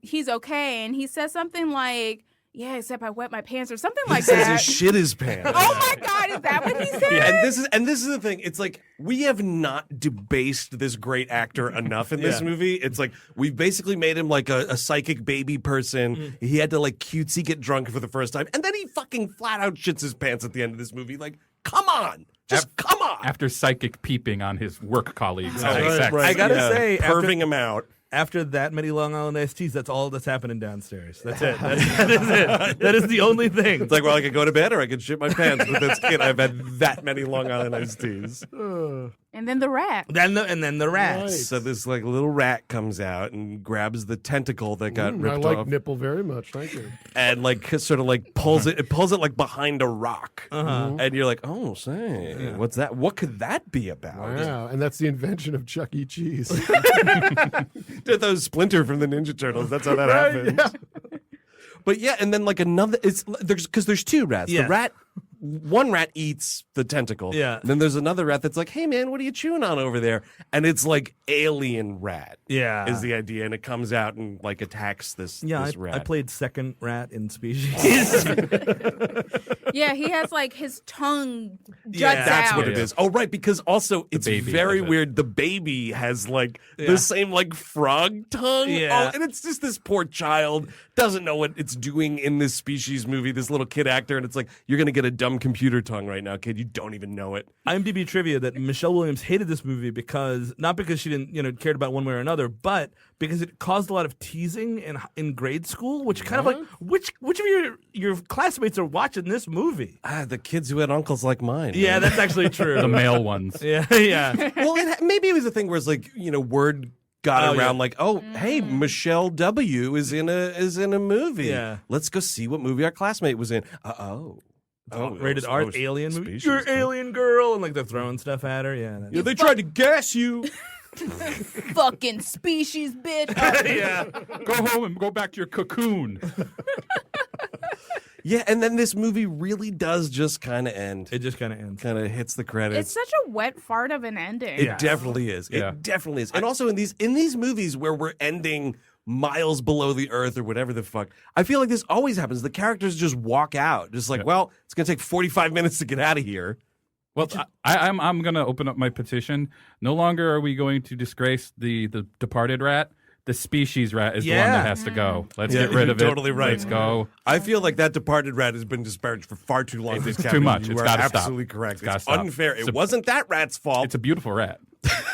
he's okay, and he says something like, "Yeah, except I wet my pants" or something like He says that. he shit his pants. Oh my God, is that what he said? Yeah, and this is the thing. It's like we have not debased this great actor enough in this Yeah. movie. It's like we've basically made him like a psychic baby person. He had to like cutesy get drunk for the first time, and then he fucking flat out shits his pants at the end of this movie. Like, come on, just come on. After psychic peeping on his work colleagues. Right, having sex. I gotta say, perving him out. after that many Long Island iced teas, that's all that's happening downstairs. That's it. That is it. That is the only thing. It's like, well, I could go to bed or I could shit my pants with this kid. I've had that many Long Island iced teas. And then the rat. And then the rats. Right. So this like little rat comes out and grabs the tentacle that got I ripped like off nipple very much. Thank you. and like sort of like pulls it. It pulls it like behind a rock, Uh-huh. and you're like, oh, say, what's that? What could that be about? Wow. And that's the invention of Chuck E. Cheese. Did those Splinter from the Ninja Turtles? That's how that happened. But yeah, and then like another. It's there's two rats. Yeah. The rat. One rat eats the tentacle. Yeah. And then there's another rat that's like, hey, man, what are you chewing on over there? And it's like alien rat. Yeah. Is the idea. And it comes out and like attacks this, Yeah, this rat. I played second rat in Species. Yeah, he has like his tongue juts That's out. what it is. Oh, right, because also it's baby very does it. weird. The baby has like the same like frog tongue. Yeah. Oh, and it's just this poor child doesn't know what it's doing in this Species movie, this little kid actor, and it's like, you're going to get a dumb computer tongue right now, kid. You don't even know it. IMDb trivia that Michelle Williams hated this movie because, not because she didn't, cared about one way or another, but because it caused a lot of teasing in grade school, which kind of like, which of your classmates are watching this movie? The kids who had uncles like mine. Yeah, man. that's actually true. The male ones. Yeah, yeah. Well, maybe it was a thing where it's like, word got around like, hey, Michelle W is in a movie. Yeah. Let's go see what movie our classmate was in. Rated R alien movie. Species. You're alien girl, and like they're throwing stuff at her. Yeah, Yeah, they tried to gas you. Fucking Species, bitch. yeah. Go home and go back to your cocoon. Yeah, and then this movie really does just kind of end. It just kind of ends. Kind of hits the credits. It's such a wet fart of an ending. It definitely is. Yeah. It definitely is. And also in these movies where we're ending miles below the earth or whatever the fuck, I feel like this always happens. The characters just walk out, just like, well, it's gonna take 45 minutes to get out of here. Well, I'm going to open up my petition. No longer are we going to disgrace the departed rat. The Species rat is the one that has to go. Let's get rid of it. Totally right. Let's go. I feel like that departed rat has been disparaged for far too long. It's Captain. too much. You It's are gotta stop. absolutely correct. It's gotta It's stop. unfair. It wasn't that rat's fault. It's a beautiful rat.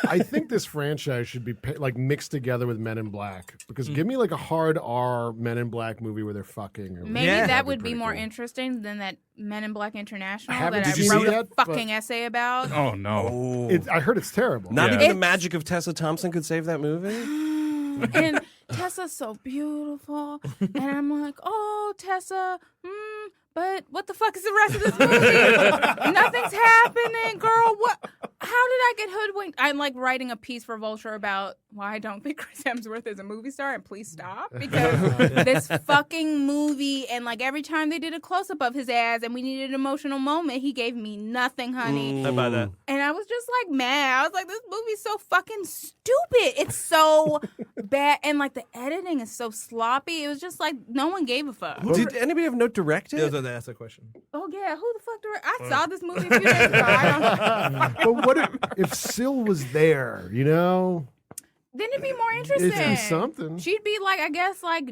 I think this franchise should be like mixed together with Men in Black, because give me like a hard R Men in Black movie where they're fucking. Or Maybe Yeah. that would be pretty more cool. interesting than that Men in Black International haven't that seen I wrote it a yet, but- fucking essay about. Oh, no. Oh. I heard it's terrible. Not Yeah. even the It's- magic of Tessa Thompson could save that movie. And Tessa's so beautiful. And I'm like, oh, Tessa, but what the fuck is the rest of this movie? Nothing's happening, girl. What? How did I get hoodwinked? I'm like writing a piece for Vulture about why I don't think Chris Hemsworth is a movie star, and please stop, because this fucking movie, and like every time they did a close up of his ass and we needed an emotional moment, he gave me nothing, honey. I buy that. And I was just like mad. I was like, this movie's so fucking stupid. It's so bad. And like the editing is so sloppy. It was just like no one gave a fuck. Did anybody have note directed? I was going to ask that question. Oh, yeah. Who the fuck I saw this movie a few days ago. I don't, But what if Syl was there? then it'd be more interesting. It'd be something. She'd be like, I guess, like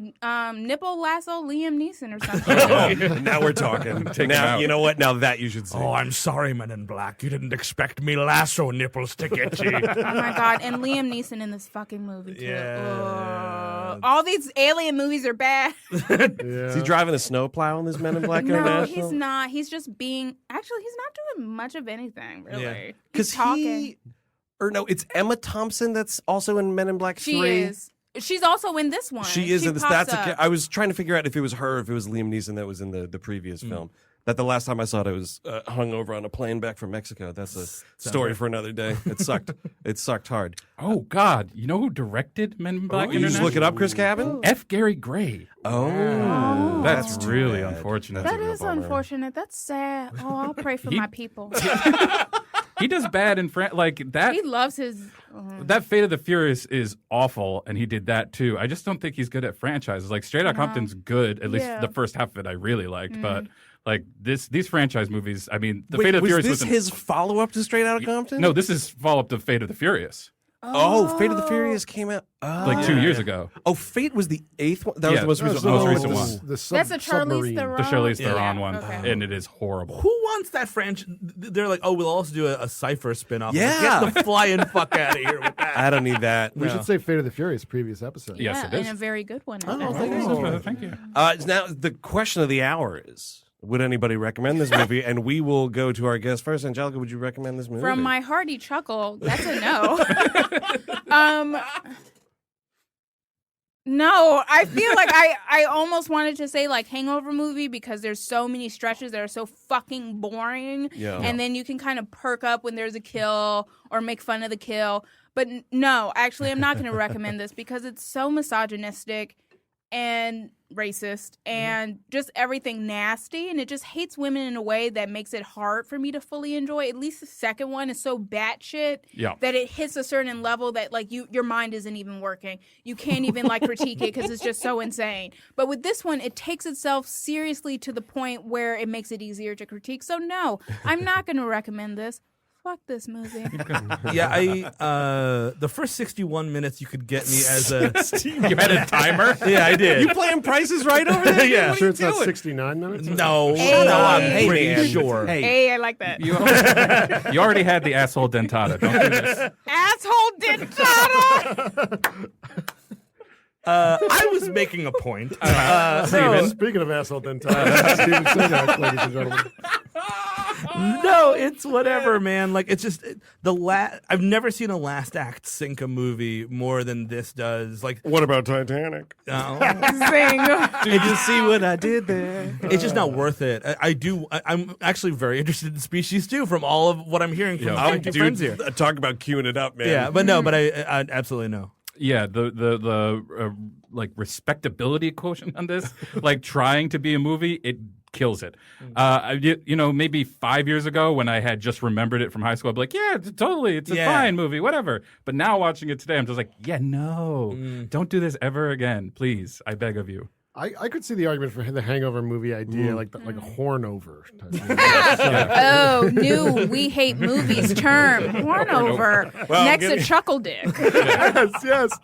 nipple lasso Liam Neeson or something. Now we're talking. Take him Now, out. you know what? Now that you should say. Oh, I'm sorry, Men in Black. You didn't expect me lasso nipples to get you. Oh my god! And Liam Neeson in this fucking movie too. Yeah. Ugh. All these alien movies are bad. Is he driving a snowplow in this Men in Black No, International? he's not. He's just being. Actually, he's not doing much of anything really. Yeah. He's Because talking. it's Emma Thompson that's also in Men in Black 3. She is. She's also in this one. She is in this. pops That's up. I was trying to figure out if it was her, or if it was Liam Neeson that was in the previous film. That the last time I saw it, I was hung over on a plane back from Mexico. That's a story for another day. It sucked. It sucked hard. Oh, God. You know who directed Men in Black You just International? look it up, Chris Cabin. F. Gary Gray. Oh, That's too really bad. unfortunate. That real is bummer. unfortunate. That's sad. Oh, I'll pray for my people. He does bad in like that. He loves his. That Fate of the Furious is awful, and he did that too. I just don't think he's good at franchises. Like Straight Outta Compton's good, at least Yeah. the first half of it I really liked, but like these franchise movies, I mean, the Wait, Fate of the was Furious this was his follow-up to Straight Outta Compton? no, this is follow up to Fate of the Furious, Oh, Fate of the Furious came out like 2 years ago. Oh, Fate was the 8th one. That was Yeah, the most that was recent. the most Oh, recent this- one. That's That's a Charlize submarine. Theron. The Charlize Yeah. Theron one, Okay. and it is horrible. Who wants that franchise? They're like, oh, we'll also do a Cypher spinoff. Yeah. Get the flying fuck out of here with that. I don't need that. We should say Fate of the Furious previous episode. Yes, Yeah, it is. and a very good one. at Oh, that. thank you so much. Thank you. Now the question of the hour is: would anybody recommend this movie? And we will go to our guest first. Angelica, would you recommend this movie? From my hearty chuckle, that's a no. No, I feel like I almost wanted to say like Hangover movie because there's so many stretches that are so fucking boring. Yeah. And then you can kind of perk up when there's a kill or make fun of the kill. But no, actually, I'm not going to recommend this because it's so misogynistic and racist and just everything nasty, and it just hates women in a way that makes it hard for me to fully enjoy. At least the second one is so batshit that it hits a certain level that like your mind isn't even working. You can't even like critique it because it's just so insane. But with this one, it takes itself seriously to the point where it makes it easier to critique. So no, I'm not going to recommend this. Fuck this movie. Yeah, the first 61 minutes you could get me as a. You had a timer? Yeah, I did. You playing Prices Right over there? Yeah. I'm sure it's not 69 minutes? No, Hey. no, I'm Hey, pretty man. sure. Hey, I like that. You already had the asshole dentata. Don't do this. Asshole dentata! I was making a point. Steven. Speaking of asshole dentata, Steven Seagal, ladies and gentlemen. No, it's whatever, man. Like it's just I've never seen a last act sink a movie more than this does. Like, What about Titanic? Zing. did you see what I did there? It's just not worth it. I'm actually very interested in Species too, from all of what I'm hearing from my two friends here. Talk about queuing it up, man. Yeah, but no, but I absolutely no. Yeah, the like respectability quotient on this, like trying to be a movie, it kills it. Maybe 5 years ago when I had just remembered it from high school, I'd be like, yeah, totally, it's a fine movie, whatever. But now watching it today, I'm just like, yeah, no, don't do this ever again, please. I beg of you. I could see the argument for the Hangover movie idea, like a horn-over. Oh, new We Hate Movies term. Horn over. Well, next to Chuckle Dick. yes.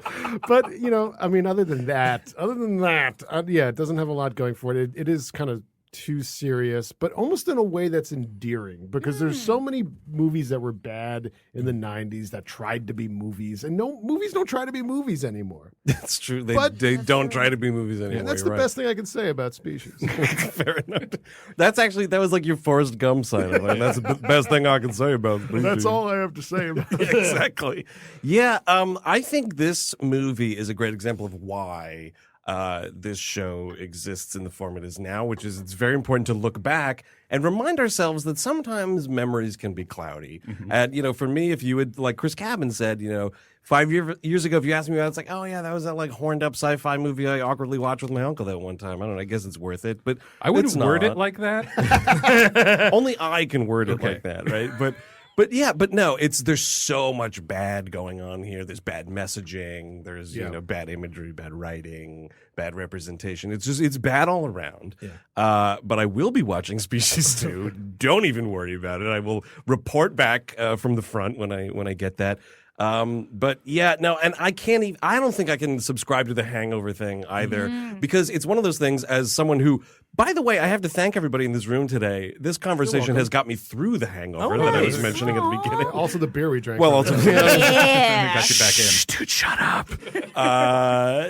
But, I mean, other than that, it doesn't have a lot going for it. It is kind of too serious, but almost in a way that's endearing because there's so many movies that were bad in the 90s that tried to be movies, and movies don't try to be movies anymore. That's true. They don't try to be movies anymore. And that's You're the right. best thing I can say about Species. Fair enough. That was like your Forrest Gump sign. Like, that's the best thing I can say about Species. That's all I have to say about it. Exactly. Yeah, I think this movie is a great example of why this show exists in the form it is now, which is it's very important to look back and remind ourselves that sometimes memories can be cloudy. And, for me, if you would, like Chris Cabin said, 5 years ago, if you asked me about it, it's like, oh, yeah, that was that like horned up sci-fi movie I awkwardly watched with my uncle that one time. I don't know. I guess it's worth it. But I wouldn't it's word not. it like that. Only I can word it like that, right? But no, there's so much bad going on here. There's bad messaging. There's bad imagery, bad writing, bad representation. It's bad all around. Yeah. But I will be watching Species 2. Don't even worry about it. I will report back from the front when I get that. But yeah, no, and I don't think I can subscribe to the hangover thing either because it's one of those things as someone who, by the way, I have to thank everybody in this room today. This conversation has got me through the hangover that I was mentioning at the beginning. Also the beer we drank. Well, also, Got you back in. Shh, dude, shut up.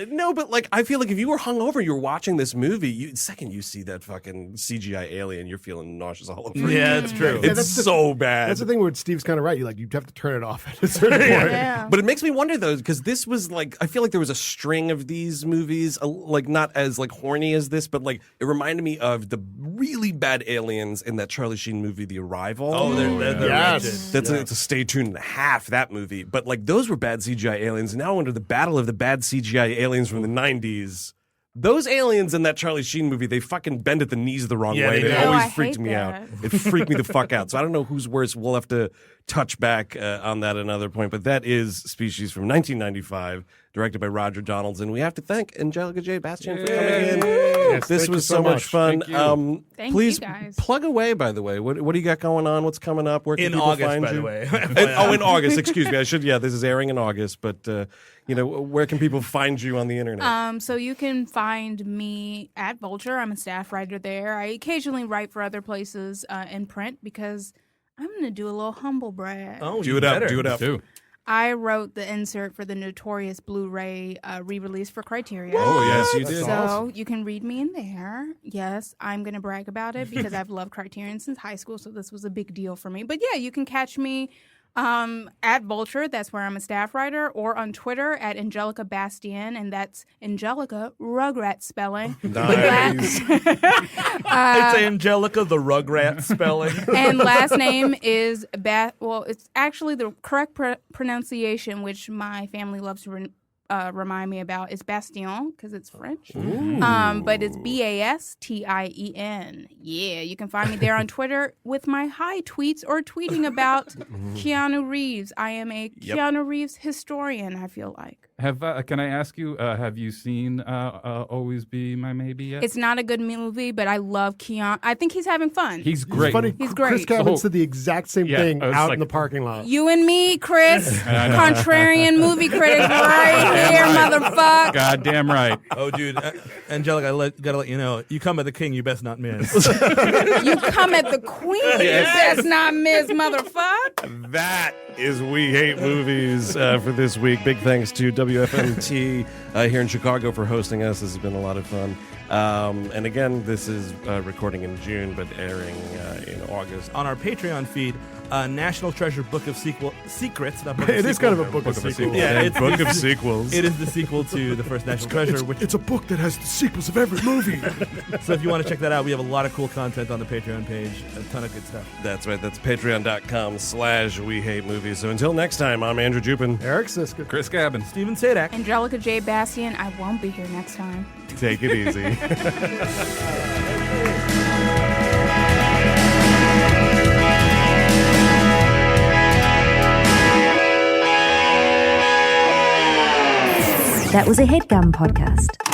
No, but like, I feel like if you were hungover, you were watching this movie, second you see that fucking CGI alien, you're feeling nauseous all over. Yeah, it's true. It's so bad. That's the thing where Steve's kind of right. You'd have to turn it off at a certain point. Yeah. But it makes me wonder though, because this was like, I feel like there was a string of these movies, like not as like horny as this, but like it reminded me of the really bad aliens in that Charlie Sheen movie, The Arrival. Oh, they're Yes. wretched. It's a stay tuned and a half, that movie. But like those were bad CGI aliens. Now under the battle of the bad CGI aliens from the 90s, those aliens in that Charlie Sheen movie, they fucking bend at the knees the wrong Yeah, way. they It do. always I freaked hate me out. that. It freaked me the fuck out. So I don't know who's worse. We'll have to touch back on that another point. But that is Species from 1995, directed by Roger Donaldson. We have to thank Angelica Jade Bastién for coming in. Yes, This thank was you so much fun. Thank you. Thank Please you guys. plug away, by the way. What do you got going on? What's coming up? Where can In people August, find by you? the way. In August, excuse me. This is airing in August, but where can people find you on the internet? So you can find me at Vulture. I'm a staff writer there. I occasionally write for other places in print because I'm going to do a little humble brag. Oh, Do you it up. better. Do it up. Too. I wrote the insert for the Notorious Blu-ray re-release for Criterion. Oh, yes, you did. So you can read me in there. Yes, I'm going to brag about it because I've loved Criterion since high school, so this was a big deal for me. But yeah, you can catch me at Vulture, that's where I'm a staff writer, or on Twitter at Angelica Bastién, and that's Angelica, Rugrat spelling. Nice. It's Angelica, the Rugrat spelling. And last name is it's actually the correct pronunciation, which my family loves to remind me about is Bastién, because it's French. But it's Bastien. Yeah, you can find me there on Twitter with my high tweets or tweeting about Keanu Reeves. I am a Keanu Reeves historian, I feel like. Can I ask you, have you seen Always Be My Maybe yet? It's not a good movie, but I love Keanu. I think he's having fun. He's great. Funny. He's great. Chris Cabin said the exact same thing out in the parking lot. You and me, Chris. Contrarian movie critics right here, motherfucker. Goddamn right. Oh, dude. Angelica, gotta let you know, you come at the king, you best not miss. You come at the queen, you best not miss, motherfucker. That is We Hate Movies for this week. Big thanks to WFMT here in Chicago for hosting us. This has been a lot of fun. And again, this is recording in June, but airing in August. On our Patreon feed, National Treasure Book of Secrets. Not book It of is kind of a book of sequels. Yeah, it's Book of Sequels. It is the sequel to the first National Treasure. It's a book that has the sequels of every movie. So if you want to check that out, we have a lot of cool content on the Patreon page. A ton of good stuff. That's right. That's patreon.com/We Hate Movies. So until next time, I'm Andrew Jupin. Eric Siska. Chris Cabin. Steven Sadak. Angelica Jade Bastién, I won't be here next time. Take it easy. That was a HeadGum podcast.